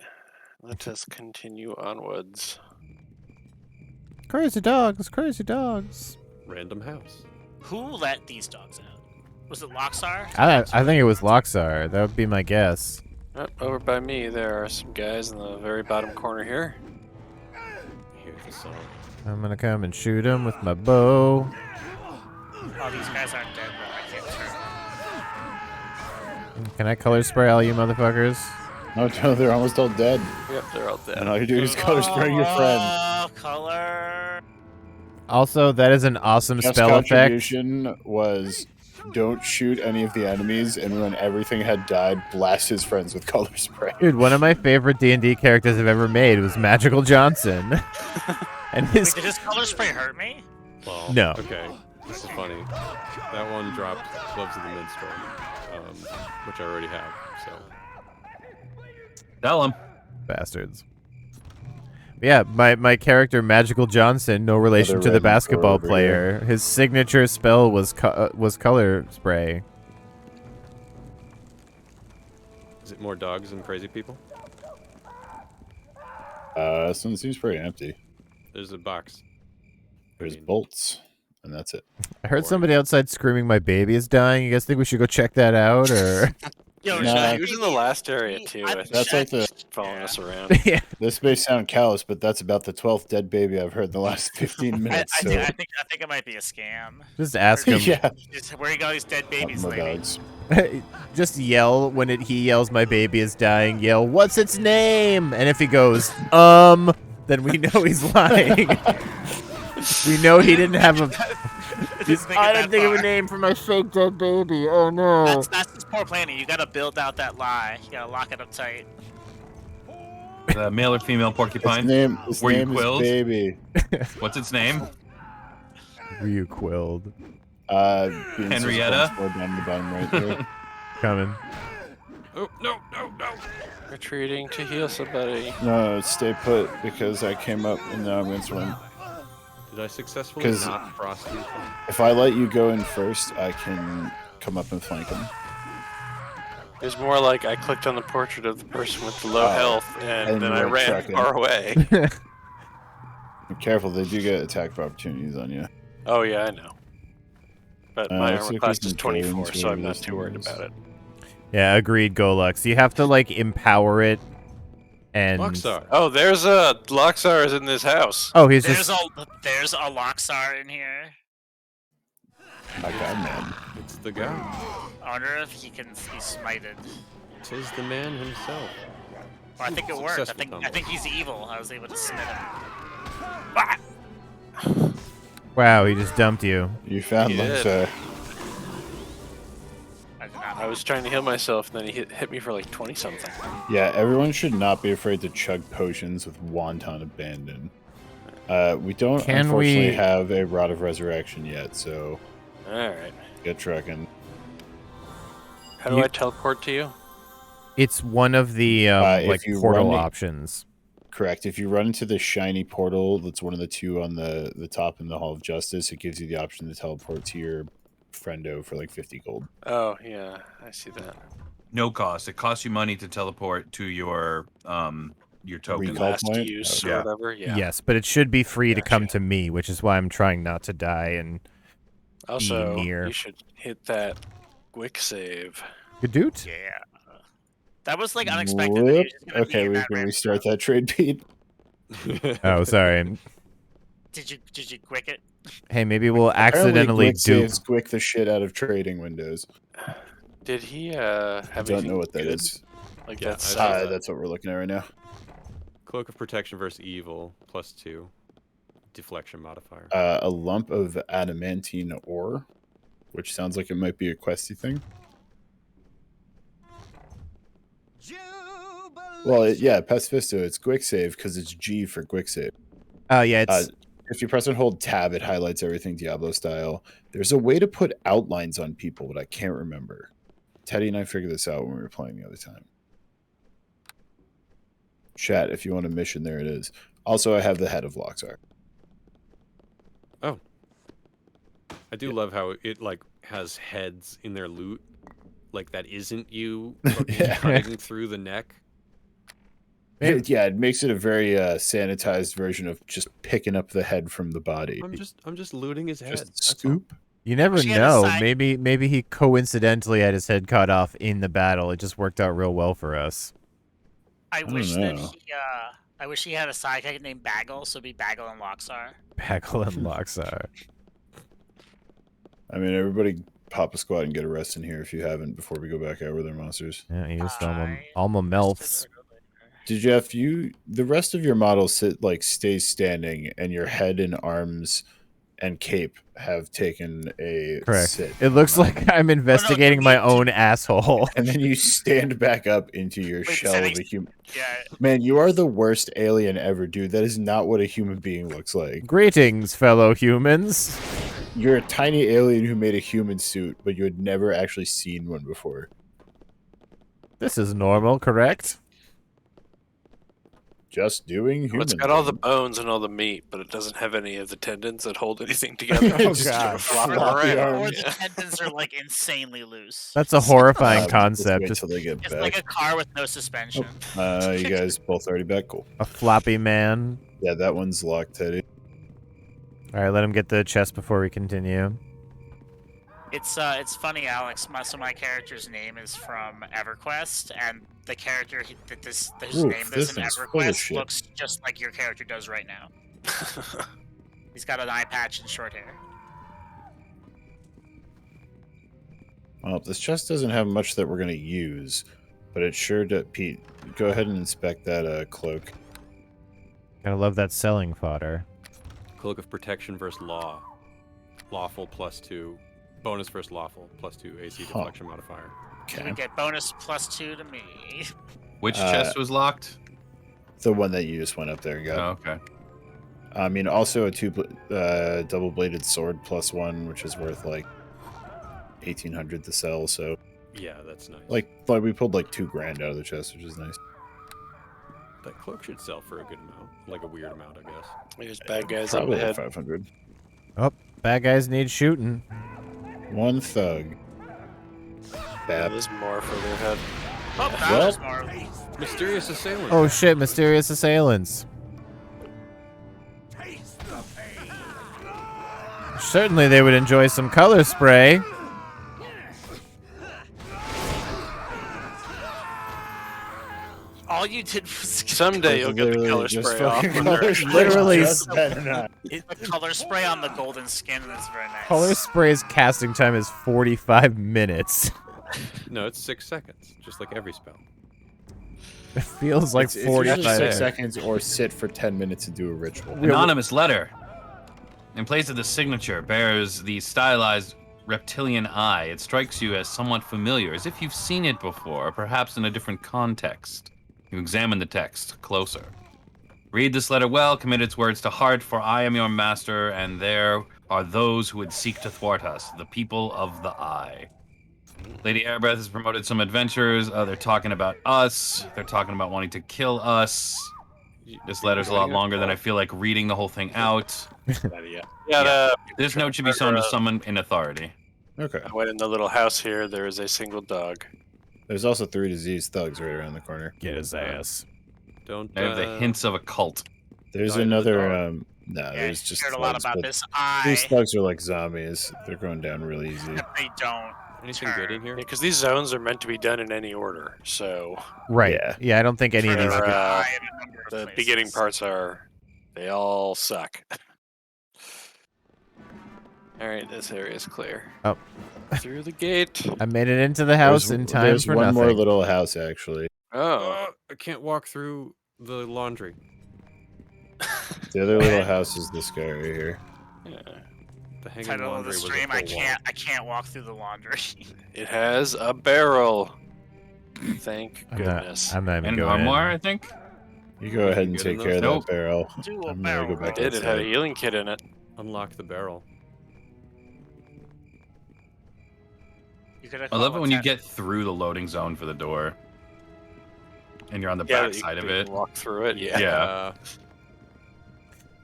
Let us continue onwards. Crazy dogs, crazy dogs. Random house. Who let these dogs out? Was it Loxar? I think it was Loxar. That would be my guess. Oh, over by me, there are some guys in the very bottom corner here. Here's the song. I'm gonna come and shoot him with my bow. Oh, these guys aren't dead, but I can't turn. Can I color spray all you motherfuckers? No, no, they're almost all dead. Yep, they're all dead. And all you do is color spray your friend. Oh, color. Also, that is an awesome Jeff's spell effect. contribution was don't shoot any of the enemies, and when everything had died, blast his friends with color spray. Dude, one of my favorite D&D characters I've ever made was Magical Johnson. And Wait, his did his color spray hurt me? Well, No. Okay, this is funny. That one dropped Gloves of the Minstrel, which I already have. So Tell him. bastards. Yeah, my character Magical Johnson, no relation Another to the red basketball over player. His signature spell was color spray. is it more dogs and crazy people? This one seems pretty empty. There's a box. There's I mean, bolts, and that's it. I heard somebody outside screaming, "My baby is dying." You guys think we should go check that out, or? Yo, Nah. should He was in the last area too. I think. That's like the- Following us around. Yeah. This may sound callous, but that's about the 12th dead baby I've heard in the last 15 I minutes. think, so, I think it might be a scam. Just ask him. yeah, Just, where you got these dead babies, more lady? dogs. Just yell when he yells, "My baby is dying." Yell, "What's its name?" And if he goes, then we know he's lying. We know he didn't have a. Just think I of didn't that think of a far. name for my fake dead baby. Oh no. That's just poor planning. You gotta build out that lie. You gotta lock it up tight. The male or female porcupine? His Were you name is quilled? Baby. What's its name? Ryu quilled. Henrietta? Down the bottom right here. Coming. Oh, no. Retreating to heal somebody. No, stay put because I came up and now I'm going to swim. Did I successfully 'Cause- not frost you? If I let you go in first, I can come up and flank him. It's more like I clicked on the portrait of the person with the low health, and and then you I were ran trucking. far away. Be careful, they do get attack opportunities on you. Oh yeah, I know. But my let's see armor if class we is can go 24, into so I'm not this too worried ones. about it. Yeah, agreed, Golux. You have to like empower it and Luxar. Oh, there's a Loxar is in this house. Oh, he's There's just a Loxar in here. My god, man. It's the guy. I wonder if he can be smited. Tis the man himself. Well, I think it worked. Successful I combo. think he's evil. I was able to smite him. wow, he just dumped you. You found He them, did. sir. I did not. I was trying to heal myself, and then he hit me for like 20 something. Yeah, everyone should not be afraid to chug potions with Wanton Abandon. We don't Can unfortunately we- have a Rod of Resurrection yet, so All right. get trucking. How do You- I teleport to you? It's one of the If like you portal run it- options. Correct. If you run into the shiny portal, that's one of the two on the top in the Hall of Justice, it gives you the option to teleport to your friendo for like 50 gold. Oh yeah, I see that. No cost. It costs you money to teleport to your token. Recall Last point? use Yeah. or whatever. Yeah. Yes, but it should be free to come Gotcha. to me, which is why I'm trying not to die and Also, near. you should hit that quick save. good dude. Yeah. That was like unexpected. That he Whoop. was just gonna be Okay, in we that can random restart stuff. that trade, Pete. Oh, sorry. Did you quick it? Hey, maybe we'll Apparently, accidentally quick dupe. saves quick the shit out of trading windows. Did he have I don't anything know what that good? is. Like Yeah, that's That's what we're looking at right now. Cloak of Protection versus Evil, +2. Deflection modifier. A lump of adamantine ore, which sounds like it might be a questy thing. Well, yeah, Pacifisto, it's quick save because it's G for quick save. Oh yeah, it's If you press and hold tab, it highlights everything Diablo style. There's a way to put outlines on people, but I can't remember. Teddy and I figured this out when we were playing the other time. Chat, if you want a mission, there it is. Also, I have the head of Loxar. Oh. I do love how it like has heads in their loot. Like that isn't you fucking Yeah. cutting through the neck. Yeah, it makes it a very sanitized version of just picking up the head from the body. I'm just looting his head. Just that's all. scoop. you never She had a know. side- Maybe he coincidentally had his head cut off in the battle. It just worked out real well for us. I don't wish that know. I wish he had a sidekick named Bagel, so it'd be Bagel and Loxar. Bagel and Loxar. I mean, everybody pop a squad and get a rest in here if you haven't before we go back out with our monsters. Yeah, he used I- Alma Melfs. Did Jeff, the rest of your models stays standing and your head and arms and cape have taken a Correct. sit. It looks like I'm investigating my own asshole. And then you stand back up into your Wait, shell so of he's- a human. Yeah. Man, you are the worst alien ever, dude. That is not what a human being looks like. Greetings, fellow humans. You're a tiny alien who made a human suit, but you had never actually seen one before. This is normal, correct? Just doing human. Well, it's got all the bones and all the meat, but it doesn't have any of the tendons that hold anything together. Oh, It's just God. sort of flopping Floppy around. Or Yeah. the tendons are like insanely loose. That's a horrifying Just concept. wait Just till they get It's back. like a car with no suspension. You guys both already back? Cool. a floppy man. Yeah, that one's locked, Teddy. All right, let him get the chest before we continue. It's funny, Alex. So my character's name is from EverQuest, and the character whose Oof, name this is in thing's full of EverQuest shit. looks just like your character does right now. He's got an eye patch and short hair. Well, this chest doesn't have much that we're going to use, but it sure does. Pete, go ahead and inspect that cloak. Gotta love that selling fodder. Cloak of Protection versus Law. Lawful +2. Bonus versus Lawful +2 AC Huh. deflection modifier. You Okay. would get bonus +2 to me. Which chest was locked? The one that you just went up there and got. Oh, okay. I mean, also a double-bladed sword +1, which is worth like 1,800 to sell. So Yeah, that's nice. like we pulled like $2,000 out of the chest, which is nice. That cloak should sell for a good amount. Like a weird amount, I guess. There's bad guys up Probably like ahead. 500. Oh, bad guys need shooting. One thug. Yeah, Bap. there's more further ahead. Oh, that Well- was more. Mysterious assailant. Oh shit, mysterious assailants. Certainly they would enjoy some color spray. All you did was Someday you'll get the Literally color just spray off. fucking when they're- color spray. Literally Just better not. the color spray on the golden skin, and it's very nice. Color spray's casting time is 45 minutes. No, it's 6 seconds, just like every spell. It feels like It's usually 45 6 seconds or sit for 10 minutes and do a ritual. Anonymous letter. In place of the signature bears the stylized reptilian eye. It strikes you as somewhat familiar, as if you've seen it before, perhaps in a different context. You examine the text closer. Read this letter well, commit its words to heart, for I am your master, and there are those who would seek to thwart us, the people of the Eye. Lady Airbreath has promoted some adventures. They're talking about us. They're talking about wanting to kill us. This letter's a lot longer than I feel like reading the whole thing out. Yeah. This note should be shown to someone in authority. Okay. I went in the little house here. There is a single dog. There's also 3 diseased thugs right around the corner. Get his ass. Don't. I have the hints of a cult. There's Died of the another. dog. No, Yeah, there's you just heard a lot thugs, about but this These eye. thugs are like zombies. They're going down real easy. They don't. Anything good in here? Because these zones are meant to be done in any order. So Right. Yeah. Yeah, I don't think any of these They're, are good. uh, Eye in a number of the places. beginning parts are. They all suck. Alright, this area is clear. Oh. Through the gate. I made it into the house in time There's for one nothing. more little house, actually. Oh. I can't walk through the laundry. The other little house is this guy right here. Yeah. The hanging Title of laundry the was a stream. I full wall. can't walk through the laundry. It has a barrel. Thank I'm not, goodness. I'm not even And going armoire, in. I think. You go ahead and Good take enough. care of Nope. that barrel. Do a I'm gonna barrel go back It had a outside. healing kit in it. Unlock the barrel. You could have I love it when you called get through the loading zone for the door, and you're on the Yeah, back side of it. Walk through it. Yeah.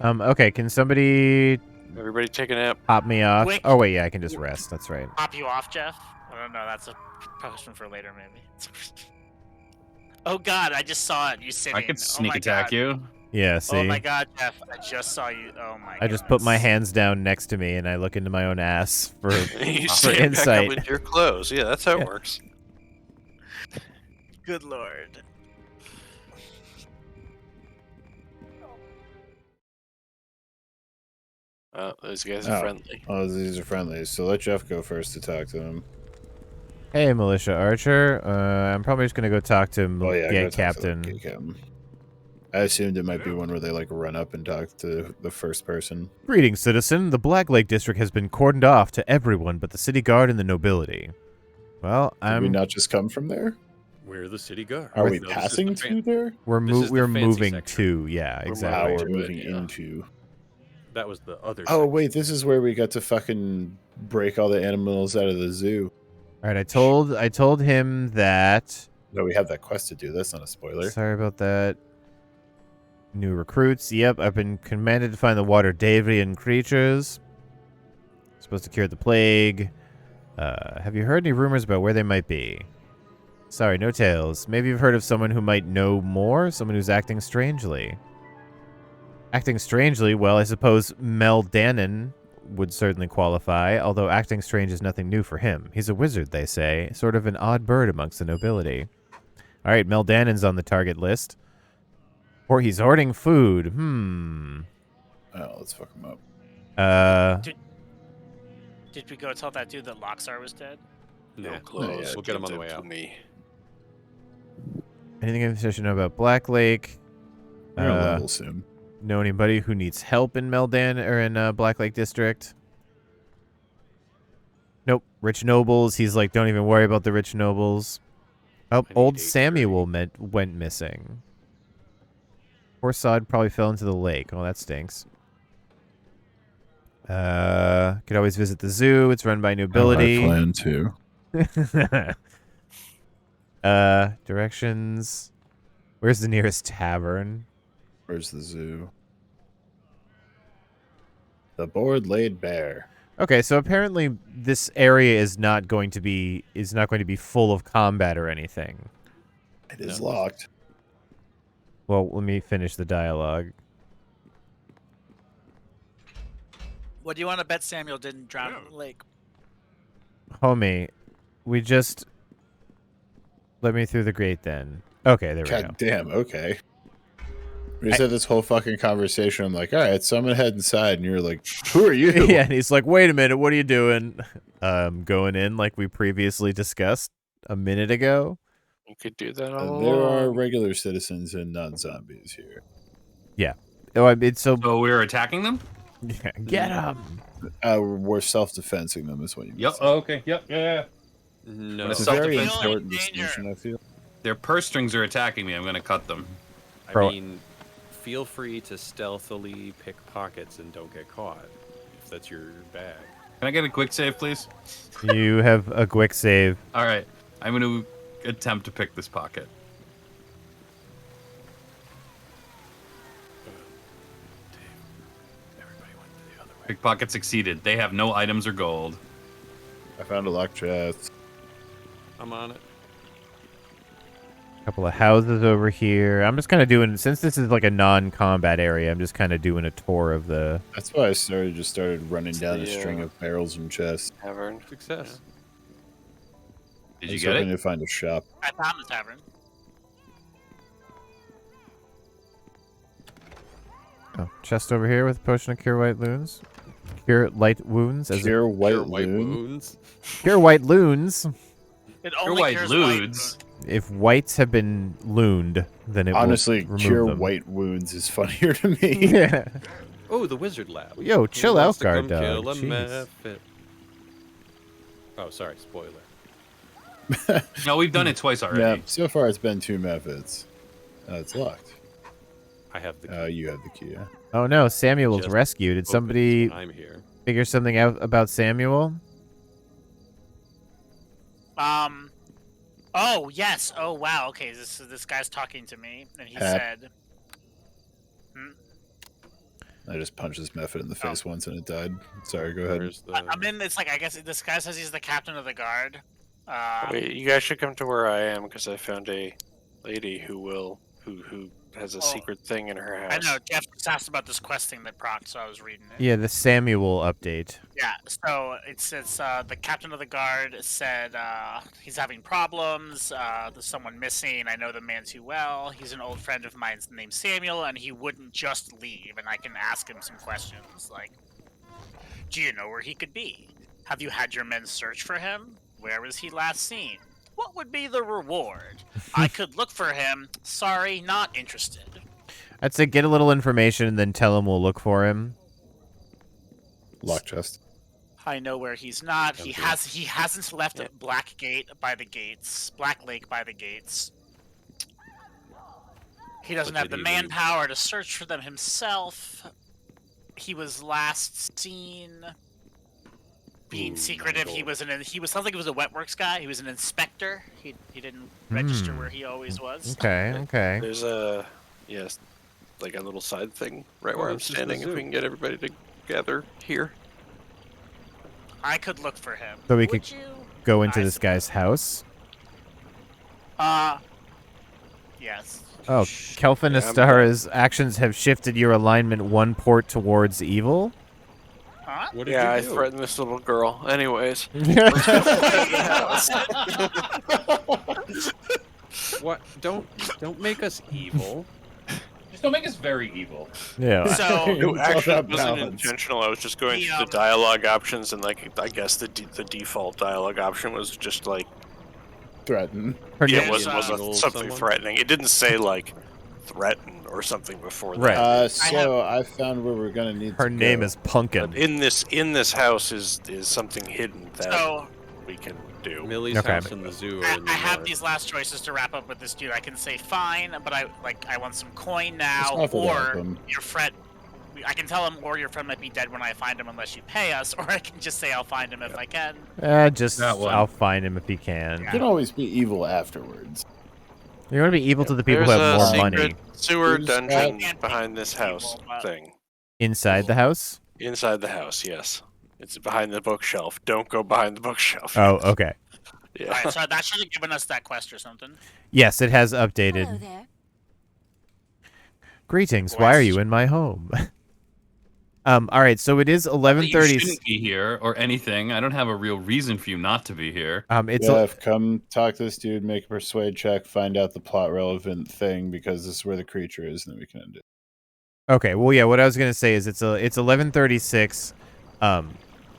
Yeah. Okay, can somebody Everybody take a nap. pop me off? Quick. Oh, wait, yeah, I can just rest. That's right. pop you off, Jeff. I don't know. That's a question for later, maybe. Oh God, I just saw it. You sitting. I could Oh sneak my attack God. you. Yeah, see? Oh my God, Jeff! I just saw you. Oh my. I just put my goodness. hands down next to me and I look into my own ass for You for stand back insight. up into your clothes. Yeah, that's how Yeah. it works. Good Lord. Oh, those guys are Oh. friendly. Oh, these are friendly. So let Jeff go first to talk to them. Hey, Militia Archer. I'm probably just gonna go talk to Oh yeah, Gate go talk to the Captain. gate captain. I assumed it might be one where they like run up and talk to the first person. Greetings, citizen. The Black Lake District has been cordoned off to everyone but the city guard and the nobility. Well, Did we not just come from there? We're the city guard. Are we No, this is passing the to there? we're this is the we're fancy moving section. to, yeah, We're exactly. We're to it, moving yeah. into. That was the other. Oh section. wait, this is where we got to fucking break all the animals out of the zoo. All right, I told him that. No, we have that quest to do. That's not a spoiler. Sorry about that. New recruits. Yep, I've been commanded to find the water Davian creatures. Supposed to cure the plague. Have you heard any rumors about where they might be? Sorry, no tales. Maybe you've heard of someone who might know more? Someone who's acting strangely. Acting strangely? Well, I suppose Mel Dannon would certainly qualify, although acting strange is nothing new for him. He's a wizard, they say. Sort of an odd bird amongst the nobility. Alright, Mel Dannon's on the target list. Or he's hoarding food. Oh, let's fuck him up. Did we go tell that dude that Loxar was dead? No, Yeah, close. we'll get him on the Give way them out. to me. Anything I should know about Black Lake? We're gonna level soon. Know anybody who needs help in Meldan or in Black Lake District? Nope. Rich nobles. He's like, don't even worry about the rich nobles. Oh, I need old 830. Samuel went missing. Poor sod probably fell into the lake. Oh, that stinks. Could always visit the zoo. It's run by Nobility. I plan to. Directions. Where's the nearest tavern? Where's the zoo? The board laid bare. Okay, so apparently this area is not going to be full of combat or anything. It is locked. Well, let me finish the dialogue. What do you want to bet Samuel didn't drown in the lake? Homie, we just let me through the grate then. Okay, there we go. God damn, okay. We just had this whole fucking conversation. I'm like, all right, so I'm gonna head inside, and you're like, who are you? Yeah, and he's like, wait a minute, what are you doing? Going in like we previously discussed a minute ago. You could do that all There along. are regular citizens and non-zombies here. Yeah. Oh, it's so. So we're attacking them? Yeah, get him. We're self-defensing them, is what you mean. Yep. Oh, okay. Yep. Yeah. No. It's a Self-defense. very Feeling important danger. distinction, I feel. Their purse strings are attacking me. I'm going to cut them. I Bro. mean, feel free to stealthily pick pockets and don't get caught, if that's your bag. Can I get a quick save, please? You have a quick save. All right. I'm going to attempt to pick this pocket. Everybody went the other way. Pickpocket succeeded. They have no items or gold. I found a locked chest. I'm on it. Couple of houses over here. I'm just kind of doing, since this is like a non-combat area, I'm just kind of doing a tour of the. That's why I started running down a the, string of barrels and chests. Tavern. Success. Did I you was get hoping it? to find a shop. I found the tavern. Oh, chest over here with a potion of cure white wounds. Cure light wounds. As Pure white Your white loon. wounds. cure white loons. It Your only white cures lewds. If whites have been looned, then it Honestly, will remove cure them. white wounds is funnier to me. Yeah. Oh, the wizard lab. Yo, chill Who out, wants to guard come dog. kill a Jeez. mephit? Oh, sorry, spoiler. No, we've done it twice Yeah, already. so far it's been 2 methods. It's locked. I have the key. You have the key, yeah. Oh no, Samuel was Just rescued. Did Opens somebody when I'm here. figure something out about Samuel? Oh yes. Oh wow. Okay. This guy's talking to me, and he Hap. said, I just punched this method in the face once and it died. Sorry, go ahead. Where's the... "I'm in." It's like I guess this guy says he's the captain of the guard. Wait, you guys should come to where I am because I found a lady who has a secret thing in her house. I know. Jeff just asked about this quest thing that procced, so I was reading it. Yeah, the Samuel update. Yeah, so it's the captain of the guard said he's having problems. There's someone missing. I know the man too well. He's an old friend of mine named Samuel, and he wouldn't just leave. And I can ask him some questions like, "Do you know where he could be? Have you had your men search for him? Where was he last seen? What would be the reward? I could look for him. Sorry, not interested." I'd say get a little information and then tell him we'll look for him. Lock chest. I know where he's not. He hasn't left Black Lake by the gates. He doesn't But have did the he leave? manpower to search for them himself. He was last seen being Ooh, secretive. my He lord. was sounds like he was a wet works guy. He was an inspector. He didn't register where he always was. Okay. There's like a little side thing right Oh, where I'm this is the standing. If zoo. we can get everybody together here. I could look for him. So we Would could you? go into I this guy's house. Yes. Oh, Kelvin Yeah, I'm Astara's actions have shifted your alignment one port towards evil. Huh? What did Yeah, I you do? threatened this little girl. Anyways, What? Don't make us evil. Just don't make us very evil. Yeah. So it actually about wasn't balance. intentional. I was just going The, through the dialogue options, and like I guess the default dialogue option was just like Threaten. Her yeah, name- it wasn't Evil something someone? threatening. It didn't say like threaten or something before that. Right. So I found where we're gonna need Her to name go. is Pumpkin. But in this house is something hidden that So we can do. Millie's Okay. house and the zoo are in the I have north. these last choices to wrap up with this dude. I can say fine, but I want some coin now, Just offer to help or him. your friend. I can tell him, or your friend might be dead when I find him unless you pay us, or I can just say I'll find him if I can. Just That one. I'll find him if he can. You can always be evil afterwards. You want to be evil to the people who There's have a more secret money. sewer Who's dungeon that? behind this house thing. Inside the house? Inside the house, yes. It's behind the bookshelf. Don't go behind the bookshelf. Oh, okay. Yeah. Alright, so that should have given us that quest or something. Yes, it has Hello updated. there. Greetings. Why are you in my home? All right, so it is You 11:30. shouldn't be here or anything. I don't have a real reason for you not to be here. It's Jeff, come talk to this dude, make a persuade check, find out the plot relevant thing because this is where the creature is, and then we can end it. okay. Well, yeah. What I was gonna say is it's 11:36.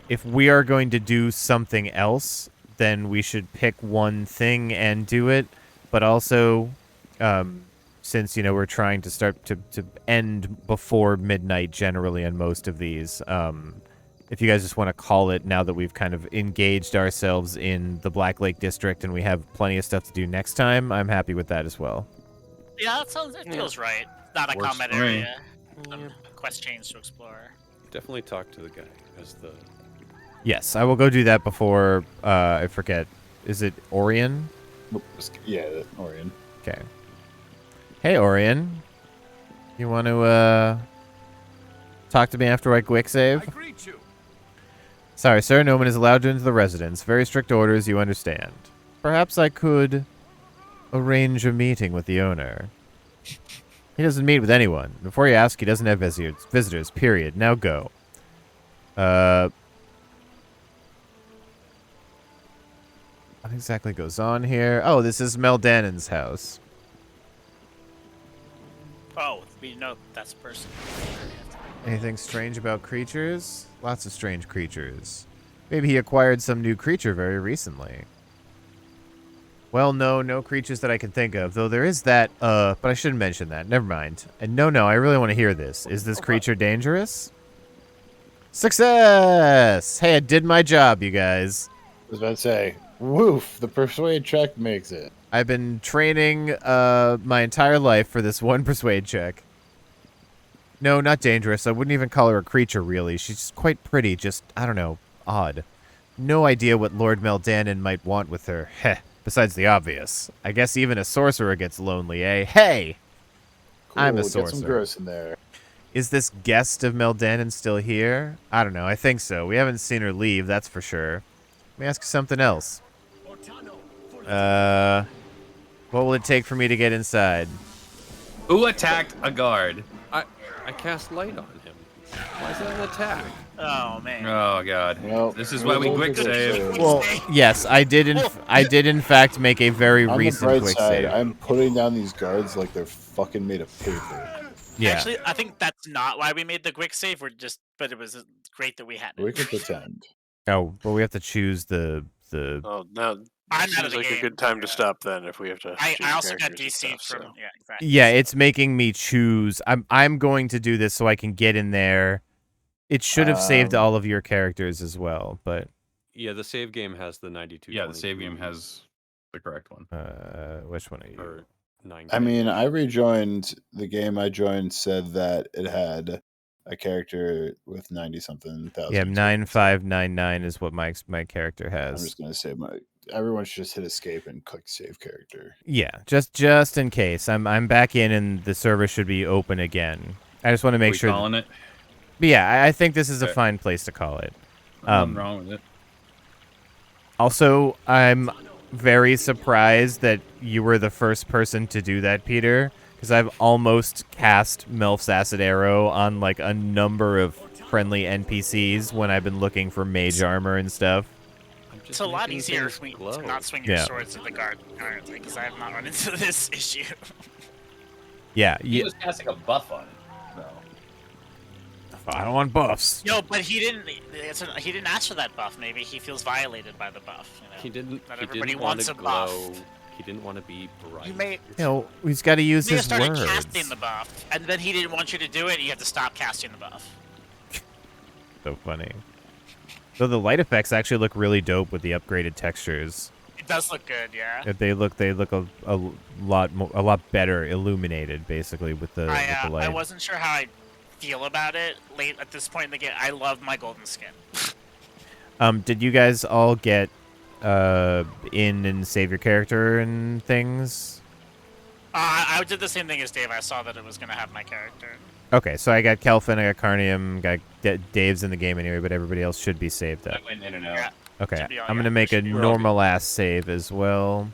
If we are going to do something else, then we should pick one thing and do it. But also, since we're trying to start to end before midnight generally on most of these, if you guys just want to call it now that we've kind of engaged ourselves in the Black Lake District and we have plenty of stuff to do next time, I'm happy with that as well. Yeah, it feels right. Not a Works combat for me. area. Quest chains to explore. Definitely talk to the guy as the. Yes, I will go do that before I forget. Is it Orion? Yeah, Orion. Okay. Hey, Orion. You want to talk to me after I quick I save? greet you. Sorry, sir. No one is allowed to enter the residence. Very strict orders, you understand. Perhaps I could arrange a meeting with the owner. He doesn't meet with anyone. Before you ask, he doesn't have visitors, period. Now go. What exactly goes on here? Oh, this is Meldanon's house. Oh, we know that's the person. Anything strange about creatures? Lots of strange creatures. Maybe he acquired some new creature very recently. Well, no creatures that I can think of. Though there is that, but I shouldn't mention that. Never mind. And no, I really want to hear this. Is this creature dangerous? Success! Hey, I did my job, you guys. I was about to say, woof, the persuade check makes it. I've been training my entire life for this one persuade check. No, not dangerous. I wouldn't even call her a creature, really. She's quite pretty, just, I don't know, odd. No idea what Lord Meldanon might want with her. Heh. Besides the obvious. I guess even a sorcerer gets lonely, eh? Hey! Cool, I'm a get some sorcerer. gross in there. Is this guest of Meldanon still here? I don't know. I think so. We haven't seen her leave, that's for sure. Let me ask you something else. What will it take for me to get inside? Who attacked a guard? I cast light on him. Why is that an attack? Oh man. Oh god. Well, This is why we we'll quick do save. it. Well, yes, I did in fact make a very On the recent bright quick side, save. I'm putting down these guards like they're fucking made of paper. Yeah. Actually, I think that's not why we made the quick save. But it was great that we had it. We can pretend. Oh, well, we have to choose the. Oh, now I'm seems out of the like game. a good time to stop then if we have to. I choose also got characters DC and stuff, from so. yeah, exactly. Yeah, it's making me choose. I'm going to do this so I can get in there. It should have saved all of your characters as well, but Yeah, the save game has the 92. Yeah, the save game has the correct one. which one are you? Or 9. I mean, I rejoined the game. I joined said that it had a character with 90 something thousand. Yeah, 9599 is what my character I'm has. just gonna say everyone should just hit escape and click save character. Yeah, just in case. I'm back in and the server should be open again. I just want to make sure. Calling it. But yeah, I think this is a Okay. fine place to call it. Nothing wrong with it. Also, I'm very surprised that you were the first person to do that, Peter, because I've almost cast Melf's Acid Arrow on like a number of friendly NPCs when I've been looking for mage armor and stuff. It's a lot easier to not swing your Yeah. swords at the guard currently because I have not run into this issue. Yeah, He was casting a buff on it. I don't want buffs. No, but he didn't. He didn't ask for that buff. Maybe he feels violated by the buff. You know? He didn't. Not He everybody didn't want wants to a buff. glow. He didn't want to be bright. You may. You know, he's got to use You his started words. casting the buff, and then he didn't want you to do it. And you have to stop casting the buff. So funny. So the light effects actually look really dope with the upgraded textures. It does look good, yeah. They look a lot better illuminated, basically, with the light. I wasn't sure how I feel about it late at this point in the game. I love my golden skin. Did you guys all get in and save your character and things? I did the same thing as Dave. I saw that it was gonna have my character. Okay, so I got Kelvin, I got Carnium, got Dave's in the game anyway, but everybody else should be saved up. I went in and out. Yeah. Okay, Should be all I'm good. gonna make a Should be all good. normal ass save as well.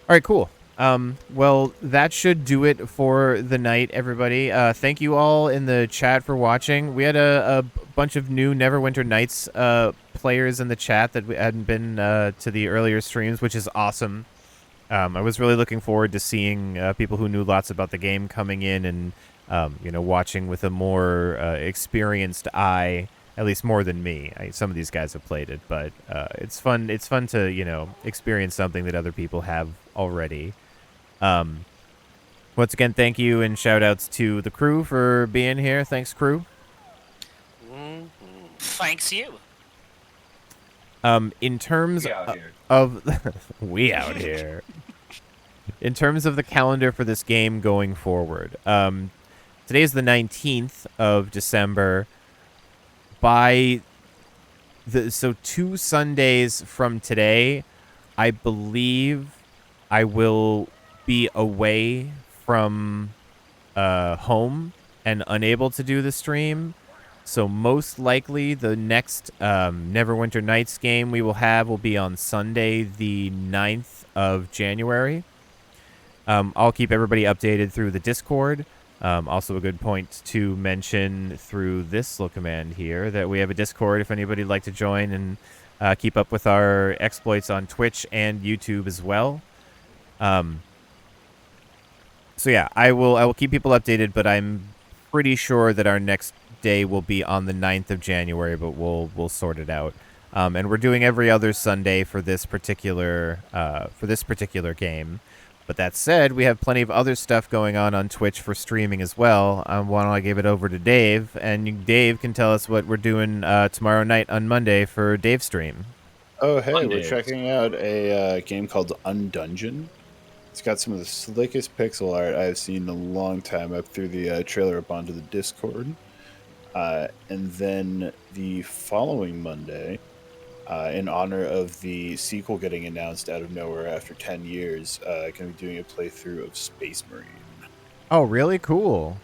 All right, cool. Well, that should do it for the night, everybody. Thank you all in the chat for watching. We had a bunch of new Neverwinter Nights players in the chat that hadn't been to the earlier streams, which is awesome. I was really looking forward to seeing people who knew lots about the game coming in and watching with a more experienced eye, at least more than me. Some of these guys have played it, but it's fun. It's fun to experience something that other people have already. Once again, thank you and shout outs to the crew for being here. Thanks, crew. Thanks you. In terms We out here. of we out here. In terms of the calendar for this game going forward, today is the 19th of December. So 2 Sundays from today, I believe I will be away from home and unable to do the stream. So most likely the next Neverwinter Nights game we will have will be on Sunday, the 9th of January. I'll keep everybody updated through the Discord. Also a good point to mention through this little command here that we have a Discord if anybody would like to join and keep up with our exploits on Twitch and YouTube as well. So yeah, I will keep people updated, but I'm pretty sure that our next day will be on the 9th of January, but we'll sort it out. And we're doing every other Sunday for this particular game. But that said, we have plenty of other stuff going on Twitch for streaming as well. Why don't I give it over to Dave, and Dave can tell us what we're doing tomorrow night on Monday for Dave's stream. Oh, hey, Mondays. we're checking out a game called Undungeon. It's got some of the slickest pixel art I've seen in a long time. I threw the trailer up onto the Discord. And then the following Monday, in honor of the sequel getting announced out of nowhere after 10 years, going to be doing a playthrough of Space Marine. Oh, really? Cool.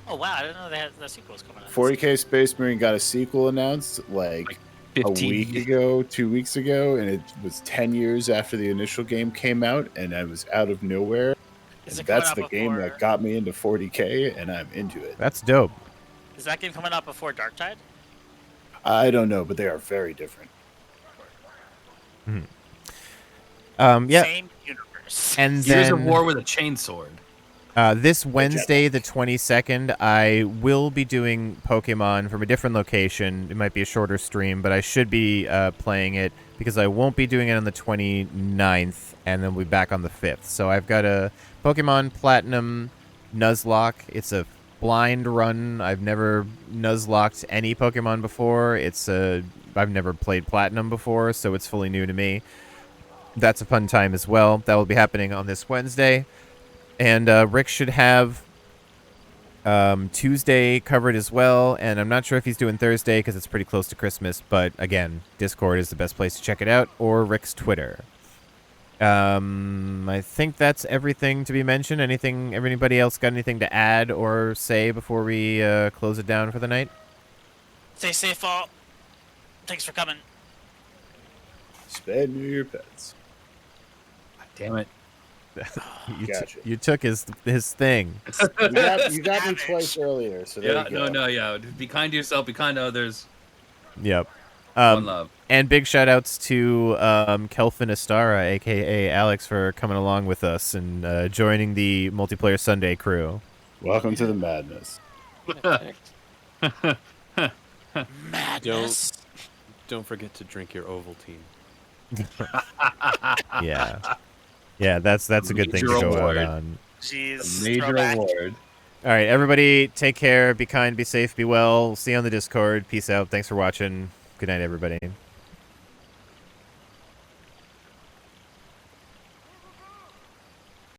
Oh wow, I didn't know they had the sequels coming out. 40K Space Marine got a sequel announced like a 15 week ago, 2 weeks ago, and it was 10 years after the initial game came out, and I was out of nowhere. Is And it coming that's out the game before- that got me into 40K, and I'm into it. That's dope. Is that game coming out before Darktide? I don't know, but they are very different. Yeah, Same universe. and Gears of then War with a chainsword. this Wednesday, the 22nd, I will be doing Pokemon from a different location. It might be a shorter stream, but I should be playing it because I won't be doing it on the 29th, and then we'll be back on the 5th. So I've got a Pokemon Platinum Nuzlocke. It's a blind run. I've never Nuzlocked any Pokemon before. I've never played Platinum before, so it's fully new to me. That's a fun time as well. That will be happening on this Wednesday. And Rick should have Tuesday covered as well. And I'm not sure if he's doing Thursday because it's pretty close to Christmas. But again, Discord is the best place to check it out, or Rick's Twitter. I think that's everything to be mentioned. Anybody else got anything to add or say before we close it down for the night? Stay safe, all. Thanks for coming. Spare me your pets. Damn it. Gotcha. You took his thing. You got me Savage. twice earlier, so there Yeah, you go. yeah. Be kind to yourself, be kind to others. Yep. One love. And big shout outs to Kelvin Astara, aka Alex, for coming along with us and joining the Multiplayer Sunday crew. Welcome to the madness. Madness. Don't forget to drink your Ovaltine. Yeah. Yeah, that's a good thing to Major go award. out on. Jeez. Major throwback. award. All right, everybody, take care. Be kind, be safe, be well. See you on the Discord. Peace out. Thanks for watching. Good night, everybody.